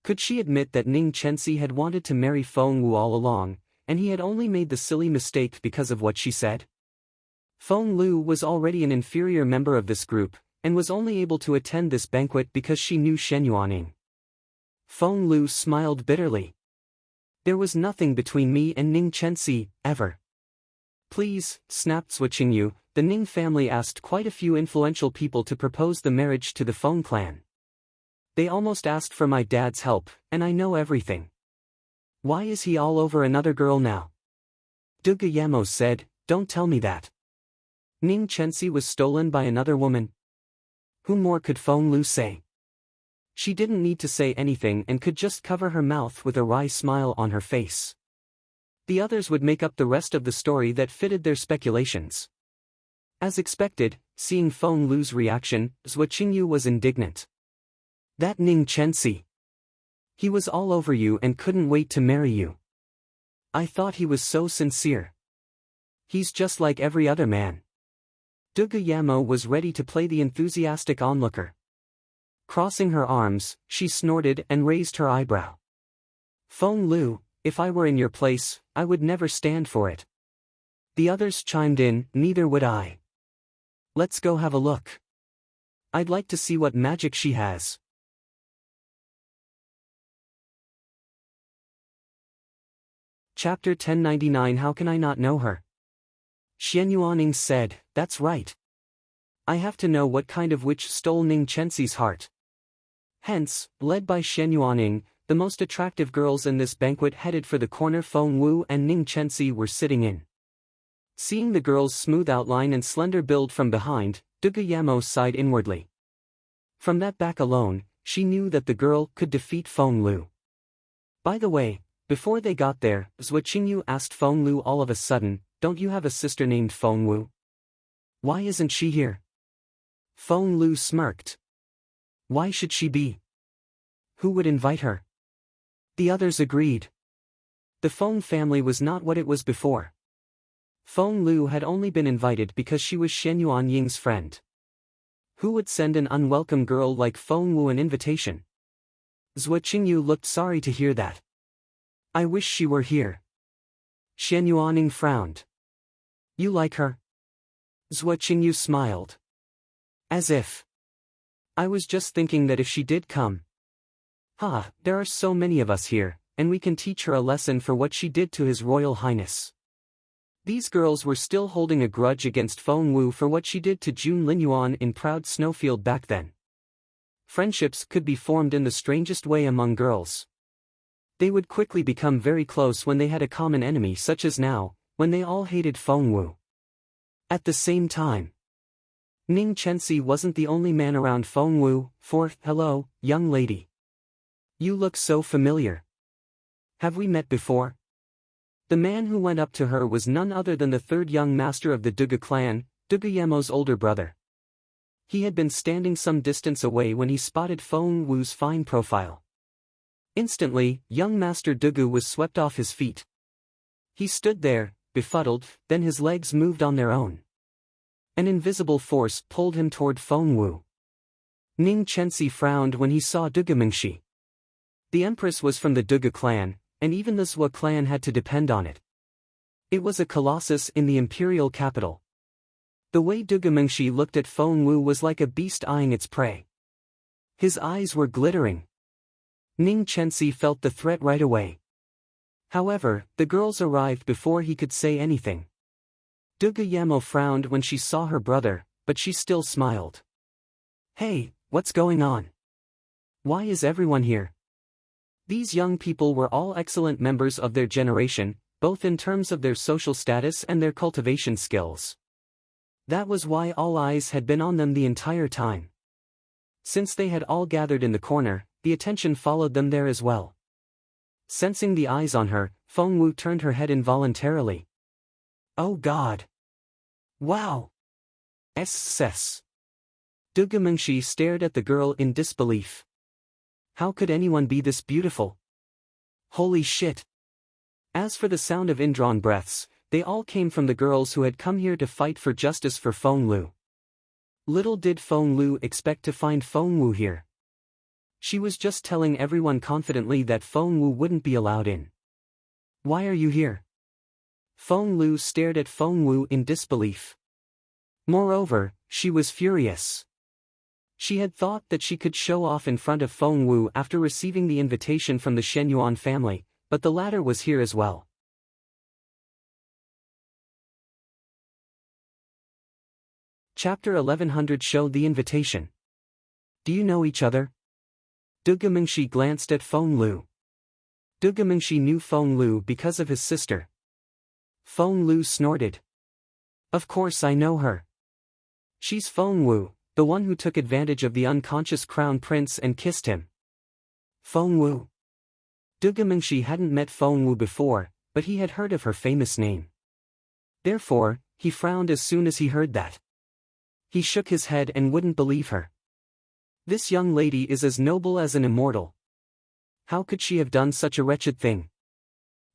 Could she admit that Ning Chenxi had wanted to marry Feng Wu all along, and he had only made the silly mistake because of what she said? Feng Lu was already an inferior member of this group, and was only able to attend this banquet because she knew Xuanyuan. Feng Lu smiled bitterly. "There was nothing between me and Ning Chenxi, ever." "Please," snapped Xuanyuan, the Ning family asked quite a few influential people to propose the marriage to the Feng clan. "They almost asked for my dad's help, and I know everything. Why is he all over another girl now?" Dugayamo said, "Don't tell me that. Ning Chenxi was stolen by another woman." Who more could Feng Lu say? She didn't need to say anything and could just cover her mouth with a wry smile on her face. The others would make up the rest of the story that fitted their speculations. As expected, seeing Feng Lu's reaction, Xuanyuan was indignant. "That Ning Chenxi. He was all over you and couldn't wait to marry you. I thought he was so sincere. He's just like every other man." Dugayamo was ready to play the enthusiastic onlooker. Crossing her arms, she snorted and raised her eyebrow. "Feng Lu, if I were in your place, I would never stand for it." The others chimed in, "Neither would I. Let's go have a look. I'd like to see what magic she has." Chapter 1099 How can I not know her? Xuanyuan said, "That's right. I have to know what kind of witch stole Ning Chenxi's heart." Hence, led by Xuanyuan, the most attractive girls in this banquet headed for the corner Feng Wu and Ning Chenxi were sitting in. Seeing the girl's smooth outline and slender build from behind, Dugayamo sighed inwardly. From that back alone, she knew that the girl could defeat Feng Lu. By the way, before they got there, Xuanyuan asked Feng Lu all of a sudden, "Don't you have a sister named Feng Wu? Why isn't she here?" Feng Lu smirked. "Why should she be? Who would invite her?" The others agreed. The Feng family was not what it was before. Feng Lu had only been invited because she was Xuanyuan Ying's friend. Who would send an unwelcome girl like Feng Wu an invitation? Xuanyuan looked sorry to hear that. "I wish she were here." Xuanyuan frowned. "You like her?" Xuanyuan smiled. "As if." I was just thinking that if she did come. There are so many of us here, and we can teach her a lesson for what she did to His Royal Highness. These girls were still holding a grudge against Feng Wu for what she did to Xuanyuan in proud Snowfield back then. Friendships could be formed in the strangest way among girls. They would quickly become very close when they had a common enemy, such as now, when they all hated Feng Wu. At the same time, Ning Chenxi wasn't the only man around Feng Wu, for, hello, young lady. You look so familiar. Have we met before? The man who went up to her was none other than the third young master of the Duge clan, Duge Yemo's older brother. He had been standing some distance away when he spotted Feng Wu's fine profile. Instantly, young Master Duge was swept off his feet. He stood there, befuddled, then his legs moved on their own. An invisible force pulled him toward Feng Wu. Ning Chenxi frowned when he saw Duge Mengxi. The Empress was from the Duge clan, and even the Zhou clan had to depend on it. It was a colossus in the imperial capital. The way Duge Mengxi looked at Feng Wu was like a beast eyeing its prey. His eyes were glittering. Ning Chenxi felt the threat right away. However, the girls arrived before he could say anything. Duge Yemo frowned when she saw her brother, but she still smiled. Hey, what's going on? Why is everyone here? These young people were all excellent members of their generation, both in terms of their social status and their cultivation skills. That was why all eyes had been on them the entire time. Since they had all gathered in the corner, the attention followed them there as well. Sensing the eyes on her, Feng Wu turned her head involuntarily. Oh God! Wow! Duge Mengxi stared at the girl in disbelief. How could anyone be this beautiful? Holy shit! As for the sound of indrawn breaths, they all came from the girls who had come here to fight for justice for Feng Lu. Little did Feng Lu expect to find Feng Wu here. She was just telling everyone confidently that Feng Wu wouldn't be allowed in. Why are you here? Feng Lu stared at Feng Wu in disbelief. Moreover, she was furious. She had thought that she could show off in front of Feng Wu after receiving the invitation from the Xuanyuan family, but the latter was here as well. Chapter 1100 showed the invitation. Do you know each other? Duge Mengxi glanced at Feng Lu. Duge Mengxi knew Feng Lu because of his sister. Feng Lu snorted. Of course I know her. She's Feng Wu, the one who took advantage of the unconscious crown prince and kissed him. Feng Wu. Duge Mengxi hadn't met Feng Wu before, but he had heard of her famous name. Therefore, he frowned as soon as he heard that. He shook his head and wouldn't believe her. This young lady is as noble as an immortal. How could she have done such a wretched thing?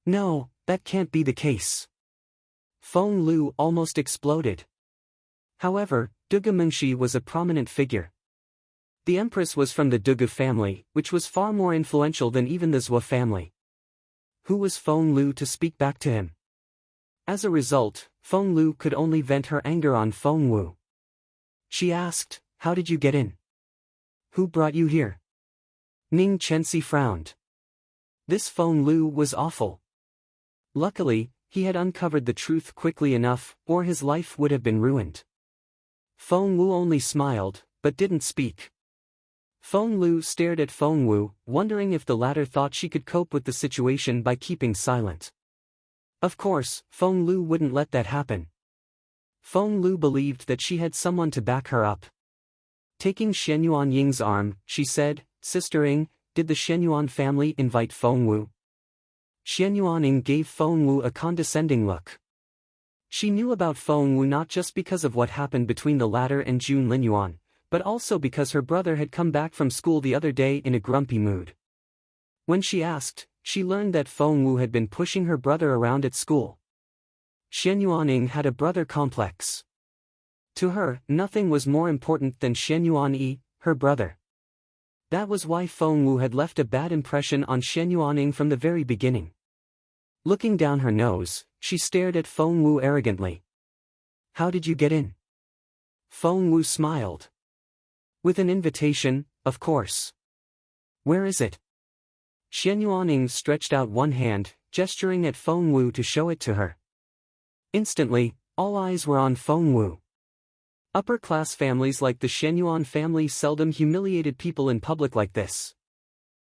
No, that can't be the case. Feng Lu almost exploded. However, Duge Mengxi was a prominent figure. The Empress was from the Duge family, which was far more influential than even the Zhou family. Who was Feng Lu to speak back to him? As a result, Feng Lu could only vent her anger on Feng Wu. She asked, how did you get in? Who brought you here? Ning Chenxi frowned. This Feng Lu was awful. Luckily, he had uncovered the truth quickly enough, or his life would have been ruined. Feng Wu only smiled, but didn't speak. Feng Lu stared at Feng Wu, wondering if the latter thought she could cope with the situation by keeping silent. Of course, Feng Lu wouldn't let that happen. Feng Lu believed that she had someone to back her up. Taking Xuanyuan Ying's arm, she said, Sister Ying, did the Xuanyuan family invite Feng Wu? Xuanyuan Ying gave Feng Wu a condescending look. She knew about Feng Wu not just because of what happened between the latter and Xuanyuan, but also because her brother had come back from school the other day in a grumpy mood. When she asked, she learned that Feng Wu had been pushing her brother around at school. Xuanyuan Ying had a brother complex. To her, nothing was more important than Xuanyuan Yi, her brother. That was why Feng Wu had left a bad impression on Xuanyuan Ying from the very beginning. Looking down her nose, she stared at Feng Wu arrogantly. How did you get in? Feng Wu smiled. With an invitation, of course. Where is it? Xuanyuan stretched out one hand, gesturing at Feng Wu to show it to her. Instantly, all eyes were on Feng Wu. Upper-class families like the Xuanyuan family seldom humiliated people in public like this.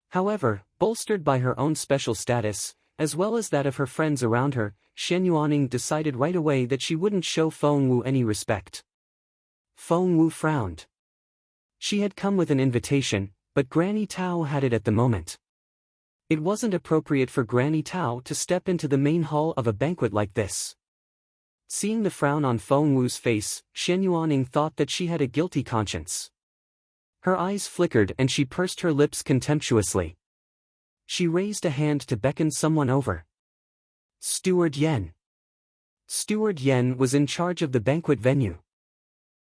However, bolstered by her own special status, as well as that of her friends around her, Xuanyuan decided right away that she wouldn't show Feng Wu any respect. Feng Wu frowned. She had come with an invitation, but Granny Tao had it at the moment. It wasn't appropriate for Granny Tao to step into the main hall of a banquet like this. Seeing the frown on Feng Wu's face, Xuanyuan thought that she had a guilty conscience. Her eyes flickered and she pursed her lips contemptuously. She raised a hand to beckon someone over. Steward Yen. Steward Yen was in charge of the banquet venue.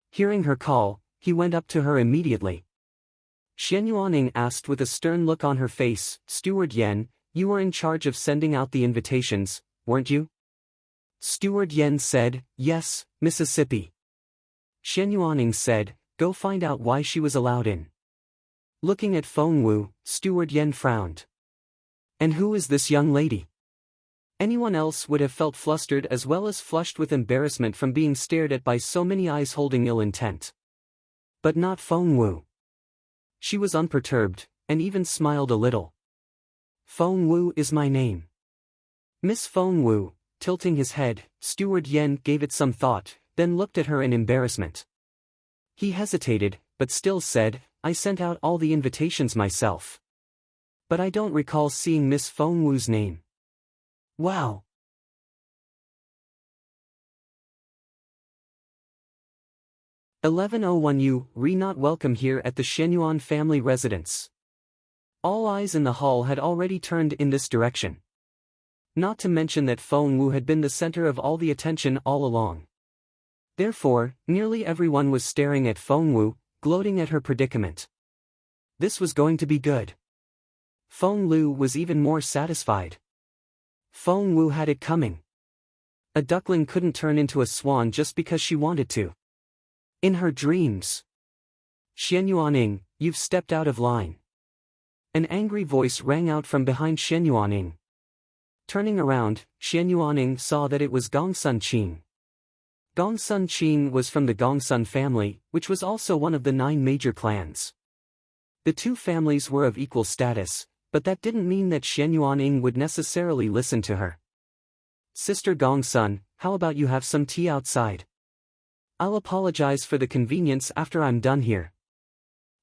Hearing her call, he went up to her immediately. Xuanyuan asked with a stern look on her face, Steward Yen, you were in charge of sending out the invitations, weren't you? Steward Yen said, yes, Mississippi. Xuanyuan said, go find out why she was allowed in. Looking at Feng Wu, Steward Yen frowned. And who is this young lady? Anyone else would have felt flustered as well as flushed with embarrassment from being stared at by so many eyes holding ill intent. But not Feng Wu. She was unperturbed, and even smiled a little. Feng Wu is my name. Miss Feng Wu, tilting his head, Steward Yen gave it some thought, then looked at her in embarrassment. He hesitated, but still said, I sent out all the invitations myself. But I don't recall seeing Miss Feng Wu's name. Wow. You not welcome here at the Xuanyuan family residence. All eyes in the hall had already turned in this direction. Not to mention that Feng Wu had been the center of all the attention all along. Therefore, nearly everyone was staring at Feng Wu, gloating at her predicament. This was going to be good. Feng Lu was even more satisfied. Feng Wu had it coming. A duckling couldn't turn into a swan just because she wanted to. In her dreams. Xuanyuan, you've stepped out of line. An angry voice rang out from behind Xuanyuan. Turning around, Xuanyuan saw that it was Gongsun Qing. Gongsun Qing was from the Gongsun family, which was also one of the 9 major clans. The two families were of equal status, but that didn't mean that Xuanyuan would necessarily listen to her. Sister Gongsun, how about you have some tea outside? I'll apologize for the convenience after I'm done here.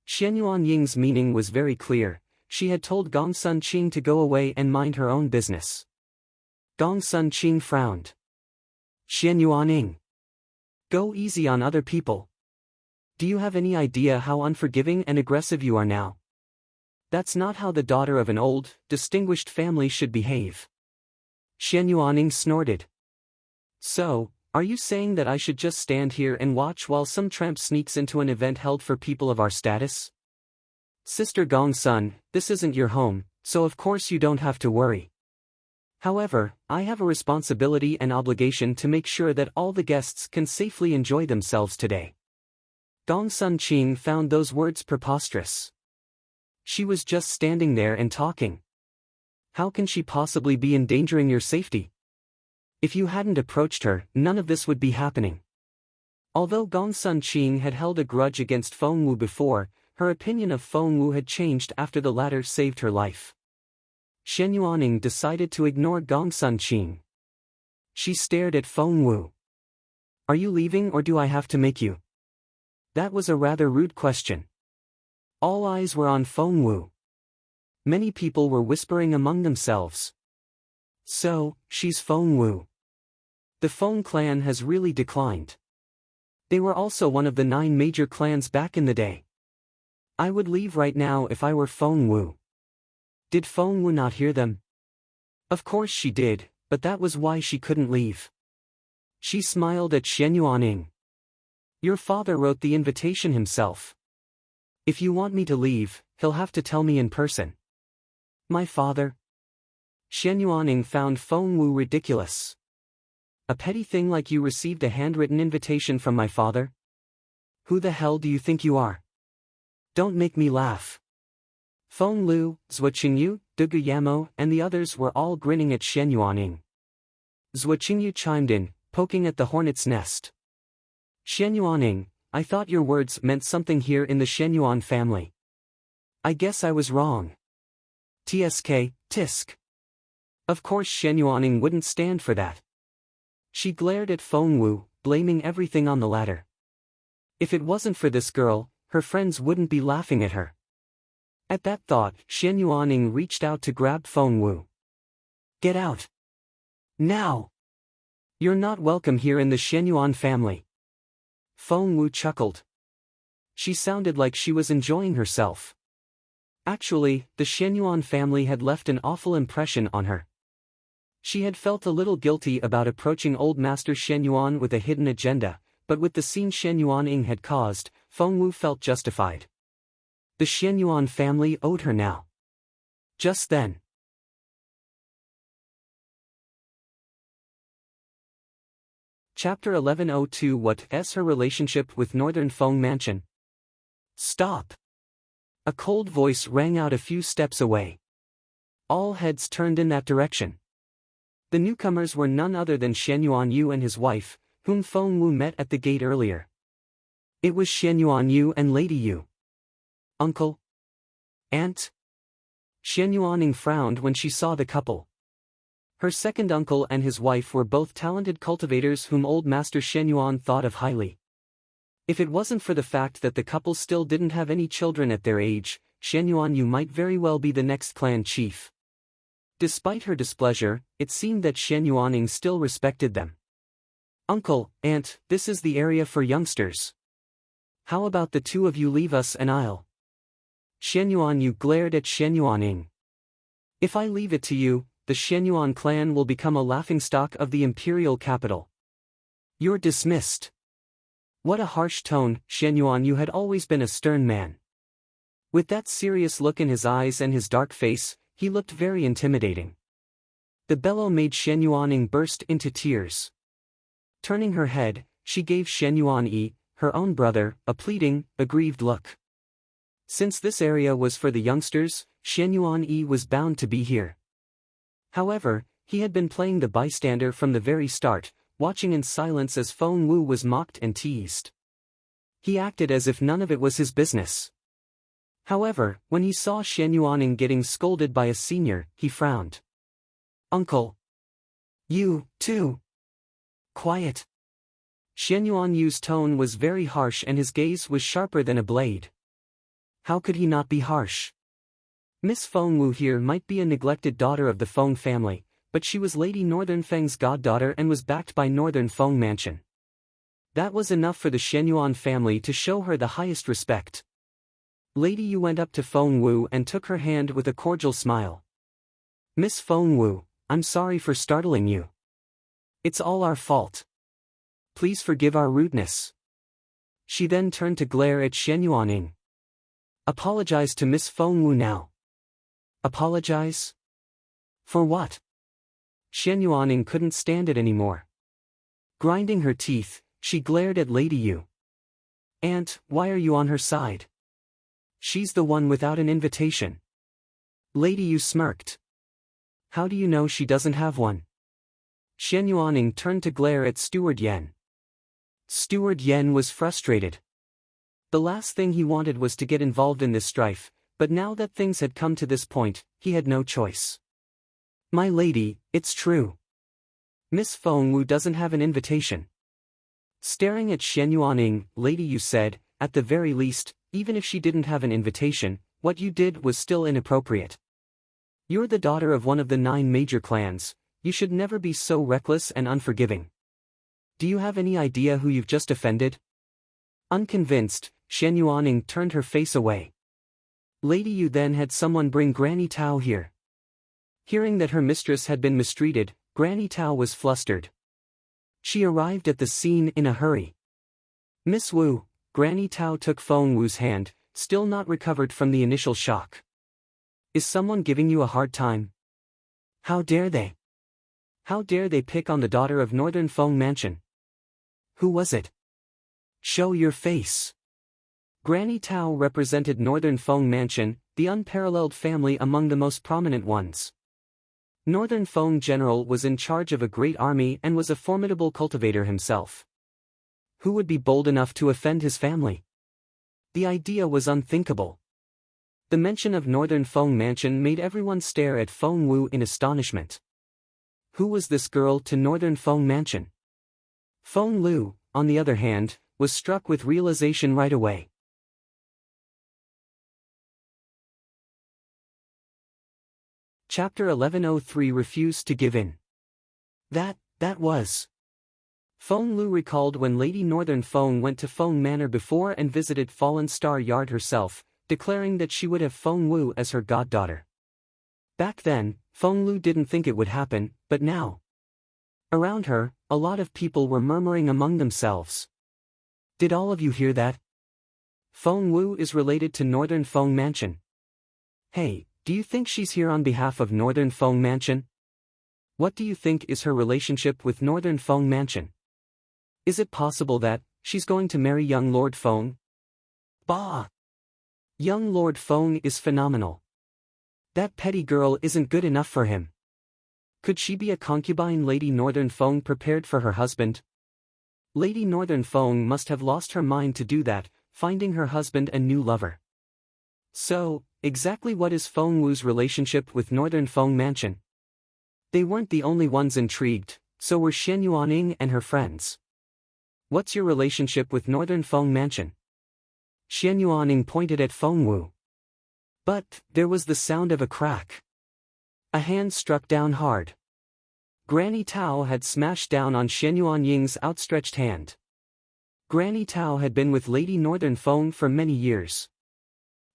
Xuanyuan's meaning was very clear. She had told Gongsun Qing to go away and mind her own business. Gongsun Qing frowned. Xuanyuan, go easy on other people. Do you have any idea how unforgiving and aggressive you are now? That's not how the daughter of an old, distinguished family should behave. Xuanyuan snorted. So, are you saying that I should just stand here and watch while some tramp sneaks into an event held for people of our status? Sister Gongsun, this isn't your home, so of course you don't have to worry. However, I have a responsibility and obligation to make sure that all the guests can safely enjoy themselves today. Gongsun Qing found those words preposterous. She was just standing there and talking. How can she possibly be endangering your safety? If you hadn't approached her, none of this would be happening. Although Gongsun Qing had held a grudge against Feng Wu before, her opinion of Feng Wu had changed after the latter saved her life. Xuanyuan decided to ignore Gongsun Qing. She stared at Feng Wu. Are you leaving or do I have to make you? That was a rather rude question. All eyes were on Feng Wu. Many people were whispering among themselves. So, she's Feng Wu. The Feng clan has really declined. They were also one of the 9 major clans back in the day. I would leave right now if I were Feng Wu. Did Feng Wu not hear them? Of course she did, but that was why she couldn't leave. She smiled at Xuanyuan. Your father wrote the invitation himself. If you want me to leave, he'll have to tell me in person. My father? Xuanyuan found Feng Wu ridiculous. A petty thing like you received a handwritten invitation from my father? Who the hell do you think you are? Don't make me laugh. Feng Lu, Xuanyuan, Yamo, and the others were all grinning at Xuanyuan. Xuanyuan chimed in, poking at the hornet's nest. Xuanyuan, I thought your words meant something here in the Xuanyuan family. I guess I was wrong. TSK, tisk. Of course Xuanyuan wouldn't stand for that. She glared at Feng Wu, blaming everything on the latter. If it wasn't for this girl, her friends wouldn't be laughing at her. At that thought, Xuanyuan reached out to grab Feng Wu. Get out. Now. You're not welcome here in the Xuanyuan family. Feng Wu chuckled. She sounded like she was enjoying herself. Actually, the Xuanyuan family had left an awful impression on her. She had felt a little guilty about approaching old Master Xuanyuan with a hidden agenda, but with the scene Xuanyuan had caused, Feng Wu felt justified. The Xuanyuan family owed her now. Just then. Chapter 11:02 What's her relationship with Northern Feng Mansion? Stop! A cold voice rang out a few steps away. All heads turned in that direction. The newcomers were none other than Xuanyuan and his wife, whom Feng Wu met at the gate earlier. It was Xuanyuan and Lady Yu. Uncle? Aunt? Xuanyuan frowned when she saw the couple. Her second uncle and his wife were both talented cultivators whom old Master Xuanyuan thought of highly. If it wasn't for the fact that the couple still didn't have any children at their age, Xuanyuan might very well be the next clan chief. Despite her displeasure, it seemed that Xuanyuan still respected them. Uncle, Aunt, this is the area for youngsters. How about the two of you leave us and I'll... Xuanyuan glared at Xuanyuan. If I leave it to you, the Xuanyuan clan will become a laughingstock of the imperial capital. You're dismissed. What a harsh tone. Xuanyuan had always been a stern man. With that serious look in his eyes and his dark face, he looked very intimidating. The bellow made Xuanyuan burst into tears. Turning her head, she gave Xuanyuan, her own brother, a pleading, aggrieved look. Since this area was for the youngsters, Xuanyuan was bound to be here. However, he had been playing the bystander from the very start, watching in silence as Feng Wu was mocked and teased. He acted as if none of it was his business. However, when he saw Xuanyuan getting scolded by a senior, he frowned. Uncle. You, too. Quiet. Xuanyuan's tone was very harsh and his gaze was sharper than a blade. How could he not be harsh? Miss Feng Wu here might be a neglected daughter of the Feng family, but she was Lady Northern Feng's goddaughter and was backed by Northern Feng Mansion. That was enough for the Xuanyuan family to show her the highest respect. Lady Yu went up to Feng Wu and took her hand with a cordial smile. Miss Feng Wu, I'm sorry for startling you. It's all our fault. Please forgive our rudeness. She then turned to glare at Xuanyuan. Apologize to Miss Feng Wu now. Apologize? For what? Xuanyuan couldn't stand it anymore. Grinding her teeth, she glared at Lady Yu. Aunt, why are you on her side? She's the one without an invitation. Lady Yu smirked. How do you know she doesn't have one? Xuanyuan turned to glare at Steward Yen. Steward Yen was frustrated. The last thing he wanted was to get involved in this strife, but now that things had come to this point, he had no choice. My lady, it's true. Miss Feng Wu doesn't have an invitation. Staring at Xuanyuan, Lady Yu said, at the very least, even if she didn't have an invitation, what you did was still inappropriate. You're the daughter of one of the 9 major clans, you should never be so reckless and unforgiving. Do you have any idea who you've just offended? Unconvinced, Xuanyuan turned her face away. Lady Yu then had someone bring Granny Tao here. Hearing that her mistress had been mistreated, Granny Tao was flustered. She arrived at the scene in a hurry. Miss Wu, Granny Tao took Feng Wu's hand, still not recovered from the initial shock. Is someone giving you a hard time? How dare they? How dare they pick on the daughter of Northern Feng Mansion? Who was it? Show your face. Granny Tao represented Northern Feng Mansion, the unparalleled family among the most prominent ones. Northern Feng General was in charge of a great army and was a formidable cultivator himself. Who would be bold enough to offend his family? The idea was unthinkable. The mention of Northern Feng Mansion made everyone stare at Feng Wu in astonishment. Who was this girl to Northern Feng Mansion? Feng Lu, on the other hand, was struck with realization right away. Chapter 1103 Refused to Give In. That was. Feng Lu recalled when Lady Northern Feng went to Feng Manor before and visited Fallen Star Yard herself, declaring that she would have Feng Wu as her goddaughter. Back then, Feng Lu didn't think it would happen, but now. Around her, a lot of people were murmuring among themselves. Did all of you hear that? Feng Wu is related to Northern Feng Mansion. Hey, do you think she's here on behalf of Northern Feng Mansion? What do you think is her relationship with Northern Feng Mansion? Is it possible that she's going to marry young Lord Feng? Bah! Young Lord Feng is phenomenal. That petty girl isn't good enough for him. Could she be a concubine Lady Northern Feng prepared for her husband? Lady Northern Feng must have lost her mind to do that, finding her husband a new lover. So, exactly what is Feng Wu's relationship with Northern Feng Mansion? They weren't the only ones intrigued, so were Xuanyuan and her friends. What's your relationship with Northern Feng Mansion? Xuanyuan pointed at Feng Wu. But, there was the sound of a crack. A hand struck down hard. Granny Tao had smashed down on Xuanyuan's outstretched hand. Granny Tao had been with Lady Northern Feng for many years.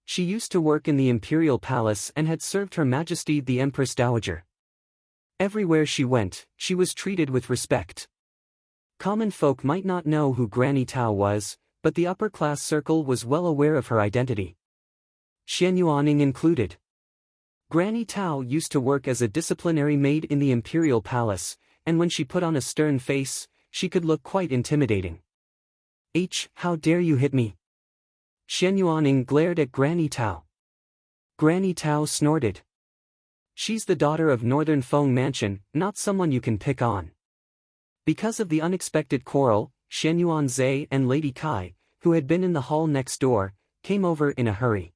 She used to work in the Imperial Palace and had served Her Majesty the Empress Dowager. Everywhere she went, she was treated with respect. Common folk might not know who Granny Tao was, but the upper-class circle was well aware of her identity. Xuanyuan included. Granny Tao used to work as a disciplinary maid in the Imperial Palace, and when she put on a stern face, she could look quite intimidating. How dare you hit me? Xuanyuan glared at Granny Tao. Granny Tao snorted. She's the daughter of Northern Feng Mansion, not someone you can pick on. Because of the unexpected quarrel, Xuanyuan and Lady Kai, who had been in the hall next door, came over in a hurry.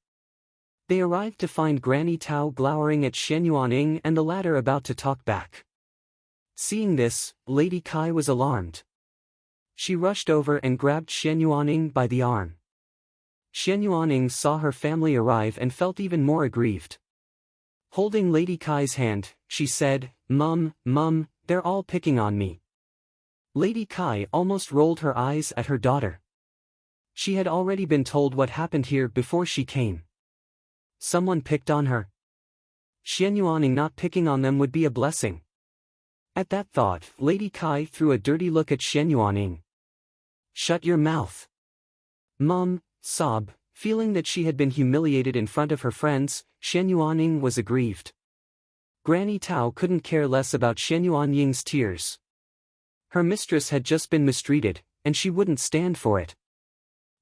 They arrived to find Granny Tao glowering at Xuanyuan and the latter about to talk back. Seeing this, Lady Kai was alarmed. She rushed over and grabbed Xuanyuan by the arm. Xuanyuan saw her family arrive and felt even more aggrieved. Holding Lady Kai's hand, she said, Mum, they're all picking on me." Lady Kai almost rolled her eyes at her daughter. She had already been told what happened here before she came. Someone picked on her. Xuanyuan not picking on them would be a blessing. At that thought, Lady Kai threw a dirty look at Xuanyuan. "Shut your mouth." Mum, sob, feeling that she had been humiliated in front of her friends, Xuanyuan was aggrieved. Granny Tao couldn't care less about Xuanyuan's tears. Her mistress had just been mistreated, and she wouldn't stand for it.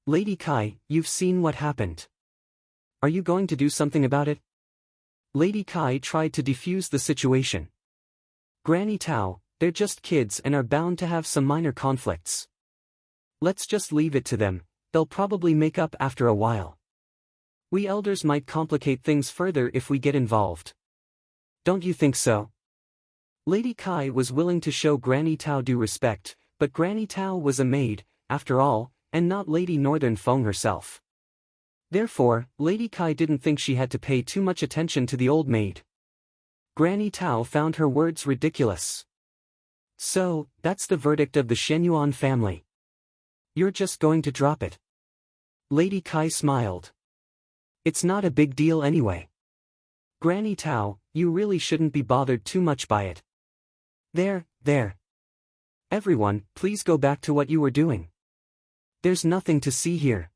"Lady Kai, you've seen what happened. Are you going to do something about it?" Lady Kai tried to defuse the situation. "Granny Tao, they're just kids and are bound to have some minor conflicts. Let's just leave it to them, they'll probably make up after a while. We elders might complicate things further if we get involved. Don't you think so?" Lady Kai was willing to show Granny Tao due respect, but Granny Tao was a maid, after all, and not Lady Northern Feng herself. Therefore, Lady Kai didn't think she had to pay too much attention to the old maid. Granny Tao found her words ridiculous. "So, that's the verdict of the Xuanyuan family. You're just going to drop it?" Lady Kai smiled. "It's not a big deal anyway. Granny Tao, you really shouldn't be bothered too much by it. There. Everyone, please go back to what you were doing. There's nothing to see here."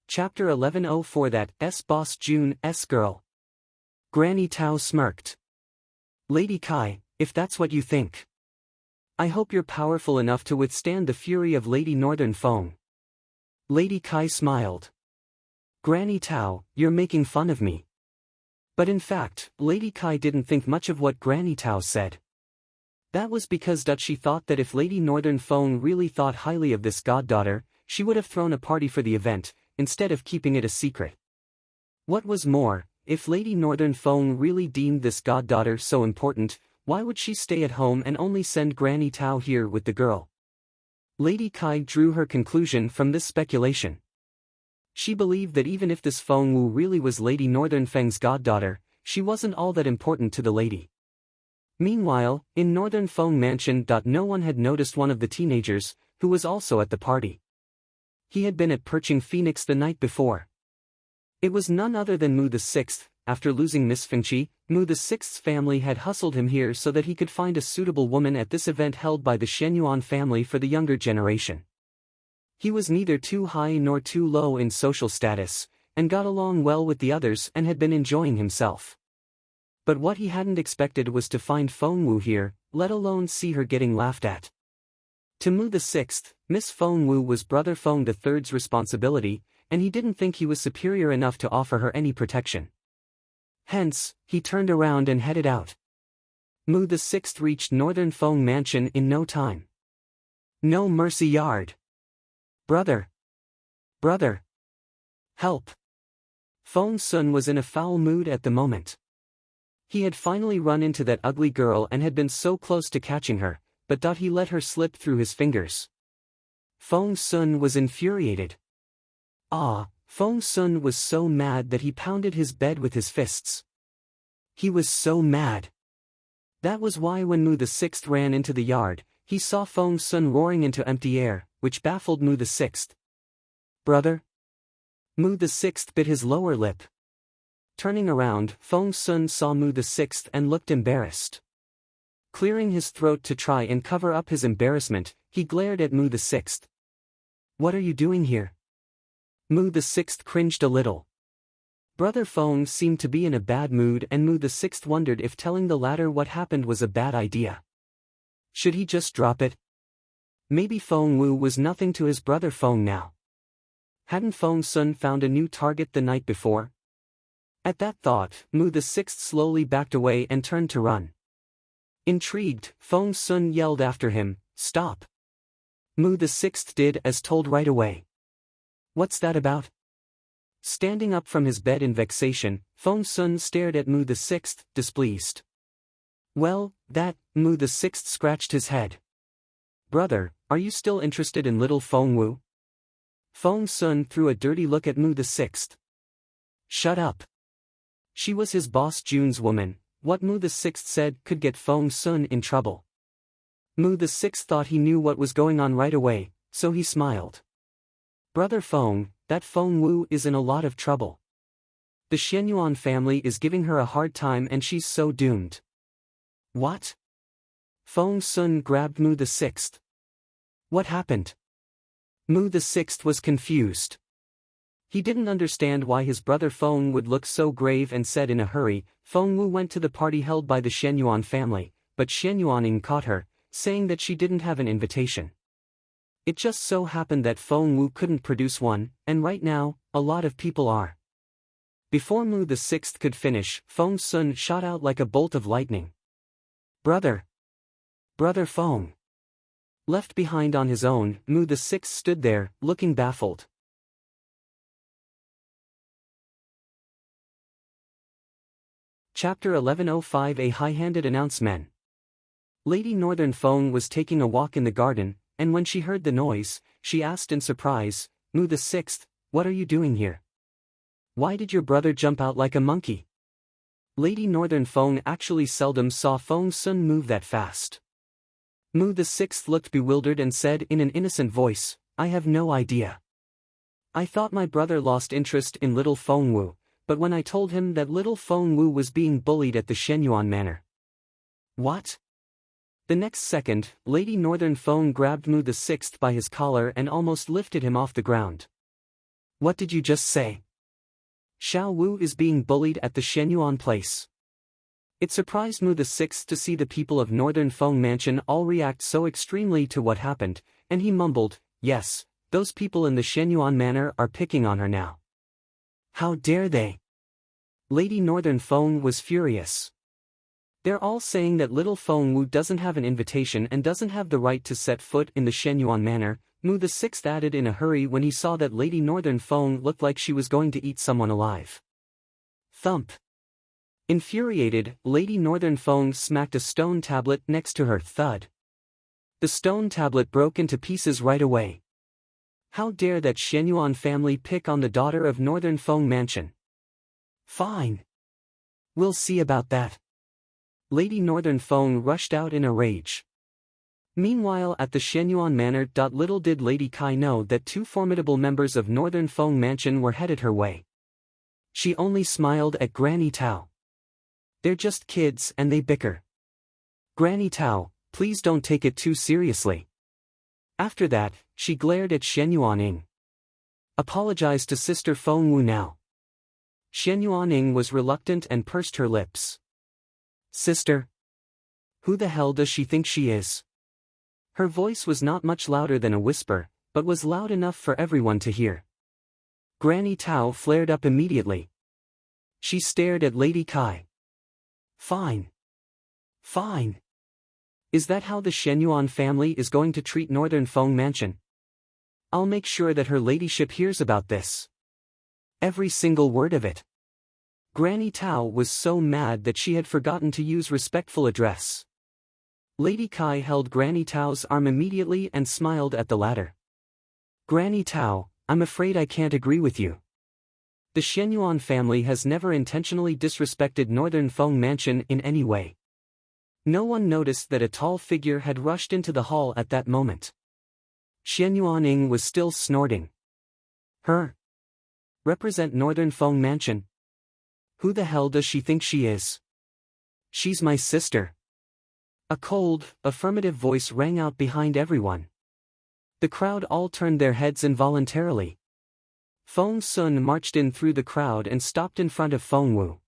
Chapter 1104 That S-Boss June S-Girl. Granny Tao smirked. "Lady Kai, if that's what you think. I hope you're powerful enough to withstand the fury of Lady Northern Feng. Lady Kai smiled. Granny Tao, you're making fun of me. But in fact, Lady Kai didn't think much of what Granny Tao said. That was because she thought that if Lady Northern Feng really thought highly of this goddaughter, she would have thrown a party for the event, instead of keeping it a secret. What was more, if Lady Northern Feng really deemed this goddaughter so important, why would she stay at home and only send Granny Tao here with the girl? Lady Kai drew her conclusion from this speculation. She believed that even if this Feng Wu really was Lady Northern Feng's goddaughter, she wasn't all that important to the lady. Meanwhile, in Northern Feng Mansion. No one had noticed one of the teenagers, who was also at the party. He had been at Perching Phoenix the night before. It was none other than Mu VI. After losing Miss Fengqi, Mu VI's family had hustled him here so that he could find a suitable woman at this event held by the Xuanyuan family for the younger generation. He was neither too high nor too low in social status, and got along well with the others and had been enjoying himself. But what he hadn't expected was to find Feng Wu here, let alone see her getting laughed at. To Mu VI, Miss Feng Wu was Brother Feng III's responsibility, and he didn't think he was superior enough to offer her any protection. Hence, he turned around and headed out. Mu VI reached Northern Feng Mansion in no time. No mercy yard. Brother! Brother! Help! Feng Sun was in a foul mood at the moment. He had finally run into that ugly girl and had been so close to catching her, but he let her slip through his fingers. Feng Sun was infuriated. Feng Sun was so mad that he pounded his bed with his fists. He was so mad. That was why when Mu VI ran into the yard, he saw Feng Sun roaring into empty air, which baffled Mu VI. Brother? Mu VI bit his lower lip. Turning around, Feng Sun saw Mu VI and looked embarrassed. Clearing his throat to try and cover up his embarrassment, he glared at Mu VI. What are you doing here? Mu VI cringed a little. Brother Feng seemed to be in a bad mood and Mu VI wondered if telling the latter what happened was a bad idea. Should he just drop it? Maybe Feng Wu was nothing to his brother Feng now. Hadn't Feng Sun found a new target the night before? At that thought, Mu VI slowly backed away and turned to run. Intrigued, Feng Sun yelled after him, "Stop!" Mu VI did as told right away. What's that about? Standing up from his bed in vexation, Feng Sun stared at Mu VI, displeased. Well, Mu VI scratched his head. Brother, are you still interested in little Feng Wu? Feng Sun threw a dirty look at Mu VI. Shut up. She was his boss Jun's woman. What Mu VI said could get Feng Sun in trouble. Mu VI thought he knew what was going on right away, so he smiled. Brother Feng, that Feng Wu is in a lot of trouble. The Xuanyuan family is giving her a hard time and she's so doomed. What? Feng Sun grabbed Mu VI. What happened? Mu VI was confused. He didn't understand why his brother Feng would look so grave and said in a hurry, Feng Wu went to the party held by the Xuanyuan family, but Xuanyuan caught her, saying that she didn't have an invitation. It just so happened that Feng Wu couldn't produce one, and right now, a lot of people are. Before Mu VI could finish, Feng Sun shot out like a bolt of lightning. Brother! Brother Feng! Left behind on his own, Mu VI stood there, looking baffled. Chapter 1105 A High-Handed Announcemen. Lady Northern Feng was taking a walk in the garden, and when she heard the noise, she asked in surprise, Mu VI, what are you doing here? Why did your brother jump out like a monkey? Lady Northern Feng actually seldom saw Feng Sun move that fast. Mu VI looked bewildered and said in an innocent voice, I have no idea. I thought my brother lost interest in little Feng Wu, but when I told him that little Feng Wu was being bullied at the Xuanyuan manor. What? The next second, Lady Northern Feng grabbed Mu VI by his collar and almost lifted him off the ground. What did you just say? Xiao Wu is being bullied at the Xuanyuan place. It surprised Mu the Sixth to see the people of Northern Feng Mansion all react so extremely to what happened, and he mumbled, "Yes, those people in the Xuanyuan manor are picking on her now. How dare they?" Lady Northern Feng was furious. "They're all saying that little Feng Wu doesn't have an invitation and doesn't have the right to set foot in the Xuanyuan manor," Mu the Sixth added in a hurry when he saw that Lady Northern Feng looked like she was going to eat someone alive. Thump. Infuriated, Lady Northern Feng smacked a stone tablet next to her. Thud. The stone tablet broke into pieces right away. How dare that Xuanyuan family pick on the daughter of Northern Feng Mansion? Fine. We'll see about that. Lady Northern Feng rushed out in a rage. Meanwhile at the Xuanyuan manor. Little did Lady Kai know that two formidable members of Northern Feng Mansion were headed her way. She only smiled at Granny Tao. "They're just kids and they bicker. Granny Tao, please don't take it too seriously." After that, she glared at Xuanyuan. "Apologize to Sister Feng Wu now." Xuanyuan was reluctant and pursed her lips. "Sister? Who the hell does she think she is?" Her voice was not much louder than a whisper, but was loud enough for everyone to hear. Granny Tao flared up immediately. She stared at Lady Kai. "Fine. Fine. Is that how the Xuanyuan family is going to treat Northern Feng Mansion? I'll make sure that her ladyship hears about this. Every single word of it." Granny Tao was so mad that she had forgotten to use respectful address. Lady Kai held Granny Tao's arm immediately and smiled at the latter. "Granny Tao, I'm afraid I can't agree with you. The Xuanyuan family has never intentionally disrespected Northern Feng Mansion in any way." No one noticed that a tall figure had rushed into the hall at that moment. Xuanyuan was still snorting. "Her? Represent Northern Feng Mansion? Who the hell does she think she is? She's my sister." A cold, affirmative voice rang out behind everyone. The crowd all turned their heads involuntarily. Feng Sun marched in through the crowd and stopped in front of Feng Wu.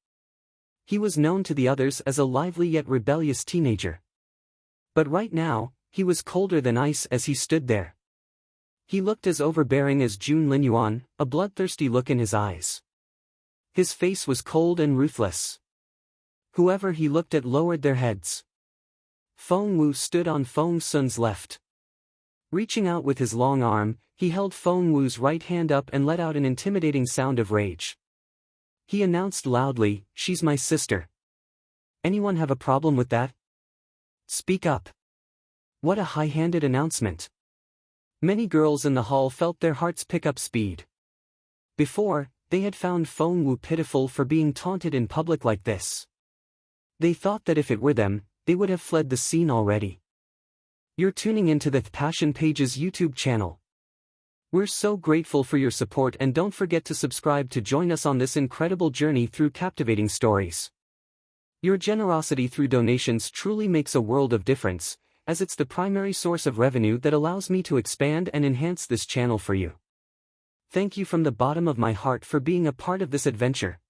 He was known to the others as a lively yet rebellious teenager. But right now, he was colder than ice as he stood there. He looked as overbearing as Jun Linyuan, a bloodthirsty look in his eyes. His face was cold and ruthless. Whoever he looked at lowered their heads. Feng Wu stood on Feng Sun's left. Reaching out with his long arm, he held Feng Wu's right hand up and let out an intimidating sound of rage. He announced loudly, "She's my sister. Anyone have a problem with that? Speak up." What a high-handed announcement. Many girls in the hall felt their hearts pick up speed. Before, they had found Feng Wu pitiful for being taunted in public like this. They thought that if it were them, they would have fled the scene already. You're tuning into the Passion Pages YouTube channel. We're so grateful for your support and don't forget to subscribe to join us on this incredible journey through captivating stories. Your generosity through donations truly makes a world of difference, as it's the primary source of revenue that allows me to expand and enhance this channel for you. Thank you from the bottom of my heart for being a part of this adventure.